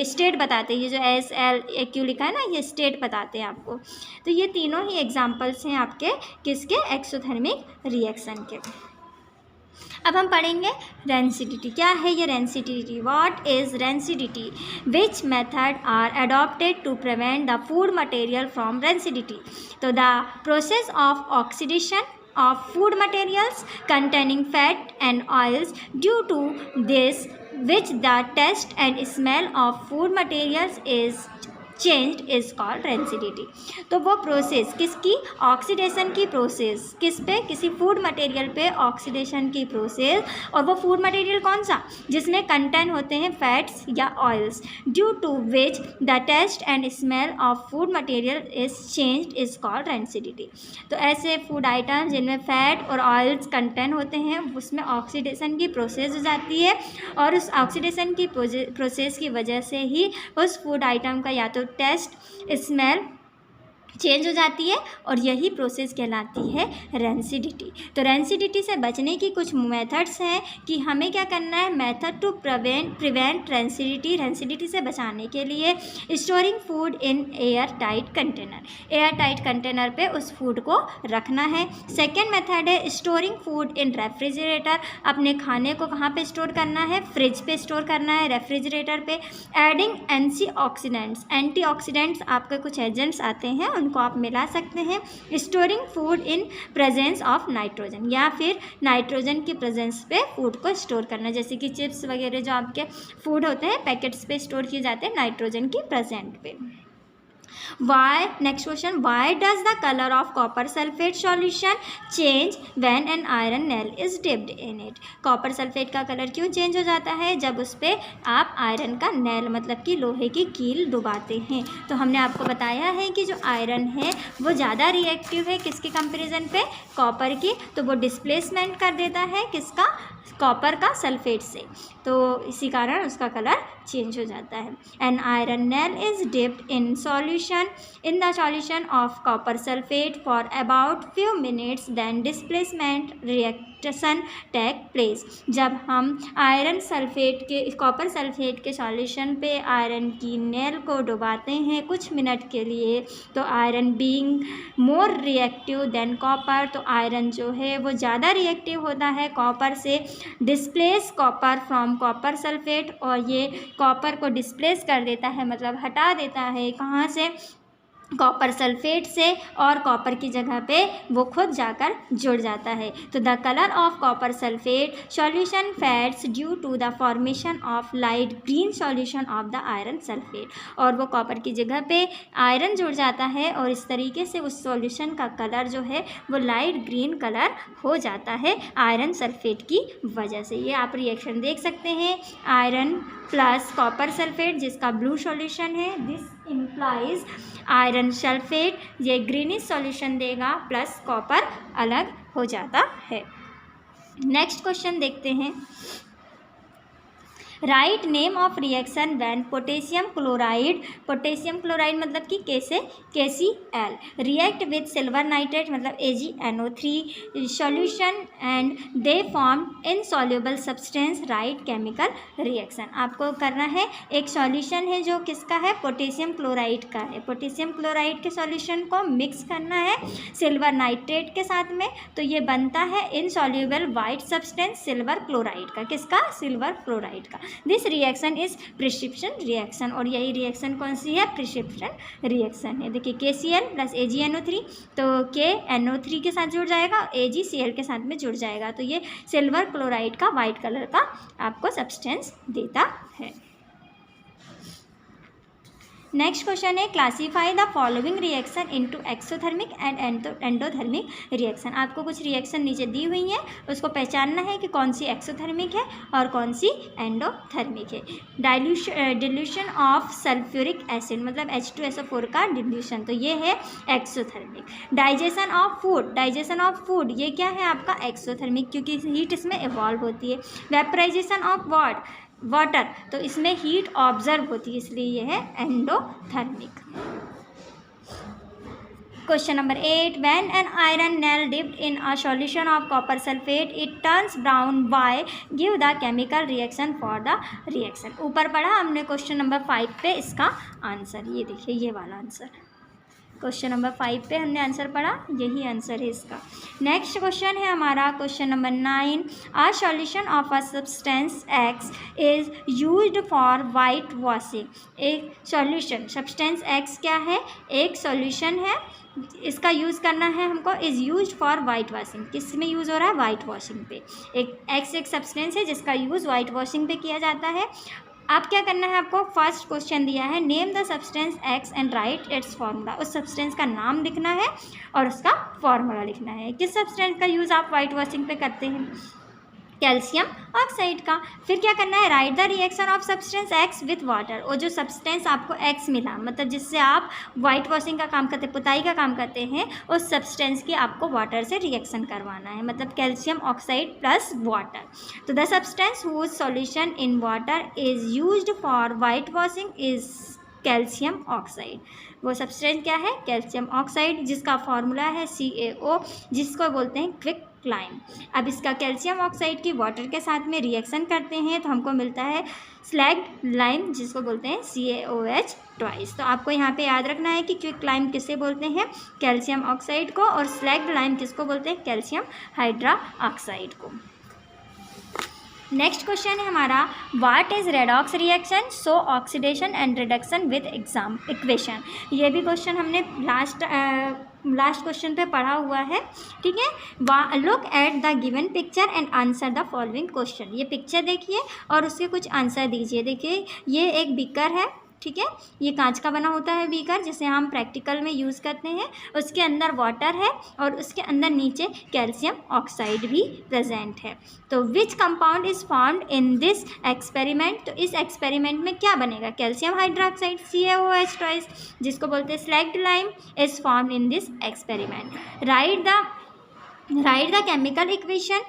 स्टेट बताते हैं, ये जो SLAQ लिखा है ना, ये स्टेट बताते हैं आपको। तो ये तीनों ही एग्जाम्पल्स हैं आपके किसके, एक्सोथर्मिक रिएक्शन के। अब हम पढ़ेंगे रेंसिडिटी। क्या है ये rancidity? What is rancidity? Which method are adopted to prevent the food material from rancidity? तो the process of oxidation of food materials containing fat and oils, due to this which the taste and smell of food materials is changed is called rancidity. तो वो प्रोसेस किसकी, ऑक्सीडेशन की प्रोसेस, किस पे, किसी फूड मटेरियल पे ऑक्सीडेशन की प्रोसेस, और वो फूड मटेरियल कौन सा, जिसमें कंटेन होते हैं फैट्स या oils, due to which the taste and smell of food material is changed is called rancidity. तो ऐसे फूड आइटम जिनमें फैट और ऑयल्स कंटेन होते हैं उसमें ऑक्सीडेशन की प्रोसेस हो जाती है, और उस ऑक्सीडेशन की प्रोसेस की वजह से ही उस फूड आइटम का या तो टेस्ट, स्मेल चेंज हो जाती है, और यही प्रोसेस कहलाती है रेंसिडिटी। तो रेंसिडिटी से बचने की कुछ मेथड्स हैं कि हमें क्या करना है, method to prevent rancidity. Rancidity से बचाने के लिए storing food in air tight container, air tight container पे उस फूड को रखना है। सेकेंड मेथड है स्टोरिंग फूड इन रेफ्रिजरेटर, अपने खाने को कहाँ पे स्टोर करना है, फ्रिज पे स्टोर करना है, रेफ्रिजरेटर पे। एडिंग एंटीऑक्सीडेंट्स आपके कुछ एजेंट्स आते हैं, उनको आप मिला सकते हैं। Storing food in presence of nitrogen, या फिर नाइट्रोजन की प्रेजेंस पे फूड को स्टोर करना, जैसे कि चिप्स वगैरह जो आपके फूड होते हैं पैकेट्स पे स्टोर किए जाते हैं नाइट्रोजन की प्रेजेंट पे। Why, next question, why does the color of copper sulfate solution change when an iron nail is dipped in it? Copper sulphate का कलर क्यों चेंज हो जाता है जब उस पर आप आयरन का नेल मतलब कि लोहे की कील डुबाते हैं? तो हमने आपको बताया है कि जो आयरन है वो ज़्यादा रिएक्टिव है किसके कंपैरिजन पे, कॉपर की, तो वो डिस्प्लेसमेंट कर देता है किसका, कॉपर का सल्फेट से, तो इसी कारण उसका कलर चेंज हो जाता है। An iron nail is dipped in the solution of copper sulphate for about few minutes, then displacement reaction take place. जब हम आयरन सल्फेट के, कॉपर सल्फेट के सॉल्यूशन पे आयरन की नेल को डुबाते हैं कुछ मिनट के लिए, तो iron being more reactive than copper, तो आयरन जो है वो ज़्यादा रिएक्टिव होता है कॉपर से, displace copper from copper sulphate, और ये कॉपर को डिस्प्लेस कर देता है मतलब हटा देता है कहाँ से, कॉपर सल्फेट से, और कॉपर की जगह पे वो खुद जाकर जुड़ जाता है। तो the colour of copper sulphate solution fades due to the formation of light green solution of the iron sulphate, और वो कॉपर की जगह पे आयरन जुड़ जाता है और इस तरीके से उस सॉल्यूशन का कलर जो है वो लाइट ग्रीन कलर हो जाता है आयरन सल्फेट की वजह से। ये आप रिएक्शन देख सकते हैं, आयरन प्लस कॉपर सल्फेट जिसका ब्लू सॉल्यूशन है, दिस इम्प्लाइज आयरन सल्फेट, ये ग्रीनिश सॉल्यूशन देगा, प्लस कॉपर अलग हो जाता है। नेक्स्ट क्वेश्चन देखते हैं, write name of reaction when potassium chloride मतलब कि KCl react with silver nitrate मतलब AgNO3 solution and they form insoluble substance, right chemical reaction. आपको करना है, एक सॉल्यूशन है जो किसका है, पोटेशियम क्लोराइड का है, पोटेशियम क्लोराइड के सॉल्यूशन को मिक्स करना है सिल्वर नाइट्रेट के साथ में, तो ये बनता है insoluble white substance silver chloride का, किसका, सिल्वर क्लोराइड का। This reaction is precipitation reaction, और यही रिएक्शन कौन सी है, प्रिसिपिटेशन रिएक्शन है। देखिए KCl प्लस AgNO3, तो KNO3 के साथ जुड़ जाएगा, AgCl के साथ में जुड़ जाएगा, तो ये सिल्वर क्लोराइड का वाइट कलर का आपको सब्सटेंस देता है। नेक्स्ट क्वेश्चन है, classify the following reaction into exothermic and endothermic reaction. आपको कुछ रिएक्शन नीचे दी हुई हैं, उसको पहचानना है कि कौन सी एक्सोथर्मिक है और कौन सी एंडोथर्मिक है। डिल्यूशन ऑफ सल्फ्यूरिक एसिड मतलब H2SO4 का डिल्यूशन, तो ये है एक्सोथर्मिक। डाइजेशन ऑफ फूड ये क्या है आपका, एक्सोथर्मिक, क्योंकि हीट इसमें इवॉल्व होती है। वेपराइजेशन ऑफ वाटर, तो इसमें हीट ऑब्जर्व होती है, इसलिए यह है endothermic. Question number 8. When an iron nail dipped in a solution of copper sulfate, it turns brown. Why? Give the chemical reaction for the reaction. ऊपर पढ़ा हमने क्वेश्चन नंबर 5 पे इसका आंसर, ये देखिए ये वाला आंसर। क्वेश्चन नंबर 5 पे हमने आंसर पढ़ा, यही आंसर है इसका। नेक्स्ट क्वेश्चन है हमारा question number 9। A solution of a substance X is used for white washing. एक सॉल्यूशन सब्सटेंस एक्स क्या है? एक सॉल्यूशन है, इसका यूज़ करना है हमको। Is use for white washing, किस में यूज़ हो रहा है? वाइट वॉशिंग पे। एक एक्स एक सब्सटेंस है जिसका यूज़ वाइट वॉशिंग पे किया जाता है। आप क्या करना है, आपको फर्स्ट क्वेश्चन दिया है name the substance x and right it's formula. उस सब्सटेंस का नाम लिखना है और उसका फार्मूला लिखना है। किस सब्सटेंस का यूज़ आप वाइट वॉशिंग पे करते हैं? कैल्शियम ऑक्साइड का। फिर क्या करना है? Right the reaction of substance x with water. और जो सब्सटेंस आपको एक्स मिला, मतलब जिससे आप वाइट वॉशिंग का काम करते, पुताई का काम करते हैं, उस सब्सटेंस की आपको वाटर से रिएक्शन करवाना है, मतलब कैल्शियम ऑक्साइड प्लस वाटर। तो the substance whose solution in water is used for white washing is calcium oxide. वो सब्सटेंस क्या है? कैल्शियम ऑक्साइड, जिसका फार्मूला है CaO, जिसको बोलते हैं क्विक लाइम। अब इसका कैल्शियम ऑक्साइड की वाटर के साथ में रिएक्शन करते हैं तो हमको मिलता है स्लैग्ड लाइम, जिसको बोलते हैं CaOH ट्वाइस। तो आपको यहाँ पे याद रखना है कि क्विक लाइम किसे बोलते हैं? कैल्शियम ऑक्साइड को। और स्लैग्ड लाइम किसको बोलते हैं? कैल्शियम हाइड्रा ऑक्साइड को। नेक्स्ट क्वेश्चन है हमारा what is redox reaction? Show oxidation and reduction with exam equation. ये भी क्वेश्चन हमने लास्ट क्वेश्चन पे पढ़ा हुआ है, ठीक है। Look at the given picture and answer the following question. ये पिक्चर देखिए और उसके कुछ आंसर दीजिए। देखिए ये एक बीकर है, ठीक है, ये कांच का बना होता है बीकर, जिसे हम प्रैक्टिकल में यूज़ करते हैं। उसके अंदर वाटर है और उसके अंदर नीचे कैल्शियम ऑक्साइड भी प्रेजेंट है। तो which compound is formed in this experiment? तो इस एक्सपेरिमेंट में क्या बनेगा? कैल्शियम हाइड्रोक्साइड CaOH ट्वाइस, जिसको बोलते हैं slagged lime, is formed in this experiment. Right the chemical equation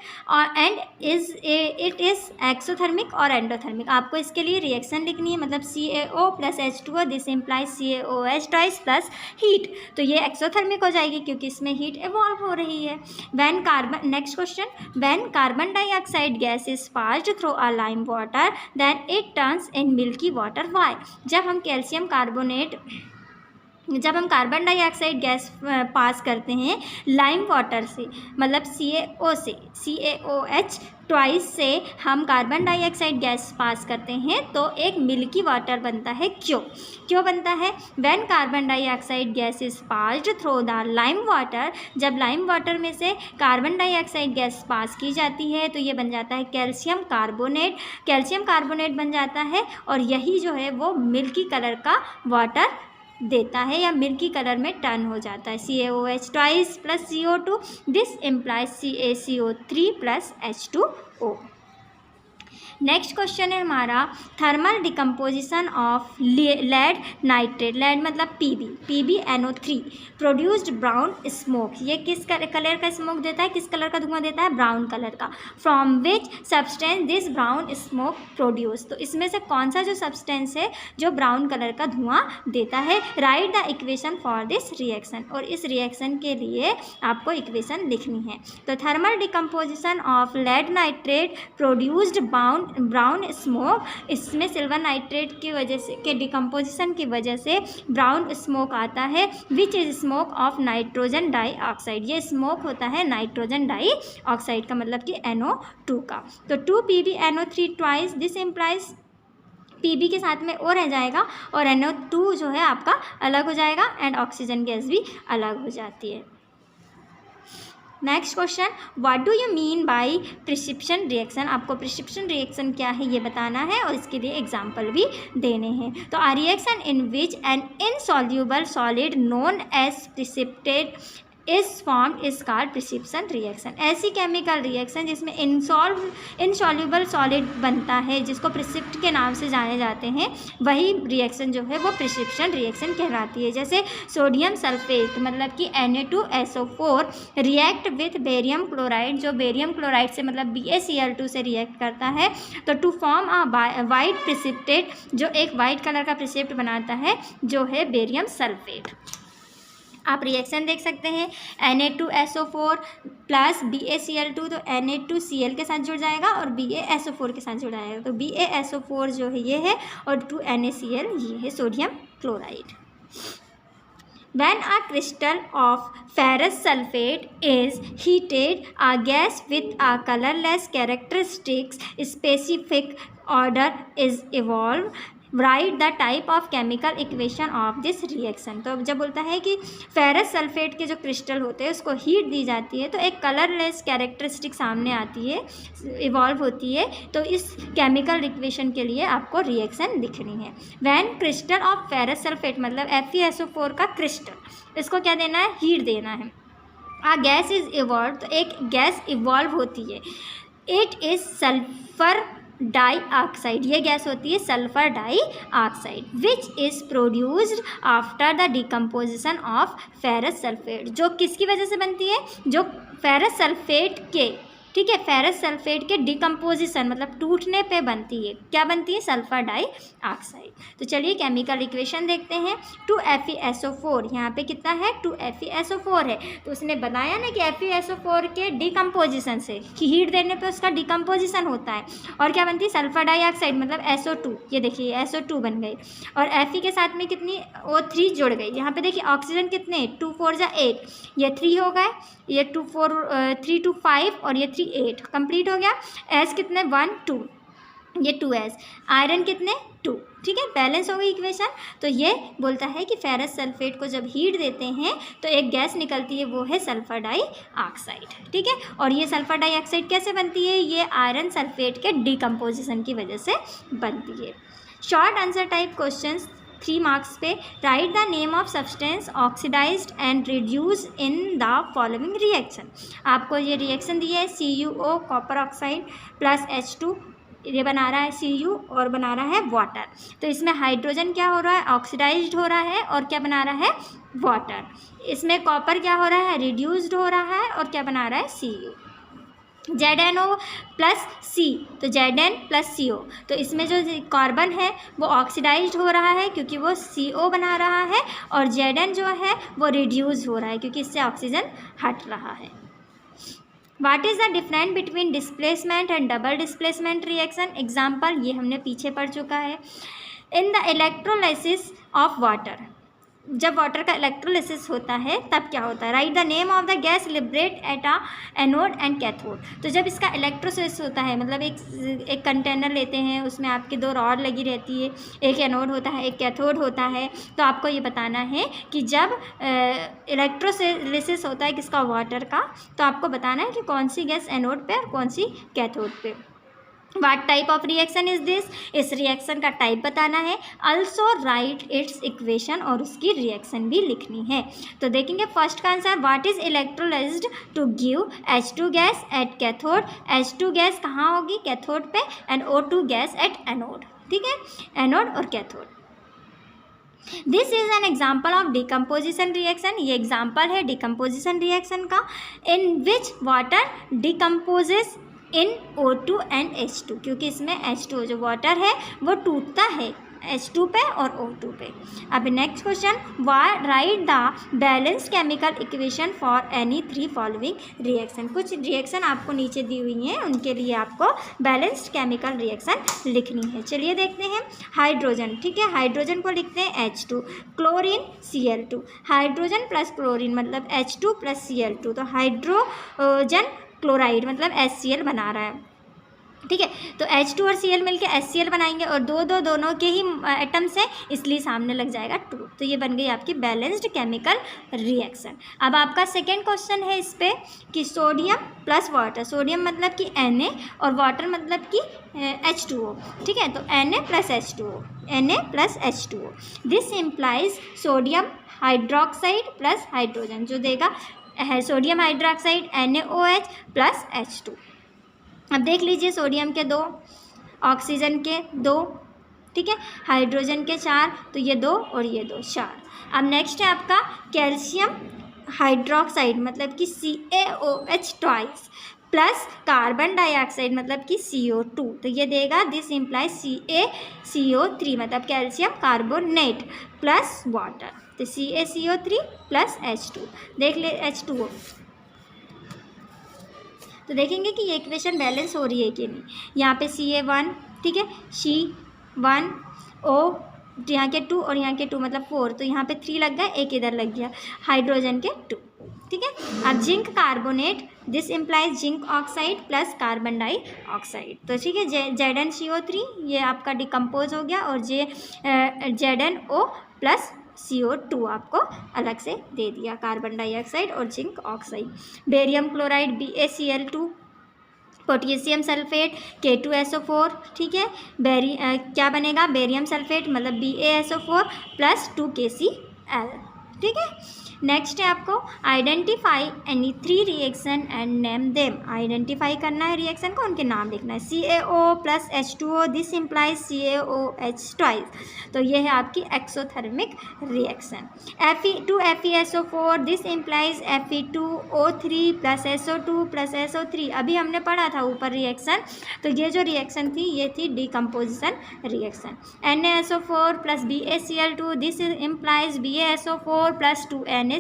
and it is exothermic और एंडोथर्मिक। आपको इसके लिए रिएक्शन लिखनी है, मतलब CaO plus H2O, this implies CaOH twice plus heat. तो ये एक्सोथर्मिक हो जाएगी क्योंकि इसमें हीट इवॉल्व हो रही है। Next question, when carbon dioxide gas is passed through a lime water then it turns in milky water. Why? जब हम कार्बन डाइऑक्साइड गैस पास करते हैं लाइम वाटर से, मतलब CaOH ट्वाइस से हम कार्बन डाइऑक्साइड गैस पास करते हैं तो एक मिल्की वाटर बनता है। क्यों बनता है? When carbon dioxide gas is passed through the lime water, जब लाइम वाटर में से कार्बन डाइऑक्साइड गैस पास की जाती है तो ये बन जाता है कैल्शियम कार्बोनेट बन जाता है, और यही जो है वो मिल्की कलर का वाटर देता है या मिल्की कलर में टर्न हो जाता है। CaOH twice plus CO2, this implies CaCO3 plus H2O। Next question है हमारा thermal decomposition of lead nitrate. Lead मतलब PbNO3 प्रोड्यूस्ड ब्राउन स्मोक। ये किस कलर का स्मोक देता है? किस कलर का धुआं देता है? ब्राउन कलर का। From which substance this brown smoke produce? तो इसमें से कौन सा जो सब्सटेंस है जो ब्राउन कलर का धुआं देता है? Right the equation for this reaction. और इस रिएक्शन के लिए आपको इक्वेशन लिखनी है। तो thermal decomposition of lead nitrate produced brown smoke, इसमें सिल्वर नाइट्रेट की वजह से के डिकम्पोजिशन की वजह से ब्राउन स्मोक आता है, which is smoke of nitrogen dioxide. ये स्मोक होता है नाइट्रोजन डाइऑक्साइड का, मतलब कि NO2 का। तो 2PbNO3 twice, this implies Pb के साथ में O रह जाएगा और NO2 जो है आपका अलग हो जाएगा एंड ऑक्सीजन गैस भी अलग हो जाती है। Next question, what do you mean by precipitation reaction? आपको प्रिसिपिटेशन रिएक्शन क्या है ये बताना है और इसके लिए एग्जाम्पल भी देने हैं। तो a reaction in which an insoluble solid known as precipitate is form is called precipitation reaction. ऐसी केमिकल रिएक्शन जिसमें इनसॉल्यूबल सॉलिड बनता है, जिसको प्रिसिपिट के नाम से जाने जाते हैं, वही रिएक्शन जो है वो प्रिसिपिटेशन रिएक्शन कहलाती है। जैसे सोडियम सल्फेट मतलब कि Na2SO4 react with barium chloride, जो बेरियम क्लोराइड से मतलब BaCl2 से रिएक्ट करता है तो to form a white precipitate, जो एक वाइट कलर का प्रिसिपिट बनाता है जो है बेरियम सल्फेट। आप रिएक्शन देख सकते हैं, Na2SO4 प्लस BaCl2, तो Na2Cl के साथ जुड़ जाएगा और BaSO4 के साथ जुड़ जाएगा, तो BaSO4 जो है ये है और 2NaCl ये है sodium chloride. When a crystal of ferrous sulfate is heated, a gas with a colorless characteristics specific odor is evolved. Write the type of chemical equation of this reaction. तो जब बोलता है कि फेरस सल्फेट के जो क्रिस्टल होते हैं उसको हीट दी जाती है तो एक कलरलेस कैरेक्टरिस्टिक सामने आती है, इवॉल्व होती है, तो इस केमिकल इक्वेशन के लिए आपको रिएक्शन लिखनी है। When crystal of ferrous sulphate मतलब FeSO4 का क्रिस्टल, इसको क्या देना है, हीट देना है। आ गैस इज इवॉल्व, तो एक गैस इवॉल्व होती है, इट इज़ सल्फर डाइऑक्साइड, ये गैस होती है sulphur dioxide, which is produced after the decomposition of ferrous sulphate, जो किसकी वजह से बनती है, जो फेरस सल्फेट के, ठीक है, फेरस सल्फेट के डिकम्पोजिशन मतलब टूटने पे बनती है, क्या बनती है, सल्फर डाइऑक्साइड। तो चलिए केमिकल इक्वेशन देखते हैं। 2FeSO4, यहाँ पे कितना है, 2FeSO4 है, तो उसने बताया ना कि FeSO4 के डिकम्पोजिशन से, हीट देने पे उसका डिकम्पोजिशन होता है और क्या बनती है, सल्फर डाइऑक्साइड मतलब SO2, ये देखिए SO2 बन गई और Fe के साथ में कितनी O3 जुड़ गई। यहाँ पे देखिए ऑक्सीजन कितने, 2 4 जा 8, ये 3 हो गए, ये 3 2 5 और ये 3 8, कंप्लीट हो गया। एस कितने, 1 2, ये 2S, आयरन कितने 2, ठीक है, बैलेंस हो गई इक्वेशन। तो ये बोलता है कि फेरस सल्फेट को जब हीट देते हैं तो एक गैस निकलती है, वो है सल्फर डाइऑक्साइड, ठीक है, और ये सल्फर डाइऑक्साइड कैसे बनती है, ये आयरन सल्फेट के डिकम्पोजिशन की वजह से बनती है। Short answer type questions 3 marks पे, write the name of substance oxidised and reduce in the following reaction. आपको ये रिएक्शन दी है, CuO copper oxide plus H2, ये बना रहा है Cu और बना रहा है वाटर, तो इसमें हाइड्रोजन क्या हो रहा है, ऑक्सीडाइज्ड हो रहा है और क्या बना रहा है, वाटर। इसमें कॉपर क्या हो रहा है, रिड्यूस्ड हो रहा है और क्या बना रहा है, Cu। ZnO प्लस C, तो Zn प्लस CO, तो इसमें जो कार्बन है वो ऑक्सीडाइज्ड हो रहा है क्योंकि वो CO बना रहा है और Zn जो है वो रिड्यूस हो रहा है क्योंकि इससे ऑक्सीजन हट रहा है। What is the difference between displacement and double displacement reaction, example ये हमने पीछे पढ़ चुका है। In the electrolysis of water, जब वाटर का इलेक्ट्रोलिसिस होता है तब क्या होता है, right the name of the gas liberate at a anode and cathode. तो जब इसका इलेक्ट्रोलिसिस होता है मतलब एक कंटेनर लेते हैं, उसमें आपकी 2 रॉड लगी रहती है, एक एनोड होता है एक कैथोड होता है, तो आपको ये बताना है कि जब इलेक्ट्रोलिसिस होता है किसका, वाटर का, तो आपको बताना है कि कौन सी गैस एनोड पे और कौन सी कैथोड पे। What type of reaction is this, इस रिएक्शन का टाइप बताना है, अल्सो राइट इट्स इक्वेशन और उसकी रिएक्शन भी लिखनी है। तो देखेंगे फर्स्ट का answer, what is electrolysed to give H2 gas at cathode, H2 gas कहाँ होगी, कैथोड पे, and O2 gas at anode, ठीक है, एनोड और cathode. This is an example of decomposition reaction, ये एग्जाम्पल है डिकम्पोजिशन रिएक्शन का, in which water decomposes in O2 and H2, क्योंकि इसमें H2 जो वाटर है वो टूटता है H2 पे और O2 पे। अब next question, right the balanced chemical equation for any 3 following reaction. कुछ रिएक्शन आपको नीचे दी हुई हैं, उनके लिए आपको बैलेंस्ड केमिकल रिएक्शन लिखनी है। चलिए देखते हैं। हाइड्रोजन, ठीक है, हाइड्रोजन को लिखते हैं H2, chlorine Cl2, hydrogen plus chlorine मतलब H2 प्लस Cl2, तो हाइड्रोजन क्लोराइड मतलब HCl बना रहा है, ठीक है, तो H2 और Cl मिलके HCl बनाएंगे और दोनों के ही एटम्स हैं इसलिए सामने लग जाएगा 2, तो ये बन गई आपकी बैलेंस्ड केमिकल रिएक्शन। अब आपका सेकेंड क्वेश्चन है इस पे कि सोडियम प्लस वाटर, सोडियम मतलब कि Na और वाटर मतलब कि H2O, ठीक है, तो Na plus H2O, Na plus H2O, this implies sodium hydroxide plus hydrogen, जो देगा है sodium hydroxide NaOH plus H2। अब देख लीजिए, सोडियम के 2, ऑक्सीजन के 2, ठीक है, हाइड्रोजन के 4, तो ये 2 और ये 2, 4। अब नेक्स्ट है आपका कैल्शियम हाइड्रोक्साइड मतलब कि CaOH twice plus carbon dioxide मतलब कि CO2, तो ये देगा दिस इम्प्लाइज CaCO3 मतलब कैल्शियम कार्बोनेट प्लस वाटर। तो CaCO3 प्लस H2, देख ले H2O। तो देखेंगे कि ये इक्वेशन बैलेंस हो रही है कि नहीं। यहाँ पे Ca1, ठीक है, C1O, यहाँ के 2 और यहाँ के 2 मतलब 4, तो यहाँ पे 3 लग गया, एक इधर लग गया, हाइड्रोजन के 2, ठीक है। अब zinc carbonate, this implies zinc oxide plus carbon dioxide, तो ठीक है, ZnCO3 ये आपका डिकम्पोज हो गया, और ZnO प्लस CO2 आपको अलग से दे दिया, कार्बन डाइऑक्साइड और zinc oxide. Barium chloride BaCl2, potassium sulphate K2SO4, ठीक है, क्या बनेगा, बेरियम सल्फेट मतलब BaSO4 प्लस 2KCl, ठीक है। नेक्स्ट है आपको identify any 3 reaction and name them, identify करना है रिएक्शन को, उनके नाम लिखना है। CaO plus H2O, this implies CaOH twice, तो ये है आपकी exothermic reaction. Fe2FeSO4, this implies Fe2O3 plus SO2 plus SO3, अभी हमने पढ़ा था ऊपर रिएक्शन, तो ये जो रिएक्शन थी ये थी decomposition reaction. NaSO4 plus BaCl2, this implies BaSO4 plus 2NaCl,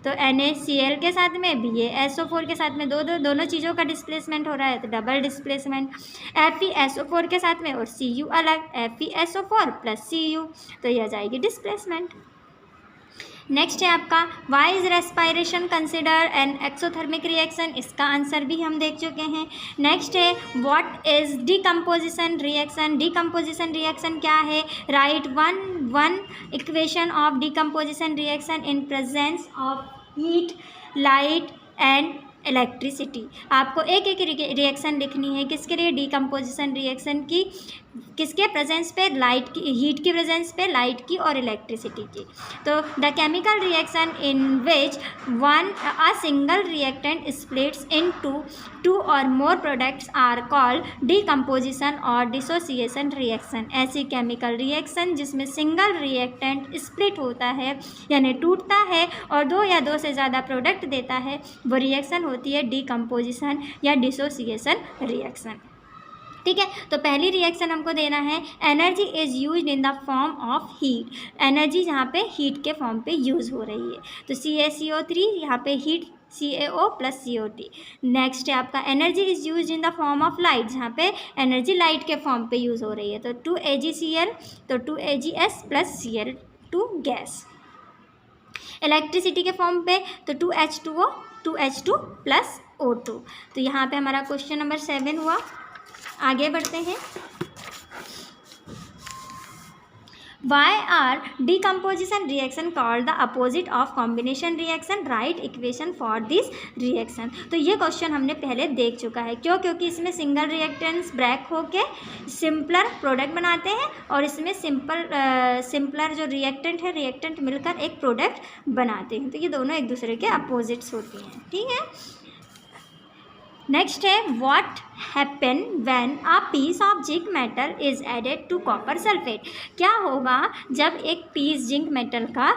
तो NaCl के साथ में BaSO4 के साथ में दोनों चीज़ों का डिस्प्लेसमेंट हो रहा है, तो डबल डिस्प्लेसमेंट। FeSO4 के साथ में और Cu अलग, FeSO4 प्लस Cu, तो यह जाएगी डिस्प्लेसमेंट। नेक्स्ट है आपका why is respiration consider an exothermic reaction, इसका आंसर भी हम देख चुके हैं। नेक्स्ट है what is decomposition reaction, decomposition reaction क्या है, write one equation of decomposition reaction in presence of heat, light and electricity. आपको एक एक रिएक्शन लिखनी है, किसके लिए, डिकम्पोजिशन रिएक्शन की, किसके प्रेजेंस पे, लाइट की, हीट की प्रेजेंस पे, लाइट की और इलेक्ट्रिसिटी की। तो the chemical reaction in which a single reactant splits into 2 or more products are called decomposition or dissociation reaction. ऐसी केमिकल रिएक्शन जिसमें सिंगल रिएक्टेंट स्प्लिट होता है यानी टूटता है और 2 या 2 से ज़्यादा प्रोडक्ट देता है, वो रिएक्शन होती है डिकम्पोजिशन या डिसोसिएशन रिएक्शन, ठीक है। तो पहली रिएक्शन हमको देना है energy is use in the form of heat, energy जहाँ पे हीट के फॉर्म पे यूज़ हो रही है, तो CaCO3 यहाँ पे heat CaO plus CO3। Next है आपका energy is use in the form of light, जहाँ पे एनर्जी लाइट के फॉर्म पे यूज़ हो रही है, तो 2AgCl, तो 2AgS plus Cl2 gas. Electricity के फॉर्म पे तो 2H2O 2H2 प्लस O2, तो यहाँ पे हमारा क्वेश्चन नंबर 7 हुआ। आगे बढ़ते हैं। Why are decomposition reaction called the opposite of combination reaction, write equation for this reaction. तो ये क्वेश्चन हमने पहले देख चुका है, क्यों, क्योंकि इसमें सिंगल रिएक्टेंट्स ब्रेक होके सिंपलर प्रोडक्ट बनाते हैं और इसमें सिंपलर जो रिएक्टेंट मिलकर एक प्रोडक्ट बनाते हैं, तो ये दोनों एक दूसरे के अपोजिट्स होती हैं, ठीक है। नेक्स्ट है what happen when a piece of zinc metal is added to copper sulphate, क्या होगा जब एक पीस जिंक मेटल का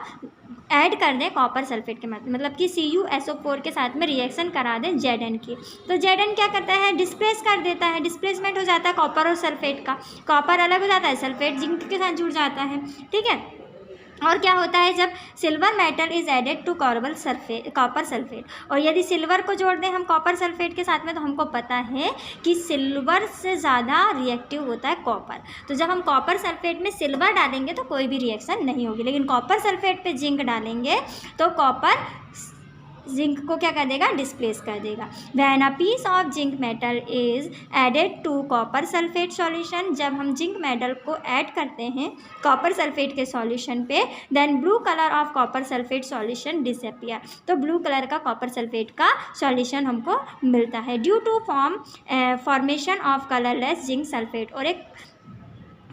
ऐड कर दें कॉपर सल्फेट के मतलब कि CuSO4 के साथ में रिएक्शन करा दें Zn की, तो Zn क्या करता है, डिस्प्लेस कर देता है, डिस्प्लेसमेंट हो जाता है कॉपर और सल्फेट का, कॉपर अलग हो जाता है, सल्फेट जिंक के साथ जुड़ जाता है, ठीक है। और क्या होता है जब silver metal is added to copper sulphate, और यदि सिल्वर को जोड़ दें हम कॉपर सल्फेट के साथ में, तो हमको पता है कि सिल्वर से ज़्यादा रिएक्टिव होता है कॉपर, तो जब हम कॉपर सल्फेट में सिल्वर डालेंगे तो कोई भी रिएक्शन नहीं होगी, लेकिन कॉपर सल्फेट पे जिंक डालेंगे तो कॉपर जिंक को क्या कर देगा, डिस्प्लेस कर देगा। When a piece of zinc metal is added to copper sulphate solution, जब हम जिंक मेटल को ऐड करते हैं कॉपर सल्फेट के सॉल्यूशन पे, then blue colour of copper sulphate solution disappear, तो ब्लू कलर का कॉपर सल्फेट का सॉल्यूशन हमको मिलता है due to formation of colourless zinc sulphate, और एक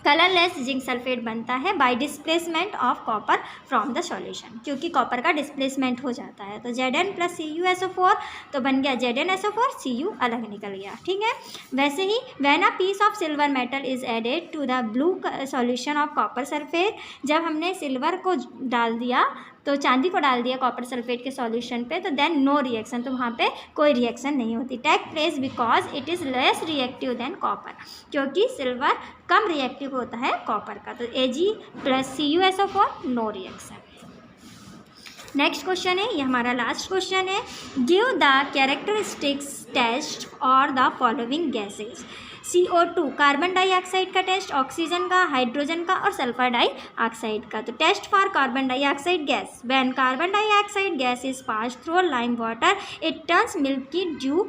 कलरलेस जिंक सल्फेट बनता है by displacement of copper from the solution, क्योंकि कॉपर का डिस्प्लेसमेंट हो जाता है, तो Zn प्लस CuSO4 तो बन गया ZnSO4, Cu अलग निकल गया, ठीक है। वैसे ही when a piece of silver metal is added to the blue solution of copper sulphate, जब हमने सिल्वर को डाल दिया तो चांदी को डाल दिया कॉपर सल्फेट के सॉल्यूशन पे, तो देन नो रिएक्शन, तो वहाँ पे कोई रिएक्शन नहीं होती, take place because it is less reactive than copper, क्योंकि सिल्वर कम रिएक्टिव होता है कॉपर का, तो Ag plus CuSO4 no reaction. Next question है, ये हमारा लास्ट क्वेश्चन है। गिव द कैरेक्टरिस्टिक्स टेस्ट और the following gases. CO2 carbon dioxide का टेस्ट, ऑक्सीजन का, हाइड्रोजन का और सल्फर डाइऑक्साइड का। तो test for carbon dioxide gas. When carbon dioxide gas is pass through lime water it turns milky due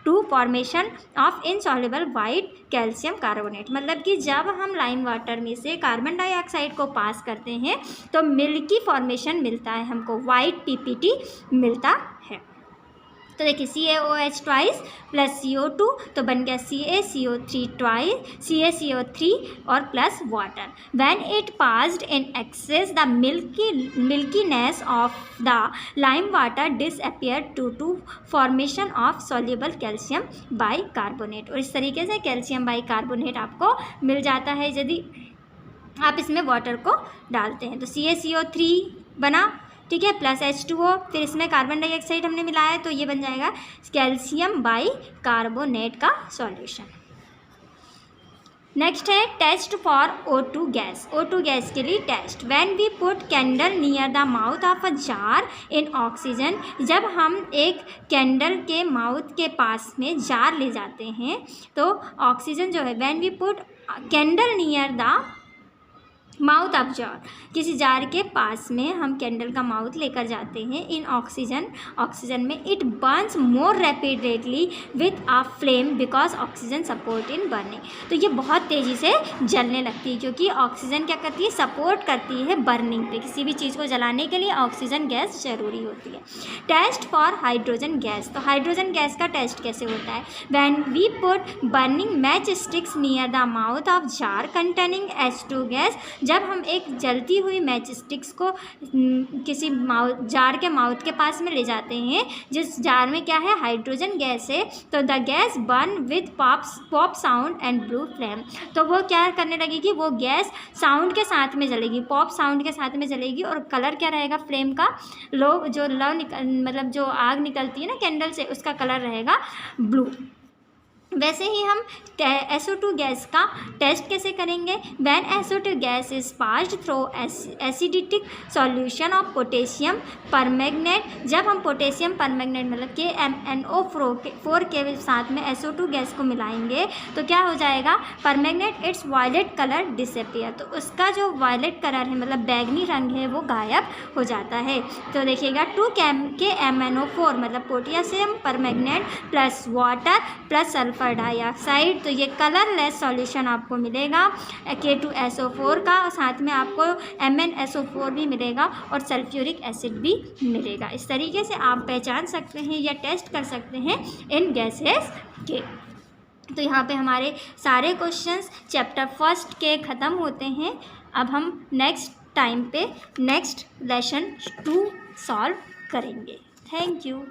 to formation of insoluble white calcium carbonate. मतलब कि जब हम लाइम वाटर में से कार्बन डाइऑक्साइड को पास करते हैं तो मिल्की फॉर्मेशन मिलता है हमको, वाइट PPT मिलता है। तो देखिए CaOH ट्वाइस प्लस CO2 तो बन गया CaCO3 ट्वाइस CaCO3 और plus water. When it passed in excess the milkiness of the lime water disappear to formation of soluble calcium bicarbonate. और इस तरीके से कैल्शियम बाइकार्बोनेट आपको मिल जाता है यदि आप इसमें वाटर को डालते हैं। तो CaCO3 बना, ठीक है, प्लस H2O, फिर इसमें कार्बन डाइऑक्साइड हमने मिलाया तो ये बन जाएगा कैल्शियम बाइकार्बोनेट का सॉल्यूशन। नेक्स्ट है test for O2 gas. O2 gas के लिए test. When we put candle near the mouth of a jar in oxygen. जब हम एक कैंडल के माउथ के पास में जार ले जाते हैं तो ऑक्सीजन जो है, when we put candle near the mouth of jar, किसी जार के पास में हम कैंडल का माउथ लेकर जाते हैं इन ऑक्सीजन में it Burns more rapidly with a flame because oxygen support in burning. तो ये बहुत तेज़ी से जलने लगती है क्योंकि ऑक्सीजन क्या करती है, सपोर्ट करती है बर्निंग पे। किसी भी चीज़ को जलाने के लिए ऑक्सीजन गैस जरूरी होती है। Test for hydrogen gas. तो हाइड्रोजन गैस का टेस्ट कैसे होता है। When we put burning match sticks near the mouth of jar containing H2 gas. जब हम एक जलती हुई मैच स्टिक्स को किसी जार के माउथ के पास में ले जाते हैं जिस जार में क्या है, हाइड्रोजन गैस है, तो the gas burn with pop sound and blue flame. तो वो क्या करने लगेगी, वो गैस साउंड के साथ में जलेगी, पॉप साउंड के साथ में जलेगी और कलर क्या रहेगा फ्लेम का, मतलब जो आग निकलती है ना कैंडल से, उसका कलर रहेगा ब्लू। वैसे ही हम SO2 गैस का टेस्ट कैसे करेंगे। When SO2 gas is passed through acidic solution of potassium permanganate. जब हम पोटेशियम परमैंगनेट मतलब KMnO4 के साथ में SO2 गैस को मिलाएंगे तो क्या हो जाएगा, permanganate its violet colour disappear. तो उसका जो वायलेट कलर है मतलब बैगनी रंग है वो गायब हो जाता है। तो देखिएगा 2 KMnO4 मतलब potassium permanganate plus water plus sulphur dioxide. तो ये कलरलेस सॉल्यूशन आपको मिलेगा K2SO4 का, और साथ में आपको MnSO4 भी मिलेगा और सल्फ्यूरिक एसिड भी मिलेगा। इस तरीके से आप पहचान सकते हैं या टेस्ट कर सकते हैं इन गैसेस के। तो यहाँ पे हमारे सारे क्वेश्चंस चैप्टर 1 के ख़त्म होते हैं। अब हम नेक्स्ट टाइम पे नेक्स्ट लेसन 2 सॉल्व करेंगे। Thank you.